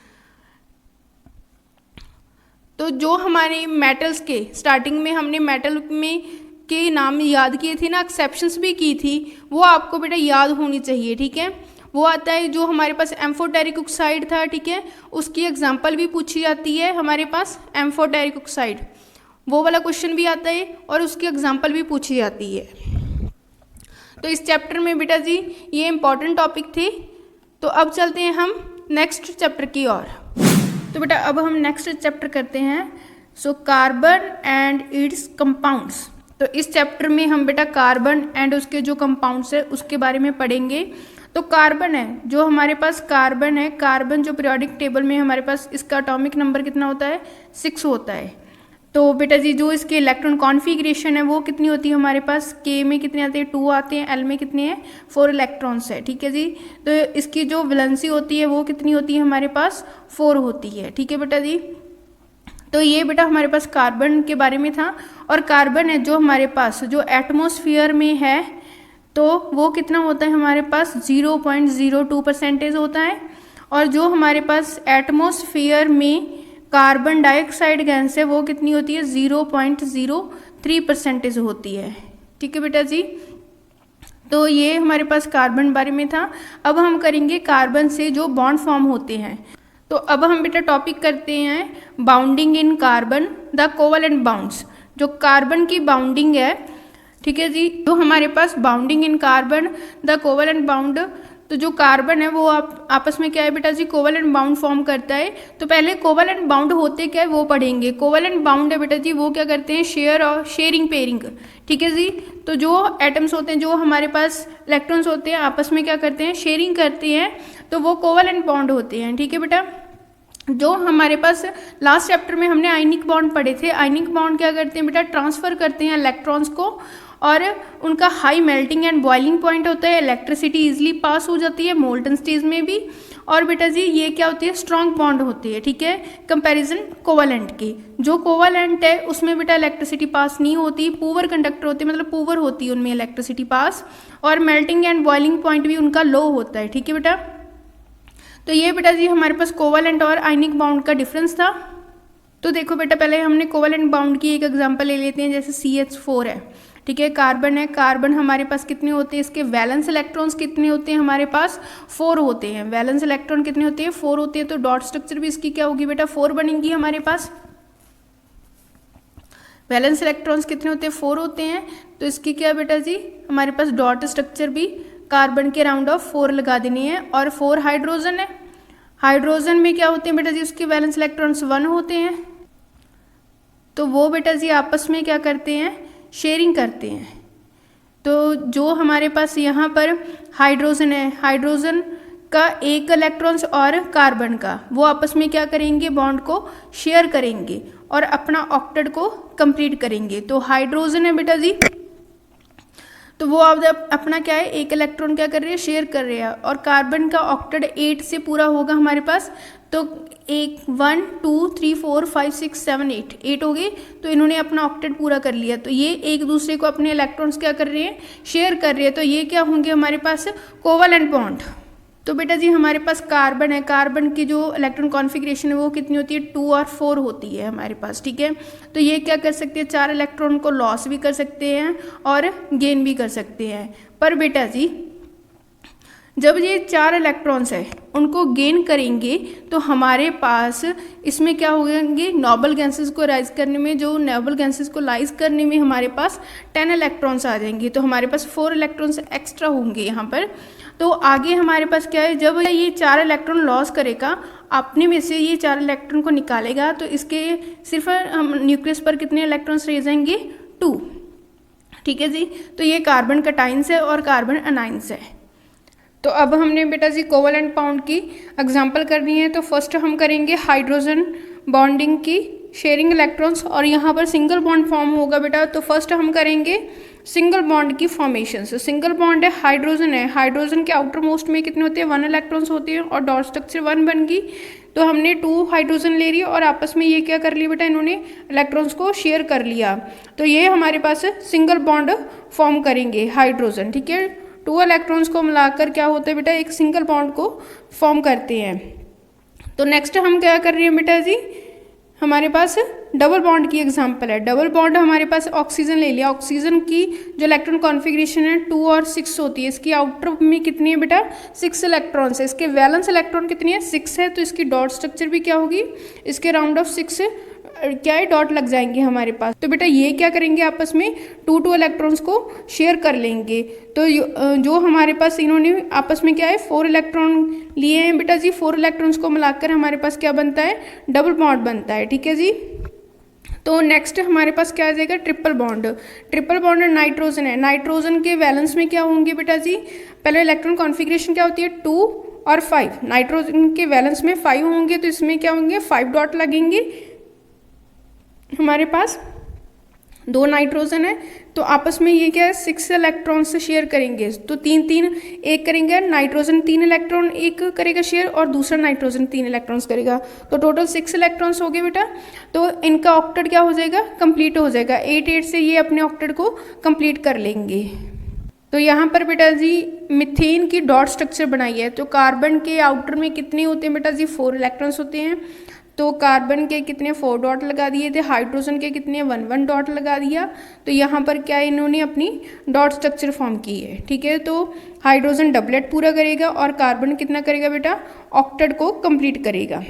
तो जो हमारे मेटल्स के स्टार्टिंग में हमने मेटल में के नाम याद किए थे ना, एक्सेप्शंस भी की थी, वो आपको बेटा याद होनी चाहिए, ठीक है। वो आता है जो हमारे पास एम्फोटेरिक ऑक्साइड था, ठीक है, उसकी एग्जांपल भी पूछी जाती है हमारे पास एम्फोटेरिक ऑक्साइड, वो वाला क्वेश्चन भी आता है और उसकी एग्जांपल भी पूछी जाती है। तो इस चैप्टर में बेटा जी ये इंपॉर्टेंट टॉपिक थे। तो अब चलते हैं हम नेक्स्ट चैप्टर की ओर। तो बेटा अब हम नेक्स्ट चैप्टर करते हैं, so carbon and it's compounds. तो इस चैप्टर में हम बेटा कार्बन एंड उसके जो कंपाउंड्स है उसके बारे में पढ़ेंगे। तो कार्बन है, जो हमारे पास कार्बन है, कार्बन जो पीरियोडिक टेबल में हमारे पास इसका एटॉमिक नंबर कितना होता है, 6 होता है। तो बेटा जी जो इसके इलेक्ट्रॉन कॉन्फ़िगरेशन है वो कितनी होती है हमारे पास, के में कितने आते हैं, 2 आते हैं, एल में कितने हैं, 4 इलेक्ट्रॉन्स है, ठीक है जी। तो इसकी जो वैलेंसी होती है वो कितनी होती है हमारे पास, 4 होती है, ठीक है बेटा जी। तो ये बेटा हमारे पास कार्बन के बारे में था। और कार्बन है जो हमारे पास जो एटमॉस्फेयर में है तो वो कितना होता है हमारे पास, 0.02% होता है। और जो हमारे पास एटमॉस्फेयर में कार्बन डाइऑक्साइड गैस है वो कितनी होती है, 0.03% होती है, ठीक है बेटा जी। तो ये हमारे पास कार्बन बारे में था। अब हम करेंगे कार्बन से जो बॉन्ड फॉर्म होते हैं। तो अब हम बेटा टॉपिक करते हैं bonding in carbon, the covalent bonds, जो कार्बन की बाउंडिंग है, ठीक है जी। तो हमारे पास bonding in carbon the covalent bond, तो जो कार्बन है वो आपस में क्या है बेटा जी, कोवलेंट बाउंड फॉर्म करता है। तो पहले कोवलेंट बाउंड होते क्या है वो पढ़ेंगे। कोवलेंट बाउंड है बेटा जी वो क्या करते हैं, शेयर और शेयरिंग पेयरिंग, ठीक है जी। तो जो एटम्स होते हैं, जो हमारे पास इलेक्ट्रॉन्स होते हैं, आपस में क्या करते हैं, शेयरिंग करते हैं, तो वो कोवलेंट बॉन्ड होते हैं, ठीक है बेटा। जो हमारे पास लास्ट चैप्टर में हमने आयनिक बॉन्ड पढ़े थे, आयनिक बॉन्ड क्या करते हैं बेटा, ट्रांसफ़र करते हैं इलेक्ट्रॉन्स को, और उनका high melting and boiling point होता है, इलेक्ट्रिसिटी इजीली पास हो जाती है मोल्टन स्टेज में भी। और बेटा जी ये क्या होती है, स्ट्रॉन्ग बॉन्ड होती है, ठीक है, कंपैरिजन कोवलेंट की। जो कोवलेंट है उसमें बेटा इलेक्ट्रिसिटी पास नहीं होती, पुअर कंडक्टर होती है, मतलब पुअर होती है उनमें इलेक्ट्रिसिटी पास, और मेल्टिंग एंड बॉइलिंग पॉइंट भी उनका लो होता है, ठीक है बेटा। तो ये बेटा जी हमारे पास कोवलेंट और आयनिक बाउंड का डिफरेंस था। तो देखो बेटा पहले हमने कोवलेंट बाउंड की एक एग्जांपल ले लेते हैं, जैसे CH4 है, ठीक है, कार्बन है, कार्बन हमारे पास कितने होते हैं, इसके वैलेंस इलेक्ट्रॉन्स कितने होते हैं हमारे पास, 4 होते हैं। वैलेंस इलेक्ट्रॉन कितने होते हैं, 4 होते हैं। तो डॉट स्ट्रक्चर भी इसकी क्या होगी बेटा, 4 बनेंगी हमारे पास। वैलेंस इलेक्ट्रॉन्स कितने होते हैं, 4 होते हैं। तो इसकी क्या बेटा जी हमारे पास डॉट स्ट्रक्चर भी कार्बन के राउंड ऑफ 4 लगा देनी है। और 4 हाइड्रोजन है, हाइड्रोजन में क्या होते हैं बेटा जी, उसके वैलेंस इलेक्ट्रॉन्स 1 होते हैं। तो वो बेटा जी आपस में क्या करते हैं, शेयरिंग करते हैं। तो जो हमारे पास यहाँ पर हाइड्रोजन है, हाइड्रोजन का एक इलेक्ट्रॉन्स और कार्बन का, वो आपस में क्या करेंगे, बॉन्ड को शेयर करेंगे और अपना ऑक्टेट को कंप्लीट करेंगे। तो हाइड्रोजन है बेटा जी, तो वो अपना क्या है, एक इलेक्ट्रॉन क्या कर रहे हैं, शेयर कर रहे हैं। और कार्बन का ऑक्टेट 8 से पूरा होगा हमारे पास। तो 1 2 3 4 5 6 7 8 हो गए। तो इन्होंने अपना ऑक्टेट पूरा कर लिया। तो ये एक दूसरे को अपने इलेक्ट्रॉन्स क्या कर रहे हैं, शेयर कर रहे हैं। तो ये क्या होंगे हमारे पास, कोवलेंट बॉन्ड। तो बेटा जी हमारे पास कार्बन है, कार्बन की जो इलेक्ट्रॉन कॉन्फ़िगरेशन है वो कितनी होती है, 2 और 4 होती है हमारे पास, ठीक है। तो ये क्या कर सकते हैं, 4 इलेक्ट्रॉन को लॉस भी कर सकते हैं और गेन भी कर सकते हैं। पर बेटा जी जब ये 4 इलेक्ट्रॉन्स है उनको गेन करेंगे तो हमारे पास इसमें क्या होंगे, नोबल गैसेस को राइज करने में, जो नोबल गैसेस को राइज करने में हमारे पास 10 इलेक्ट्रॉन्स आ जाएंगे, तो हमारे पास 4 इलेक्ट्रॉन्स एक्स्ट्रा होंगे यहाँ पर। तो आगे हमारे पास क्या है, जब ये 4 इलेक्ट्रॉन लॉस करेगा, अपने में से ये 4 इलेक्ट्रॉन को निकालेगा, तो इसके सिर्फ हम न्यूक्लियस पर कितने इलेक्ट्रॉन्स रह जाएंगे, 2। ठीक है जी, तो ये कार्बन कटाइंस है और कार्बन अनाइंस है। तो अब हमने बेटा जी कोवलेंट बॉन्ड की एग्जांपल करनी है। तो फर्स्ट हम करेंगे हाइड्रोजन बॉन्डिंग की, शेयरिंग इलेक्ट्रॉन्स, और यहाँ पर सिंगल बॉन्ड फॉर्म होगा बेटा। तो फर्स्ट हम करेंगे सिंगल बॉन्ड की फॉर्मेशन। तो सिंगल बॉन्ड है, हाइड्रोजन है, हाइड्रोजन के आउटर मोस्ट में कितने होते हैं, 1 इलेक्ट्रॉन्स होते हैं और डॉट स्ट्रक्चर 1 बन गई। तो हमने 2 हाइड्रोजन ले रही और आपस में ये क्या कर लिया बेटा, इन्होंने इलेक्ट्रॉन्स को शेयर कर लिया। तो ये हमारे पास सिंगल बॉन्ड फॉर्म करेंगे हाइड्रोजन। ठीक है, 2 इलेक्ट्रॉन्स को मिलाकर क्या होता है बेटा, एक सिंगल बॉन्ड को फॉर्म करते हैं। तो नेक्स्ट हम क्या कर रहे हैं बेटा जी, हमारे पास डबल बॉन्ड की एग्जांपल है। डबल बॉन्ड हमारे पास ऑक्सीजन ले लिया, ऑक्सीजन की जो इलेक्ट्रॉन कॉन्फ़िगरेशन है 2 और 6 होती है। इसकी आउटर में कितनी है बेटा, 6 इलेक्ट्रॉन्स है। इसके वैलेंस इलेक्ट्रॉन कितनी है, 6 है। तो इसकी डॉट स्ट्रक्चर भी क्या होगी, इसके राउंड ऑफ 6 क्या है, डॉट लग जाएंगे हमारे पास। तो बेटा ये क्या करेंगे, आपस में 2 इलेक्ट्रॉन्स को शेयर कर लेंगे। तो जो हमारे पास इन्होंने आपस में क्या है, 4 इलेक्ट्रॉन लिए हैं बेटा जी। 4 इलेक्ट्रॉन्स को मिलाकर हमारे पास क्या बनता है, डबल बॉन्ड बनता है। ठीक है जी। तो नेक्स्ट हमारे पास क्या आ जाएगा, triple bond. Triple bond nitrogen है, नाइट्रोजन के वैलेंस में क्या होंगे बेटा जी, पहले इलेक्ट्रॉन कॉन्फ़िगरेशन क्या होती है, 2 और 5। नाइट्रोजन के वैलेंस में 5 होंगे, तो इसमें क्या होंगे, 5 डॉट लगेंगे। हमारे पास 2 नाइट्रोजन है, तो आपस में ये क्या है, 6 इलेक्ट्रॉन से शेयर करेंगे। तो 3 एक करेंगे, नाइट्रोजन 3 इलेक्ट्रॉन एक करेगा शेयर और दूसरा नाइट्रोजन 3 इलेक्ट्रॉन्स करेगा। तो टोटल 6 इलेक्ट्रॉन्स हो गए बेटा। तो इनका ऑक्टेट क्या हो जाएगा, कंप्लीट हो जाएगा। 8 से ये अपने ऑक्टेट को कंप्लीट कर लेंगे। तो यहाँ पर बेटा जी मीथेन की डॉट स्ट्रक्चर बनाई है। तो कार्बन के आउटर में कितने होते हैं बेटा जी, 4 इलेक्ट्रॉन्स होते हैं। तो कार्बन के कितने 4 डॉट लगा दिए थे, हाइड्रोजन के कितने 1 डॉट लगा दिया। तो यहाँ पर क्या इन्होंने अपनी डॉट स्ट्रक्चर फॉर्म की है। ठीक है, तो हाइड्रोजन डबलेट पूरा करेगा और कार्बन कितना करेगा बेटा, ऑक्टेट को कंप्लीट करेगा।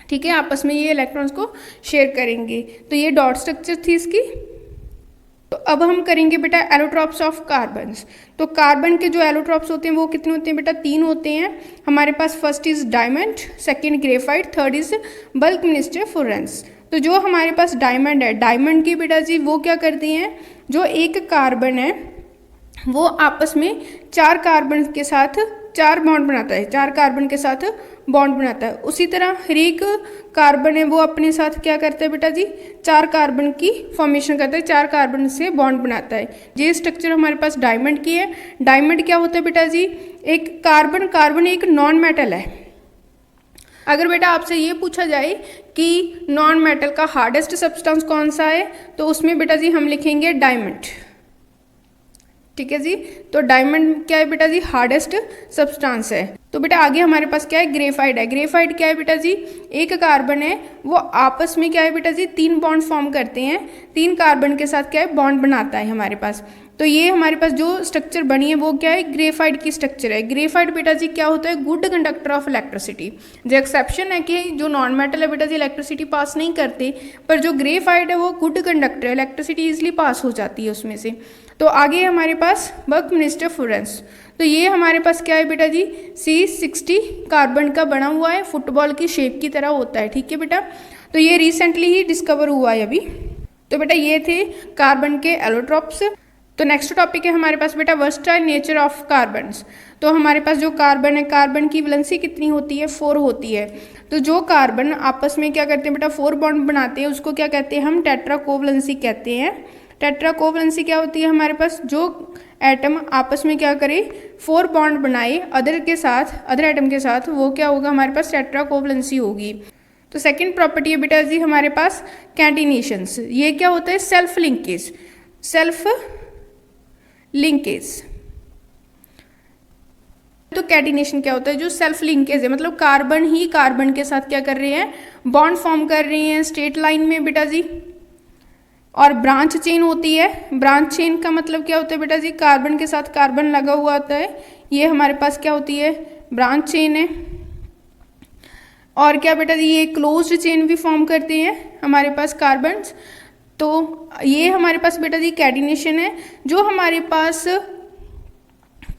ठीक है, आपस में ये इलेक्ट्रॉन्स को शेयर करेंगे। तो ये डॉट स्ट्रक्चर थी इसकी। तो अब हम करेंगे बेटा एलोट्रॉप्स ऑफ कार्बन्स। तो कार्बन के जो एलोट्रॉप्स होते हैं वो कितने होते हैं बेटा, 3 होते हैं हमारे पास। First is diamond, second graphite, third is buckminsterfullerene. तो जो हमारे पास डायमंड है, डायमंड की बेटा जी वो क्या करती हैं, जो एक कार्बन है वो आपस में 4 कार्बन के साथ 4 बॉन्ड बनाता है, 4 कार्बन के साथ बॉन्ड बनाता है। उसी तरह हर एक कार्बन है वो अपने साथ क्या करता है बेटा जी, 4 कार्बन की फॉर्मेशन करता है, 4 कार्बन से बॉन्ड बनाता है। ये स्ट्रक्चर हमारे पास डायमंड की है। डायमंड क्या होता है बेटा जी, एक कार्बन एक नॉन मेटल है। अगर बेटा आपसे ये पूछा जाए कि नॉन मेटल का हार्डेस्ट सब्सटेंस कौन सा है, तो उसमें बेटा जी हम लिखेंगे डायमंड। ठीक है जी, तो डायमंड क्या है बेटा जी, हार्डेस्ट सब्सटेंस है। तो बेटा आगे हमारे पास क्या है, ग्रेफाइट है। ग्रेफाइट क्या है बेटा जी, एक कार्बन है वो आपस में क्या है बेटा जी, 3 बॉन्ड फॉर्म करते हैं। 3 कार्बन के साथ क्या है, बॉन्ड बनाता है हमारे पास। तो ये हमारे पास जो स्ट्रक्चर बनी है वो क्या है, ग्रेफाइट की स्ट्रक्चर है। ग्रेफाइट बेटा जी क्या होता है, गुड कंडक्टर ऑफ इलेक्ट्रिसिटी। जो एक्सेप्शन है कि जो नॉन मेटल है बेटा जी इलेक्ट्रिसिटी पास नहीं करते, पर जो ग्रेफाइट है वो गुड कंडक्टर है, इलेक्ट्रिसिटी ईजिली पास हो जाती है उसमें से। तो आगे हमारे पास बल्क मिनिस्टर फुरेंस। तो ये हमारे पास क्या है बेटा जी, C60 कार्बन का बना हुआ है, फुटबॉल की शेप की तरह होता है। ठीक है बेटा, तो ये रिसेंटली ही डिस्कवर हुआ है अभी। तो बेटा ये थे कार्बन के एलोट्रॉप्स। तो नेक्स्ट टॉपिक है हमारे पास बेटा वर्सटाइल नेचर ऑफ कार्बन्स। तो हमारे पास जो कार्बन है, कार्बन की वैलेंसी कितनी होती है, 4 होती है। तो जो कार्बन आपस में क्या करते हैं बेटा, 4 बॉन्ड बनाते हैं, उसको क्या कहते हैं हम, टेट्रा कोवलेंसी कहते हैं। टेट्रा कोवलेंसी क्या होती है, हमारे पास जो एटम आपस में क्या करे, 4 बॉन्ड बनाए अदर एटम के साथ, वो क्या होगा हमारे पास, टेट्रा कोवलेंसी होगी। तो सेकंड प्रॉपर्टी है बेटा जी हमारे पास कैटिनेशंस। ये क्या होता है, सेल्फ लिंकेज। तो कैटिनेशन क्या होता है, जो सेल्फ लिंकेज है, मतलब कार्बन ही कार्बन के साथ क्या कर रहे हैं, बॉन्ड फॉर्म कर रहे हैं स्ट्रेट लाइन में बेटा जी। और ब्रांच चेन होती है। ब्रांच चेन का मतलब क्या होता है बेटा जी, कार्बन के साथ कार्बन लगा हुआ होता है, ये हमारे पास क्या होती है, ब्रांच चेन है। और क्या बेटा जी, ये क्लोज्ड चेन भी फॉर्म करते हैं हमारे पास कार्बन्स। तो ये हमारे पास बेटा जी कैडिनेशन है। जो हमारे पास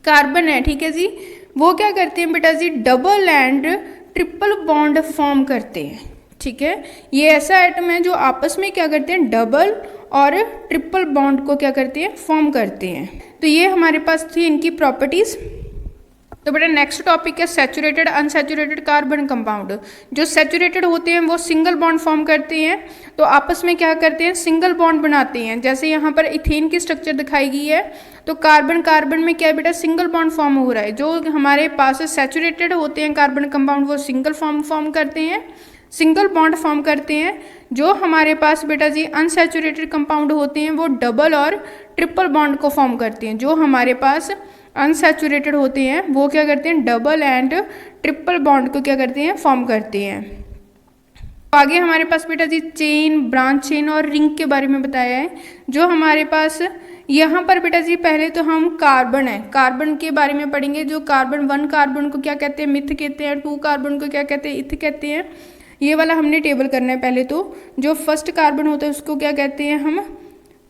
कार्बन है, ठीक है जी, वो क्या करते हैं बेटा जी, double and triple bond form करते हैं। ठीक है, ये ऐसा एटम है जो आपस में क्या करते हैं, डबल और ट्रिपल बॉन्ड को क्या करते हैं, फॉर्म करते हैं। तो ये हमारे पास थी इनकी प्रॉपर्टीज। तो बेटा नेक्स्ट टॉपिक है सैचुरेटेड अनसैचुरेटेड कार्बन कंपाउंड। जो सैचुरेटेड होते हैं वो सिंगल बॉन्ड फॉर्म करते हैं, तो आपस में क्या करते हैं, सिंगल बॉन्ड बनाते हैं। जैसे यहाँ पर इथेन की स्ट्रक्चर दिखाई गई है, तो कार्बन कार्बन में क्या है बेटा, सिंगल बॉन्ड फॉर्म हो रहा है। जो हमारे पास सैचुरेटेड होते हैं कार्बन कंपाउंड वो सिंगल फॉर्म करते हैं, सिंगल बॉन्ड फॉर्म करते हैं। जो हमारे पास बेटा जी अनसैचुरेटेड कंपाउंड होते हैं वो डबल और ट्रिपल बॉन्ड को फॉर्म करते हैं। जो हमारे पास अनसैचुरेटेड होते हैं वो क्या करते हैं, डबल एंड ट्रिपल बॉन्ड को क्या करते हैं, फॉर्म करते हैं। तो आगे हमारे पास बेटा जी चेन, ब्रांच चेन और रिंग के बारे में बताया है। जो हमारे पास यहाँ पर बेटा जी पहले तो हम कार्बन है, कार्बन के बारे में पढ़ेंगे। जो कार्बन 1 कार्बन को क्या कहते हैं, मिथ कहते हैं। 2 कार्बन को क्या कहते हैं, इथ कहते हैं। ये वाला हमने टेबल करना है पहले। तो जो फर्स्ट कार्बन होता है उसको क्या कहते हैं, हम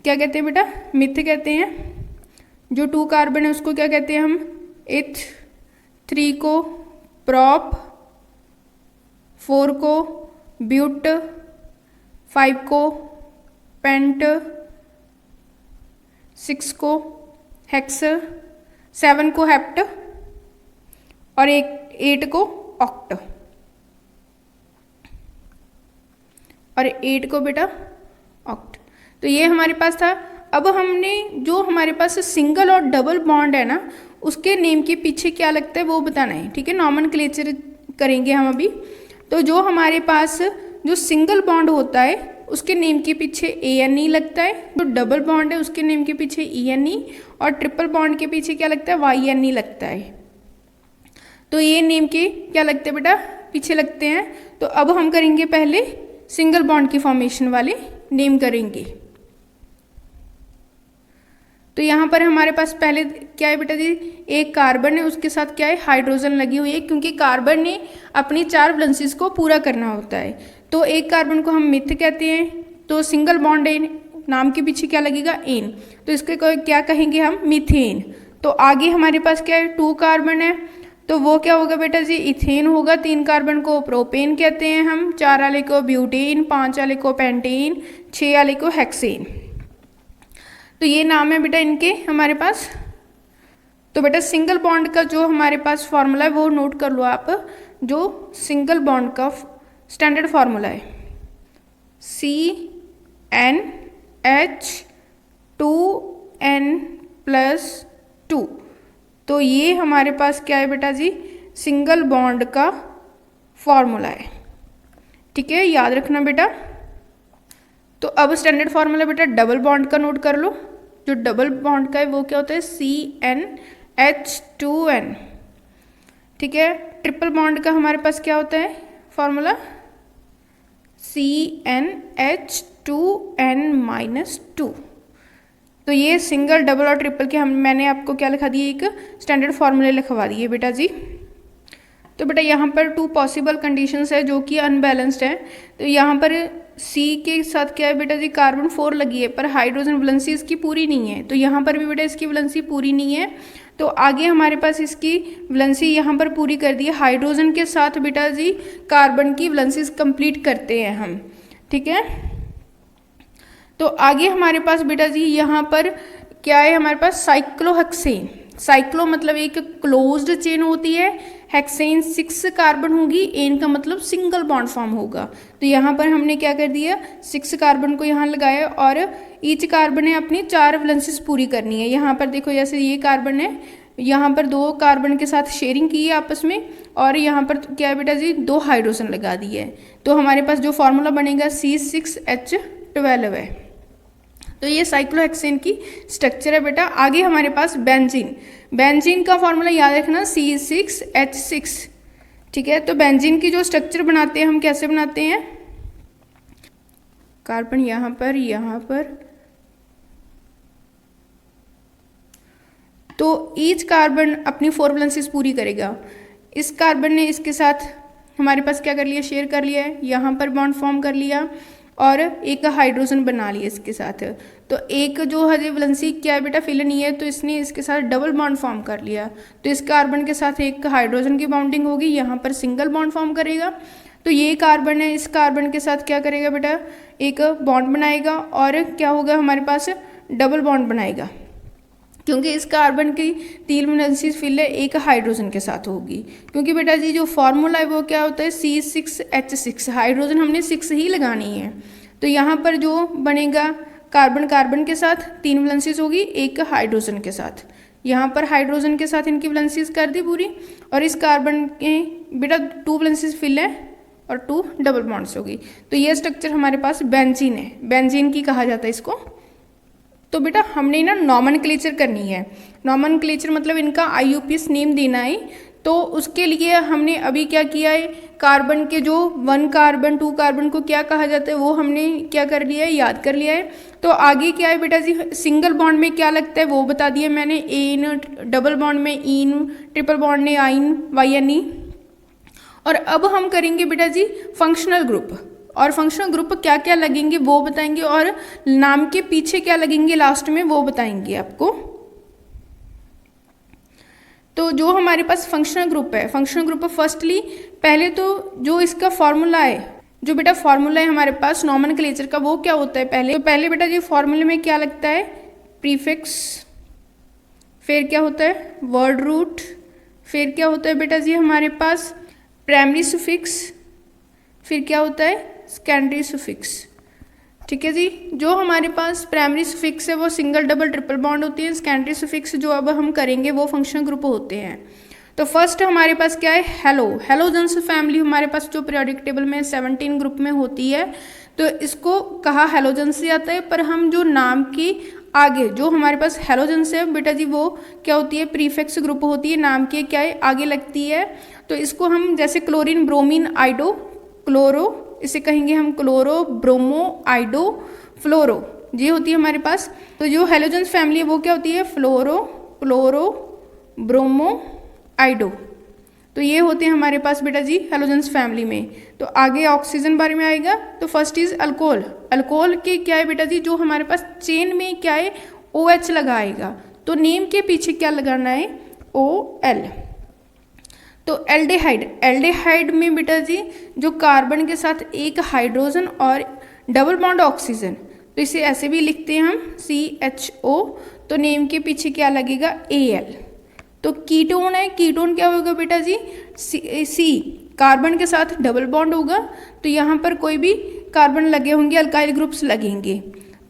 क्या कहते हैं बेटा, मिथ कहते हैं। जो 2 कार्बन है उसको क्या कहते हैं हम, इथ। 3 को प्रॉप, 4 को ब्यूट, 5 को पेंट, 6 को हेक्स, 7 को हेप्ट और 8 को ऑक्ट और 8 को बेटा ऑक्ट। तो ये हमारे पास था। अब हमने जो हमारे पास सिंगल और डबल बॉन्ड है ना, उसके नेम के पीछे क्या लगता है वो बताना है। ठीक है, नॉमेनक्लेचर करेंगे हम अभी। तो जो हमारे पास जो सिंगल बॉन्ड होता है उसके नेम के पीछे ANE लगता है। जो डबल बॉन्ड है उसके नेम के पीछे ENE और ट्रिपल बॉन्ड के पीछे क्या लगता है, YNE लगता है। तो ये नेम के क्या लगते हैं बेटा, पीछे लगते हैं। तो अब हम करेंगे पहले सिंगल बॉन्ड की फॉर्मेशन वाले नेम करेंगे। तो यहाँ पर हमारे पास पहले क्या है बेटा जी, एक कार्बन है, उसके साथ क्या है, हाइड्रोजन लगी हुई है, क्योंकि कार्बन ने अपनी 4 वैलेंसीज को पूरा करना होता है। तो एक कार्बन को हम मिथ कहते हैं। तो सिंगल बॉन्ड है, नाम के पीछे क्या लगेगा, एन। तो इसके क्या कहेंगे हम, मीथेन। तो आगे हमारे पास क्या है, 2 कार्बन है, तो वो क्या होगा बेटा जी, इथेन होगा। 3 कार्बन को प्रोपेन कहते हैं हम, 4 वाले को ब्यूटेन, 5 वाले को पेंटेन, 6 वाले को हेक्सेन। तो ये नाम है बेटा इनके हमारे पास। तो बेटा सिंगल बॉन्ड का जो हमारे पास फॉर्मूला है वो नोट कर लो आप। जो सिंगल बॉन्ड का स्टैंडर्ड फॉर्मूला है CnH2n+2। तो ये हमारे पास क्या है बेटा जी, सिंगल बॉन्ड का फॉर्मूला है। ठीक है, याद रखना बेटा। तो अब स्टैंडर्ड फॉर्मूला बेटा डबल बॉन्ड का नोट कर लो। जो डबल बॉन्ड का है वो क्या होता है, CnH2n। ठीक है, ट्रिपल बॉन्ड का हमारे पास क्या होता है फॉर्मूला, CnH2n-2। तो ये सिंगल, डबल और ट्रिपल के मैंने आपको क्या लिखा दिए, एक स्टैंडर्ड फॉर्मूले लिखवा दिए बेटा जी। तो बेटा यहाँ पर 2 पॉसिबल कंडीशंस है जो कि अनबैलेंस्ड है। तो यहाँ पर C के साथ क्या है बेटा जी, कार्बन 4 लगी है, पर हाइड्रोजन वैलेंसी इसकी पूरी नहीं है। तो यहाँ पर भी बेटा इसकी वैलेंसी पूरी नहीं है। तो आगे हमारे पास इसकी वैलेंसी यहाँ पर पूरी कर दी है। हाइड्रोजन के साथ बेटा जी कार्बन की वैलेंसीज कंप्लीट करते हैं हम। ठीक है, तो आगे हमारे पास बेटा जी यहाँ पर क्या है, हमारे पास साइक्लोहेक्सेन। साइक्लो मतलब एक क्लोज्ड चेन होती है, हेक्सेन 6 कार्बन होगी, एन का मतलब सिंगल बॉन्ड फॉर्म होगा। तो यहाँ पर हमने क्या कर दिया, 6 कार्बन को यहाँ लगाया और ईच कार्बन ने अपनी 4 वैलेंसीज पूरी करनी है। यहाँ पर देखो, जैसे ये कार्बन है, यहाँ पर 2 कार्बन के साथ शेयरिंग की है आपस में, और यहाँ पर क्या है बेटा जी 2 हाइड्रोजन लगा दी है। तो हमारे पास जो फॉर्मूला बनेगा C6H12 है। तो ये साइक्लोहेक्सेन की स्ट्रक्चर है बेटा। आगे हमारे पास बेंजीन। बेंजीन का फॉर्मूला याद रखना C6H6। ठीक है, तो बेंजीन की जो स्ट्रक्चर बनाते हैं हम कैसे बनाते हैं, कार्बन यहाँ पर तो ईच कार्बन अपनी 4 वैलेंसीज पूरी करेगा। इस कार्बन ने इसके साथ हमारे पास क्या कर लिया, शेयर कर लिया है, यहाँ पर बॉन्ड फॉर्म कर लिया और एक हाइड्रोजन बना लिया इसके साथ। तो एक जो है वैलेंसी क्या है बेटा, फिल नहीं है, तो इसने इसके साथ डबल बॉन्ड फॉर्म कर लिया। तो इस कार्बन के साथ एक हाइड्रोजन की बॉन्डिंग होगी, यहाँ पर सिंगल बॉन्ड फॉर्म करेगा। तो ये कार्बन है, इस कार्बन के साथ क्या करेगा बेटा, एक बॉन्ड बनाएगा और क्या होगा हमारे पास, डबल बॉन्ड बनाएगा, क्योंकि इस कार्बन की 3 वैलेंसीज फिल है, एक हाइड्रोजन के साथ होगी। क्योंकि बेटा जी जो फॉर्मूला है वो क्या होता है, C6H6, हाइड्रोजन हमने 6 ही लगानी है। तो यहाँ पर जो बनेगा कार्बन कार्बन के साथ 3 वैलेंसीज होगी, एक हाइड्रोजन के साथ, यहाँ पर हाइड्रोजन के साथ इनकी वैलेंसीज कर दी पूरी। और इस कार्बन के बेटा 2 वैलेंसीज फिल है और 2 डबल बॉन्ड्स होगी। तो ये स्ट्रक्चर हमारे पास बेंजीन है, बेंजीन की कहा जाता है इसको। तो बेटा हमने ना नॉमेनक्लेचर करनी है, नॉमेनक्लेचर मतलब इनका IUPAC नेम देना है। तो उसके लिए हमने अभी क्या किया है, कार्बन के जो 1 कार्बन 2 कार्बन को क्या कहा जाता है वो हमने क्या कर लिया है, याद कर लिया है। तो आगे क्या है बेटा जी, सिंगल बॉन्ड में क्या लगता है वो बता दिया मैंने, एन, डबल बॉन्ड में ईन, ट्रिपल बॉन्ड में आइन, YNE। और अब हम करेंगे बेटा जी फंक्शनल ग्रुप, और फंक्शनल ग्रुप क्या क्या लगेंगे वो बताएंगे, और नाम के पीछे क्या लगेंगे लास्ट में वो बताएंगे आपको। तो जो हमारे पास फंक्शनल ग्रुप है, फंक्शनल ग्रुप फर्स्टली पहले तो जो इसका फॉर्मूला है, जो बेटा फॉर्मूला है हमारे पास नॉमेनक्लेचर का, वो क्या होता है पहले, तो पहले बेटा जी फॉर्मूले में क्या लगता है, प्रीफिक्स, फिर क्या होता है वर्ड रूट, फिर क्या होता है बेटा जी हमारे पास प्राइमरी सुफिक्स, फिर क्या होता है सेकेंडरी सुफिक्स। ठीक है जी, जो हमारे पास प्राइमरी सुफिक्स है वो सिंगल डबल ट्रिपल बॉन्ड होती है, सेकेंडरी सुफिक्स जो अब हम करेंगे वो फंक्शनल ग्रुप होते हैं। तो फर्स्ट हमारे पास क्या है, हेलोजेंस फैमिली हमारे पास जो पीरियोडिक टेबल में 17 ग्रुप में होती है, तो इसको कहा हेलोजेंस से आता है। पर हम जो नाम की आगे जो हमारे पास हेलोजेंस है बेटा जी वो क्या होती है, प्रीफिक्स ग्रुप होती है, नाम के क्या है आगे लगती है। तो इसको हम जैसे क्लोरीन, ब्रोमीन, आइडो, क्लोरो, इसे कहेंगे हम क्लोरो, ब्रोमो, आइडो, फ्लोरो, ये होती है हमारे पास। तो जो हेलोजेंस फैमिली है वो क्या होती है, फ्लोरो, क्लोरो, ब्रोमो, आइडो। तो ये होते हैं हमारे पास बेटा जी हेलोजेंस फैमिली में। तो आगे ऑक्सीजन बारे में आएगा। तो फर्स्ट इज अल्कोहल, अल्कोहल के क्या है बेटा जी, जो हमारे पास चेन में क्या है OH लगाएगा, तो नेम के पीछे क्या लगाना है OL। तो एल्डिहाइड, एल्डिहाइड में बेटा जी जो कार्बन के साथ एक हाइड्रोजन और डबल बॉन्ड ऑक्सीजन, तो इसे ऐसे भी लिखते हैं हम CHO, तो नेम के पीछे क्या लगेगा AL। तो कीटोन है, कीटोन क्या होगा बेटा जी C, कार्बन के साथ डबल बॉन्ड होगा, तो यहाँ पर कोई भी कार्बन लगे होंगे, अल्काइल ग्रुप्स लगेंगे।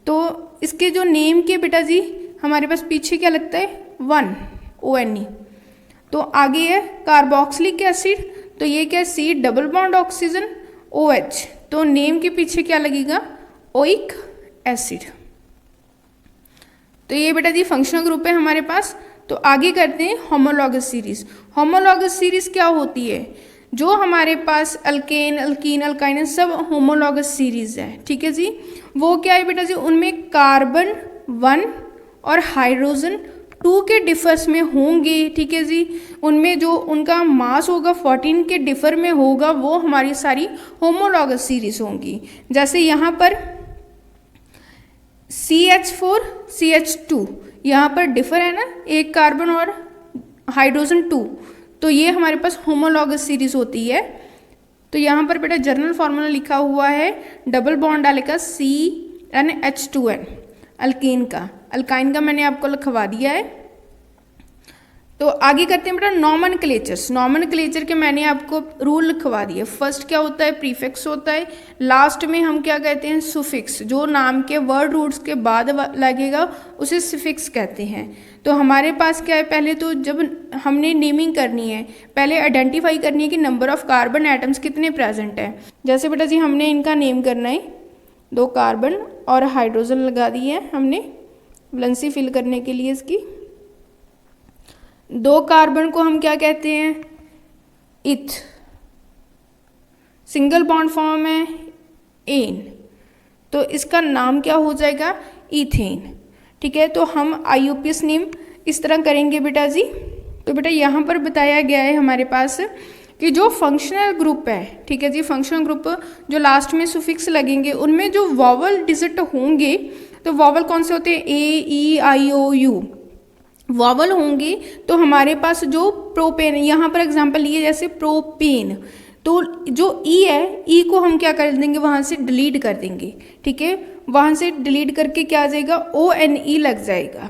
तो इसके जो नेम के बेटा जी हमारे पास पीछे क्या लगता है 1 ONE। तो आगे है कार्बोक्सिलिक एसिड, तो ये क्या है C double bond oxygen OH, तो नेम के पीछे क्या लगेगा ओइक एसिड। तो ये बेटा जी फंक्शनल ग्रुप है हमारे पास। तो आगे करते हैं होमोलॉगस सीरीज। होमोलॉगस सीरीज क्या होती है, जो हमारे पास अल्केन, अल्कीन, अल्काइन सब होमोलॉगस सीरीज है। ठीक है जी, वो क्या है बेटा जी, उनमें कार्बन 1 और हाइड्रोजन 2 के डिफर्स में होंगे। ठीक है जी, उनमें जो उनका मास होगा 14 के डिफर में होगा, वो हमारी सारी होमोलॉगस सीरीज होंगी। जैसे यहाँ पर CH4 CH2 यहाँ पर डिफर है ना, एक कार्बन और हाइड्रोजन 2, तो ये हमारे पास होमोलॉगस सीरीज होती है। तो यहाँ पर बेटा जर्नल फार्मूला लिखा हुआ है, डबल बॉन्ड डालेगा CnH2n अल्केन का, अल्काइन का मैंने आपको लिखवा दिया है। तो आगे करते हैं बेटा नॉमेनक्लेचर्स। नॉमेनक्लेचर के मैंने आपको रूल लिखवा दिए। फर्स्ट क्या होता है प्रीफिक्स होता है, लास्ट में हम क्या कहते हैं सुफिक्स, जो नाम के वर्ड रूट्स के बाद लगेगा उसे सुफिक्स कहते हैं। तो हमारे पास क्या है, पहले तो जब हमने नेमिंग करनी है पहले आइडेंटिफाई करनी है कि नंबर ऑफ कार्बन एटम्स कितने प्रेजेंट है। जैसे बेटा जी हमने इनका नेम करना है, 2 कार्बन और हाइड्रोजन लगा दी है हमने वैलेंसी फिल करने के लिए। इसकी 2 कार्बन को हम क्या कहते हैं इथ, सिंगल बॉन्ड फॉर्म है एन, तो इसका नाम क्या हो जाएगा इथेन। ठीक है, तो हम IUPAC नेम इस तरह करेंगे बेटा जी। तो बेटा यहाँ पर बताया गया है हमारे पास कि जो फंक्शनल ग्रुप है, ठीक है जी, फंक्शनल ग्रुप जो लास्ट में सुफिक्स लगेंगे उनमें जो वॉवल डिजिट होंगे, तो वॉवल कौन से होते हैं, ए ई आई ओ यू वॉवल होंगे। तो हमारे पास जो प्रोपेन, यहाँ पर एग्जांपल लिए जैसे प्रोपेन, तो जो ई है, ई को हम क्या कर देंगे, वहाँ से डिलीट कर देंगे, ठीक है, वहाँ से डिलीट करके क्या आ जाएगा, ओ एन ई लग जाएगा,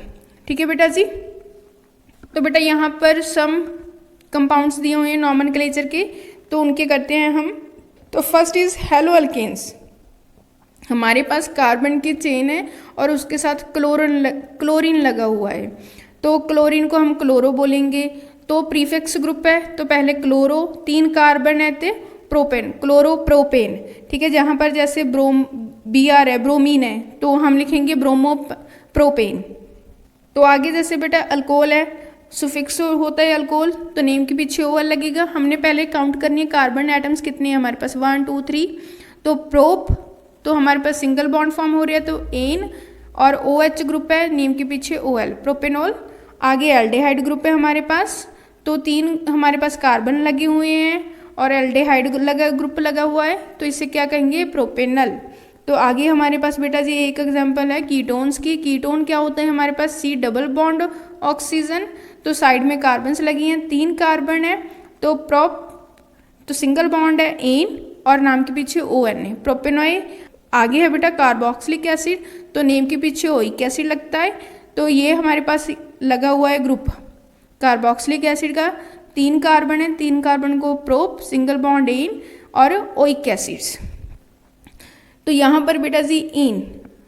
ठीक है बेटा जी। तो बेटा यहाँ पर सम कंपाउंड्स दिए हुए हैं नॉमेनक्लेचर के, तो उनके करते हैं हम। तो फर्स्ट इज हेलो अल्केन्स, हमारे पास कार्बन की चेन है और उसके साथ क्लोरीन लगा हुआ है, तो क्लोरीन को हम क्लोरो बोलेंगे। तो प्रीफिक्स ग्रुप है, तो पहले क्लोरो, 3 कार्बन है तो प्रोपेन, क्लोरो प्रोपेन, ठीक है। जहाँ पर जैसे बी आर है, ब्रोमीन है, तो हम लिखेंगे ब्रोमो प्रोपेन। तो आगे जैसे बेटा अल्कोहल है, सुफिक्स होता है अल्कोहल, तो नेम के पीछे ओएल लगेगा। हमने पहले काउंट करनी है कार्बन एटम्स कितने हैं हमारे पास, 1 2 3, तो प्रोप, तो हमारे पास सिंगल बॉन्ड फॉर्म हो रहा है, तो एन, और ओ एच ग्रुप है, नेम के पीछे ओ एल, प्रोपेनॉल। आगे एल्डेहाइड ग्रुप है हमारे पास, तो 3 हमारे पास कार्बन लगे हुए हैं और एल्डेहाइड ग्रुप लगा हुआ है, तो इसे क्या कहेंगे, प्रोपेनल। तो आगे हमारे पास बेटा जी एक एग्जांपल है कीटोन्स की। कीटोन क्या होता है हमारे पास, सी डबल बॉन्ड ऑक्सीजन, तो साइड में कार्बन्स लगी हैं, 3 कार्बन है, तो प्रोप, तो सिंगल बॉन्ड है एन और नाम के पीछे ओ एन है, प्रोपेनॉय। आगे है बेटा कार्बोक्सिलिक एसिड, तो नेम के पीछे ओइक एसिड लगता है, तो ये हमारे पास लगा हुआ है ग्रुप कार्बोक्सिलिक एसिड का, 3 कार्बन है, 3 कार्बन को प्रोप, सिंगल बॉन्ड एन और ओइक एसिड्स। तो यहाँ पर बेटा जी इन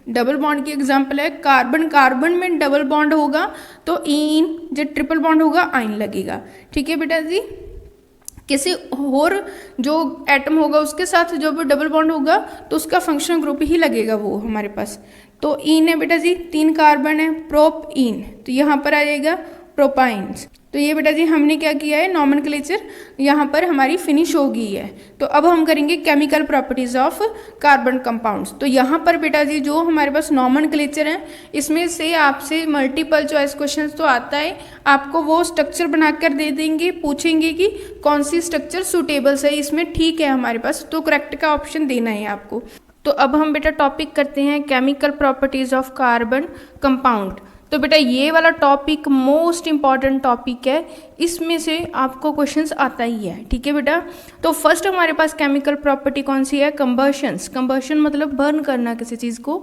डबल बॉन्ड की एग्जांपल है, कार्बन कार्बन में डबल बॉन्ड होगा तो इन, जब ट्रिपल बॉन्ड होगा आइन लगेगा, ठीक है बेटा जी। किसी और जो एटम होगा उसके साथ जब डबल बॉन्ड होगा तो उसका फंक्शनल ग्रुप ही लगेगा वो हमारे पास। तो इन है बेटा जी, 3 कार्बन है, प्रोप इन, तो यहाँ पर आ जाएगा प्रोपाइन्स। तो ये बेटा जी हमने क्या किया है, नॉमेनक्लेचर यहाँ पर हमारी फिनिश हो गई है। तो अब हम करेंगे chemical properties of carbon compounds. तो यहाँ पर बेटा जी जो हमारे पास नॉमेनक्लेचर है, इसमें से आपसे मल्टीपल चॉइस क्वेश्चंस तो आता है, आपको वो स्ट्रक्चर बनाकर दे देंगे, पूछेंगे कि कौन सी स्ट्रक्चर सुटेबल है इसमें, ठीक है हमारे पास, तो करेक्ट का ऑप्शन देना है आपको। तो अब हम बेटा टॉपिक करते हैं chemical properties of carbon compound. तो बेटा ये वाला टॉपिक मोस्ट इम्पॉर्टेंट टॉपिक है, इसमें से आपको क्वेश्चंस आता ही है, ठीक है बेटा। तो फर्स्ट हमारे पास केमिकल प्रॉपर्टी कौन सी है, कंबशंस। कंबशन मतलब बर्न करना किसी चीज़ को।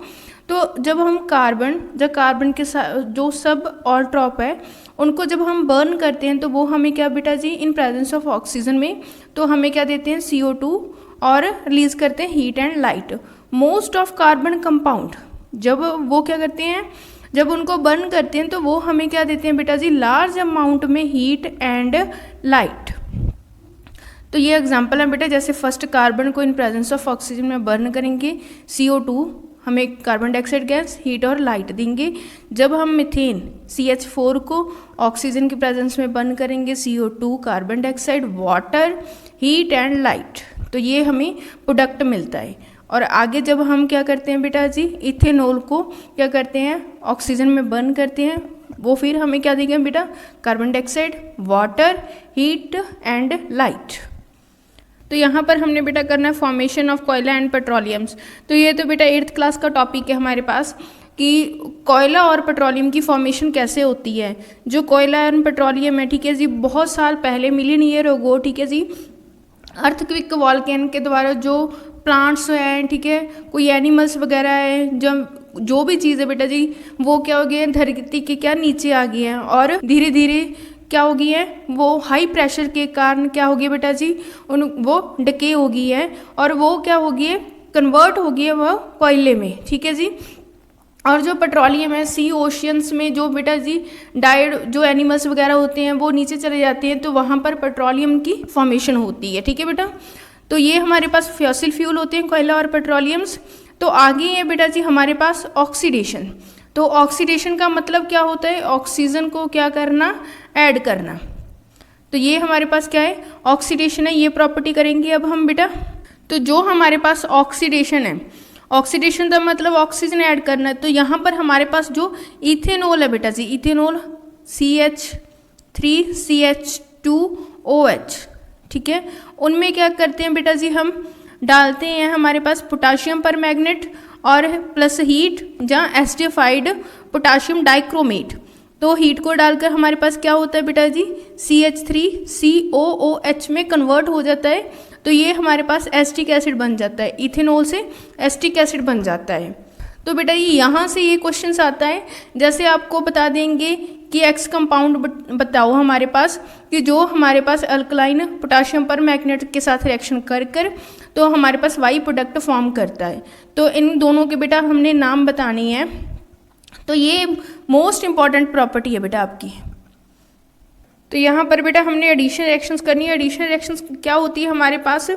तो जब हम जब कार्बन के साथ जो सब ऑलट्रॉप है उनको जब हम बर्न करते हैं तो वो हमें क्या बेटा जी, इन प्रेजेंस ऑफ ऑक्सीजन में, तो हमें क्या देते हैं, CO2 और रिलीज करते हैं heat and light. Most of carbon compound जब वो क्या करते हैं, जब उनको बर्न करते हैं तो वो हमें क्या देते हैं बेटा जी, लार्ज अमाउंट में हीट एंड लाइट। तो ये एग्जांपल है बेटा, जैसे फर्स्ट कार्बन को इन प्रेजेंस ऑफ ऑक्सीजन में बर्न करेंगे, CO2 हमें कार्बन डाइऑक्साइड गैस, हीट और लाइट देंगे। जब हम मीथेन CH4 को ऑक्सीजन के प्रेजेंस में बर्न करेंगे, CO2 carbon dioxide, water, heat and light, तो ये हमें प्रोडक्ट मिलता है। और आगे जब हम क्या करते हैं बेटा जी, इथेनॉल को क्या करते हैं, ऑक्सीजन में बर्न करते हैं, वो फिर हमें क्या देंगे बेटा, carbon dioxide, water, heat and light. तो यहाँ पर हमने बेटा करना है फॉर्मेशन ऑफ कोयला एंड पेट्रोलियम्स। तो ये तो बेटा 8th क्लास का टॉपिक है हमारे पास कि कोयला और पेट्रोलियम की फॉर्मेशन कैसे होती है। जो कोयला और पेट्रोलियम है, ठीक है जी, बहुत साल पहले, मिलियन ईयर अगो, ठीक है जी, अर्थक्विक वॉल्केन के द्वारा जो प्लांट्स हैं, ठीक है, कोई एनिमल्स वगैरह है, जो भी चीज़ है बेटा जी, वो क्या हो गए हैं, धरती के क्या नीचे आ गए हैं और धीरे धीरे क्या हो गई है, वो हाई प्रेशर के कारण क्या हो गया बेटा जी, वो डिके हो गई है और वो क्या हो गई है, कन्वर्ट हो गई है वो कोयले में, ठीक है जी। और जो पेट्रोलियम है, सी ओशियंस में जो बेटा जी डाइड जो एनिमल्स वगैरह होते हैं वो नीचे चले जाते हैं, तो वहाँ पर पेट्रोलियम की फॉर्मेशन होती है, ठीक है बेटा। तो ये हमारे पास फॉसिल फ्यूल होते हैं कोयला और पेट्रोलियम्स। तो आगे है बेटा जी हमारे पास ऑक्सीडेशन। तो ऑक्सीडेशन का मतलब क्या होता है, ऑक्सीजन को क्या करना, ऐड करना। तो ये हमारे पास क्या है, ऑक्सीडेशन है, ये प्रॉपर्टी करेंगे अब हम बेटा। तो जो हमारे पास ऑक्सीडेशन है, ऑक्सीडेशन का मतलब ऑक्सीजन ऐड करना है। तो यहाँ पर हमारे पास जो इथेनॉल है बेटा जी, इथेनॉल CH3CH2OH, ठीक है। उनमें क्या करते हैं बेटा जी, हम डालते हैं हमारे पास पोटाशियम पर मैग्नेट और प्लस हीट या एसिडिफाइड पोटाशियम डाइक्रोमेट। तो हीट को डालकर हमारे पास क्या होता है बेटा जी, CH3COOH में कन्वर्ट हो जाता है। तो ये हमारे पास एसिटिक एसिड बन जाता है, इथेनॉल से एसिटिक एसिड बन जाता है। तो बेटा ये यहाँ से ये क्वेश्चन आता है, जैसे आपको बता देंगे कि एक्स कंपाउंड बताओ हमारे पास, कि जो हमारे पास अल्कलाइन पोटाशियम पर मैग्नेट के साथ रिएक्शन कर कर तो हमारे पास वाई प्रोडक्ट फॉर्म करता है। तो इन दोनों के बेटा हमने नाम बतानी है। तो ये मोस्ट इंपॉर्टेंट प्रॉपर्टी है बेटा आपकी। तो यहाँ पर बेटा हमने एडिशन रिएक्शंस करनी है। एडिशन रिएक्शंस क्या होती है, हमारे पास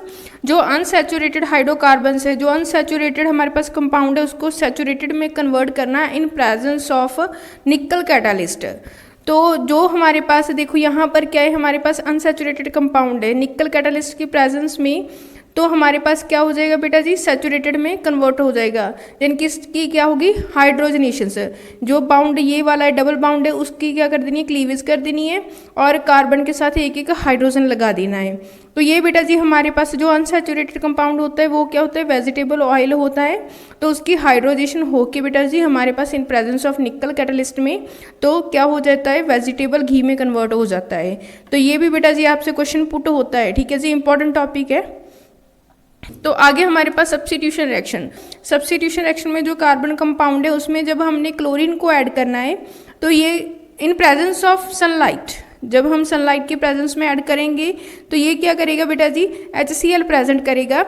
जो अनसैचुरेटेड हाइड्रोकार्बन्स है, जो अनसैचुरेटेड हमारे पास कंपाउंड है, उसको सैचुरेटेड में कन्वर्ट करना है इन प्रेजेंस ऑफ निकल कैटालिस्ट। तो जो हमारे पास देखो यहाँ पर क्या है, हमारे पास अनसैचुरेटेड कंपाउंड है निकल कैटालिस्ट की प्रेजेंस में, तो हमारे पास क्या हो जाएगा बेटा जी, सैचुरेटेड में कन्वर्ट हो जाएगा। यानी कि इसकी क्या होगी, हाइड्रोजनेशंस। जो बाउंड ये वाला है, डबल बाउंड है, उसकी क्या कर देनी है, क्लीवेज कर देनी है और कार्बन के साथ एक एक हाइड्रोजन लगा देना है। तो ये बेटा जी हमारे पास जो अनसैचुरेटेड कंपाउंड होता है वो क्या होता है, वेजिटेबल ऑयल होता है। तो उसकी हाइड्रोजेशन होके बेटा जी हमारे पास in presence of nickel catalyst में तो क्या हो जाता है, वेजिटेबल घी में कन्वर्ट हो जाता है। तो ये भी बेटा जी आपसे क्वेश्चन पुट होता है, ठीक है जी, इंपॉर्टेंट टॉपिक है। तो आगे हमारे पास सब्स्टिट्यूशन रिएक्शन। सब्स्टिट्यूशन रिएक्शन में जो कार्बन कंपाउंड है उसमें जब हमने क्लोरीन को ऐड करना है तो ये इन प्रेजेंस ऑफ सनलाइट, जब हम सनलाइट के प्रेजेंस में ऐड करेंगे तो ये क्या करेगा बेटा जी, HCl प्रेजेंट करेगा।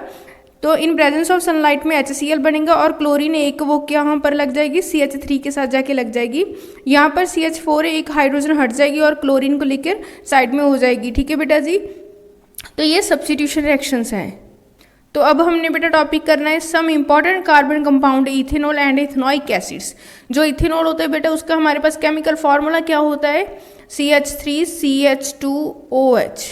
तो इन प्रेजेंस ऑफ सनलाइट में HCl बनेगा और क्लोरीन एक वो यहाँ पर लग जाएगी, CH3 के साथ जाके लग जाएगी। यहाँ पर CH4 एक हाइड्रोजन हट जाएगी और क्लोरीन को लेकर साइड में हो जाएगी, ठीक है बेटा जी। तो ये सब्स्टिट्यूशन रिएक्शंस हैं। तो अब हमने बेटा टॉपिक करना है some important carbon compound ethanol and ethanoic acids. जो इथेनॉल होता है बेटा उसका हमारे पास केमिकल फार्मूला क्या होता है, CH3CH2OH।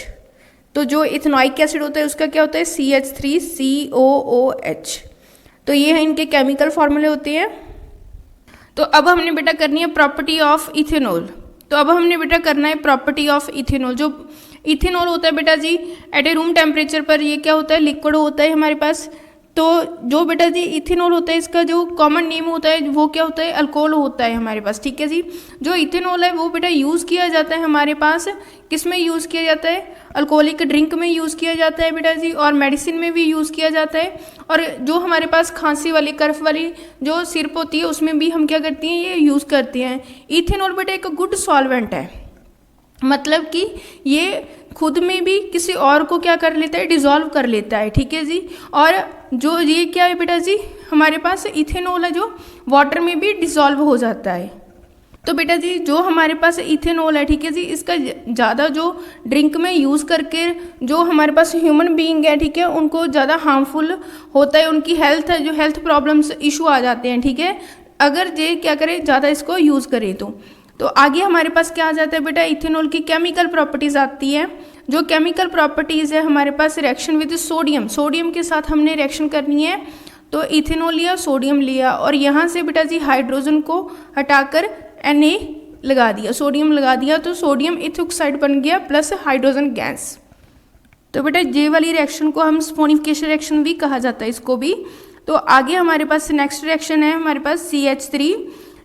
तो जो इथेनॉइक एसिड होता है उसका क्या होता है, CH3COOH। तो ये है इनके केमिकल फार्मूले होते हैं। तो अब हमने बेटा करनी है प्रॉपर्टी ऑफ इथेनॉल। तो अब हमने बेटा करना है प्रॉपर्टी ऑफ इथेनॉल। जो इथेनॉल होता है बेटा जी एट ए रूम टेम्परेचर पर ये क्या होता है, लिक्विड होता है हमारे पास। तो जो बेटा जी इथेनॉल होता है इसका जो कॉमन नेम होता है वो क्या होता है, अल्कोहल होता है हमारे पास, ठीक है जी। जो इथेनॉल है वो बेटा यूज़ किया जाता है हमारे पास, किस में यूज़ किया जाता है, अल्कोहलिक ड्रिंक में यूज़ किया जाता है बेटा जी, और मेडिसिन में भी यूज़ किया जाता है। और जो हमारे पास खांसी वाली कफ वाली जो सिरप होती है उसमें भी हम क्या करती हैं, ये यूज़ करते हैं। इथेनॉल बेटा एक गुड सॉल्वेंट है, मतलब कि ये खुद में भी किसी और को क्या कर लेता है, डिज़ोल्व कर लेता है, ठीक है जी। और जो ये क्या है बेटा जी, हमारे पास इथेनॉल है जो वाटर में भी डिज़ोल्व हो जाता है। तो बेटा जी जो हमारे पास इथेनॉल है, ठीक है जी, इसका ज़्यादा जो ड्रिंक में यूज़ करके जो हमारे पास ह्यूमन बीइंग है, ठीक है, उनको ज़्यादा हार्मफुल होता है, उनकी हेल्थ जो हेल्थ प्रॉब्लम्स इशू आ जाते हैं, ठीक है, अगर ये क्या करें, ज़्यादा इसको यूज़ करें तो आगे हमारे पास क्या आ जाता है बेटा, इथेनॉल की केमिकल प्रॉपर्टीज़ आती है। जो केमिकल प्रॉपर्टीज़ है हमारे पास रिएक्शन विद सोडियम, सोडियम के साथ हमने रिएक्शन करनी है। तो इथेनॉल लिया, सोडियम लिया और यहाँ से बेटा जी हाइड्रोजन को हटाकर Na लगा दिया, सोडियम लगा दिया, तो सोडियम इथोक्साइड बन गया प्लस हाइड्रोजन गैस। तो बेटा ये वाली रिएक्शन को हम स्पोनिफिकेशन रिएक्शन भी कहा जाता है इसको भी। तो आगे हमारे पास नेक्स्ट रिएक्शन है हमारे पास CH3।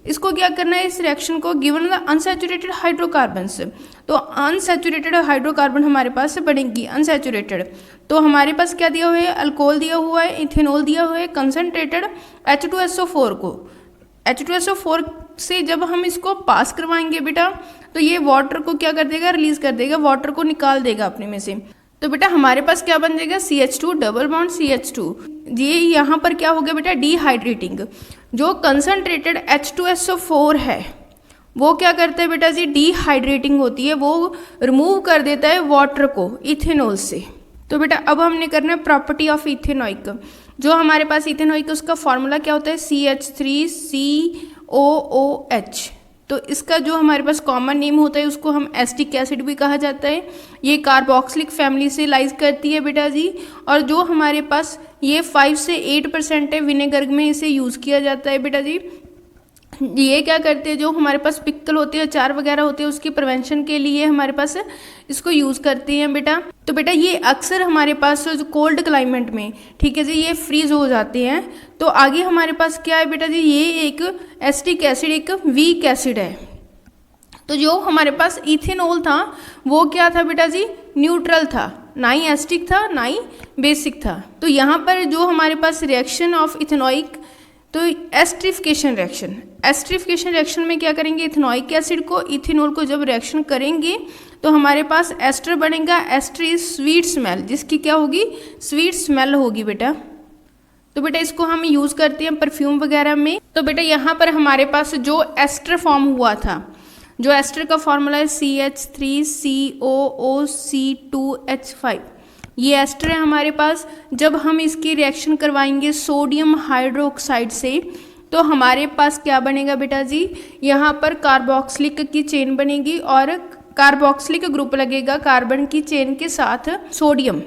इसको क्या करना है, इस रिएक्शन को गिवन द अनसैचुरेटेड हाइड्रोकार्बन्स। तो अनसैचुरेटेड हाइड्रोकार्बन हमारे पास बनेगी अनसैचुरेटेड। तो हमारे पास क्या दिया हुआ है, अल्कोहल दिया हुआ है, इथेनॉल दिया हुआ है, कंसनट्रेटेड H2SO4 को। H2SO4 से जब हम इसको पास करवाएंगे बेटा तो ये वाटर को क्या कर देगा, रिलीज कर देगा, वाटर को निकाल देगा अपने में से। तो बेटा हमारे पास क्या बन जाएगा, CH2 डबल बॉन्ड CH2। ये यहाँ पर क्या हो गया बेटा, डिहाइड्रेटिंग। जो कंसनट्रेटेड H2SO4 है वो क्या करता है बेटा जी, डिहाइड्रेटिंग होती है, वो रिमूव कर देता है वाटर को इथेनॉल से। तो बेटा अब हमने करना है प्रॉपर्टी ऑफ इथेनॉइक। जो हमारे पास इथेनॉइक उसका फॉर्मूला क्या होता है, CH3COOH। तो इसका जो हमारे पास कॉमन नेम होता है उसको हम एसिटिक एसिड भी कहा जाता है। ये कार्बोक्सिलिक फैमिली से लाइज करती है बेटा जी। और जो हमारे पास ये 5 से 8% है, विनेगर में इसे यूज़ किया जाता है बेटा जी। ये क्या करते हैं, जो हमारे पास पिक्कल होते हैं, अचार वगैरह होते हैं, उसकी प्रिवेंशन के लिए हमारे पास इसको यूज़ करते हैं बेटा। तो बेटा ये अक्सर हमारे पास जो कोल्ड क्लाइमेट में, ठीक है जी, ये फ्रीज हो जाते हैं। तो आगे हमारे पास क्या है बेटा जी, ये एक एसिटिक एसिड, एक वीक एसिड है। तो जो हमारे पास इथेनॉल था वो क्या था बेटा जी, न्यूट्रल था, ना ही एसिटिक था ना ही बेसिक था। तो यहाँ पर जो हमारे पास रिएक्शन ऑफ इथेनॉइक, तो एस्ट्रिफिकेशन रिएक्शन, एस्ट्रिफिकेशन रिएक्शन में क्या करेंगे, इथेनॉइक एसिड को इथेनॉल को जब रिएक्शन करेंगे तो हमारे पास एस्टर बनेगा। एस्टर इज स्वीट स्मेल, जिसकी क्या होगी, स्वीट स्मेल होगी बेटा। तो बेटा इसको हम यूज़ करते हैं परफ्यूम वगैरह में। तो बेटा यहाँ पर हमारे पास जो एस्टर फॉर्म हुआ था, जो एस्टर का फॉर्मूला है CH3COOC2H5, ये एस्टर है हमारे पास। जब हम इसकी रिएक्शन करवाएंगे सोडियम हाइड्रोक्साइड से तो हमारे पास क्या बनेगा बेटा जी, यहाँ पर कार्बोक्सिलिक की चेन बनेगी और कार्बोक्सिलिक ग्रुप लगेगा कार्बन की चेन के साथ सोडियम।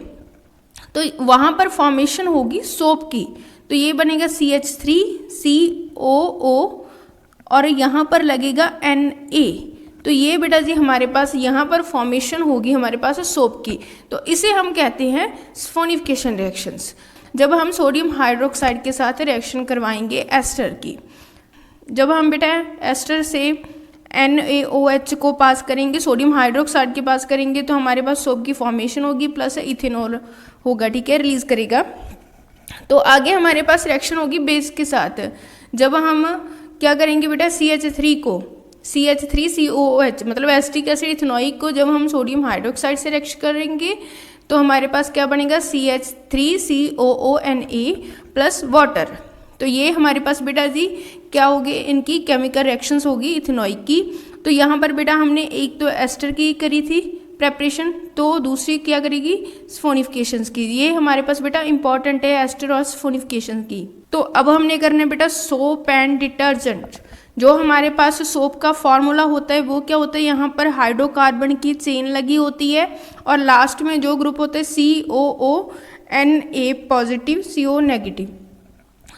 तो वहाँ पर फॉर्मेशन होगी सोप की। तो ये बनेगा CH3COO और यहाँ पर लगेगा Na। तो ये बेटा जी हमारे पास यहाँ पर फॉर्मेशन होगी हमारे पास सोप की। तो इसे हम कहते हैं सफोनिफिकेशन रिएक्शंस, जब हम सोडियम हाइड्रोक्साइड के साथ रिएक्शन करवाएंगे एस्टर की। जब हम बेटा एस्टर से NaOH को पास करेंगे, सोडियम हाइड्रोक्साइड के पास करेंगे, तो हमारे पास सोप की फॉर्मेशन होगी प्लस इथेनॉल होगा, ठीक है, रिलीज करेगा। तो आगे हमारे पास रिएक्शन होगी बेस के साथ। जब हम क्या करेंगे बेटा, CH3 को CH3COOH मतलब एसिटिक एसिड इथेनॉइक को जब हम सोडियम हाइड्रोक्साइड से रिएक्शन करेंगे तो हमारे पास क्या बनेगा, CH3COONA प्लस वाटर। तो ये हमारे पास बेटा जी क्या होगी, इनकी केमिकल रिएक्शंस होगी इथेनॉइक की। तो यहाँ पर बेटा हमने एक तो एस्टर की करी थी प्रेपरेशन, तो दूसरी क्या करेगी, सफोनिफिकेशंस की। ये हमारे पास बेटा इंपॉर्टेंट है एस्टर और सफोनिफिकेशन की। तो अब हमने करना है बेटा सोप एंड डिटर्जेंट। जो हमारे पास सोप का फॉर्मूला होता है वो क्या होता है, यहाँ पर हाइड्रोकार्बन की चेन लगी होती है और लास्ट में जो ग्रुप होता है COONA पॉजिटिव CO नेगेटिव।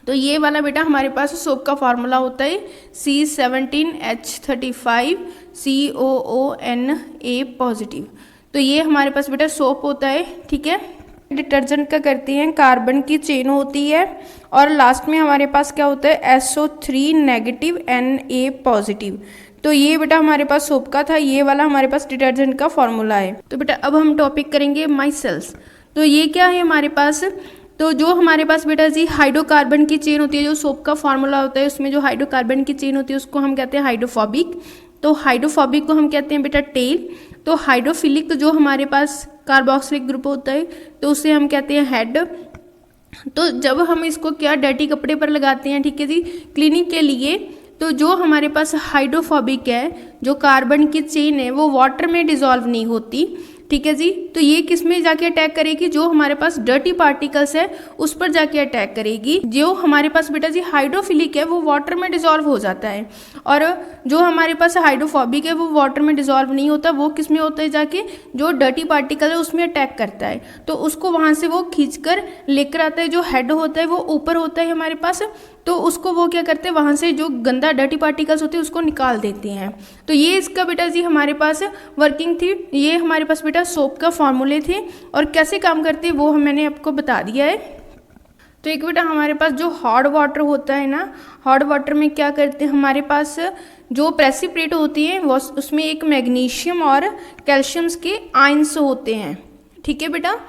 तो ये वाला बेटा हमारे पास सोप का फार्मूला होता है C17H35 COONA पॉजिटिव। तो ये हमारे पास बेटा सोप होता है, ठीक है। डिटर्जेंट का करते हैं, कार्बन की चेन होती है और लास्ट में हमारे पास क्या होता है, SO3 नेगेटिव Na पॉजिटिव। तो ये बेटा हमारे पास सोप का था, ये वाला हमारे पास डिटर्जेंट का फॉर्मूला है। तो बेटा अब हम टॉपिक करेंगे माइसेल्स। तो ये क्या है हमारे पास, तो जो हमारे पास बेटा जी हाइड्रोकार्बन की चेन होती है, जो सोप का फॉर्मूला होता है उसमें जो हाइड्रोकार्बन की चेन होती है उसको हम कहते हैं हाइड्रोफोबिक। तो हाइड्रोफोबिक को हम कहते हैं बेटा टेल। तो हाइड्रोफिलिक तो जो हमारे पास कार्बोक्सिलिक ग्रुप होता है तो उसे हम कहते हैं हेड। तो जब हम इसको क्या डर्टी कपड़े पर लगाते हैं, ठीक है जी, क्लीनिंग के लिए, तो जो हमारे पास हाइड्रोफोबिक है, जो कार्बन की चेन है वो वाटर में डिजॉल्व नहीं होती, ठीक है जी। तो ये किस में जाके अटैक करेगी, जो हमारे पास डर्टी पार्टिकल्स है उस पर जाके अटैक करेगी। जो हमारे पास बेटा जी हाइड्रोफिलिक है वो वाटर में डिजॉल्व हो जाता है और जो हमारे पास हाइड्रोफोबिक है वो वाटर में डिजॉल्व नहीं होता, वो किस में होता है, जाके जो डर्टी पार्टिकल है उसमें अटैक करता है। तो उसको वहाँ से वो खींचकर लेकर आता है। जो हेड होता है वो ऊपर होता है हमारे पास, तो उसको वो क्या करते हैं, वहाँ से जो गंदा डर्टी पार्टिकल्स होते हैं उसको निकाल देते हैं। तो ये इसका बेटा जी हमारे पास वर्किंग थी। ये हमारे पास बेटा सोप का फॉर्मूले थे और कैसे काम करते हैं वो मैंने आपको बता दिया है। तो एक बेटा हमारे पास जो हॉट वाटर होता है ना, हॉट वाटर में क्या करते हैं, हमारे पास जो प्रेसिपिटेट होती है वो उसमें एक मैग्नीशियम और कैल्शियम्स के आयंस होते हैं, ठीक है बेटा।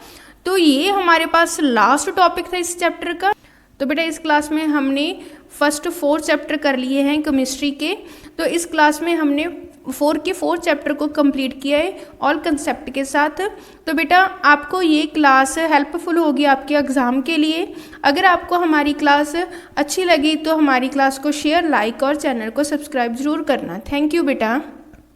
तो ये हमारे पास लास्ट टॉपिक था इस चैप्टर का। तो बेटा इस क्लास में हमने फर्स्ट 4 चैप्टर कर लिए हैं केमिस्ट्री के। तो इस क्लास में हमने 4 के 4 चैप्टर को कंप्लीट किया है ऑल कंसेप्ट के साथ। तो बेटा आपको ये क्लास हेल्पफुल होगी आपके एग्ज़ाम के लिए। अगर आपको हमारी क्लास अच्छी लगी तो हमारी क्लास को शेयर, लाइक और चैनल को सब्सक्राइब ज़रूर करना। थैंक यू बेटा।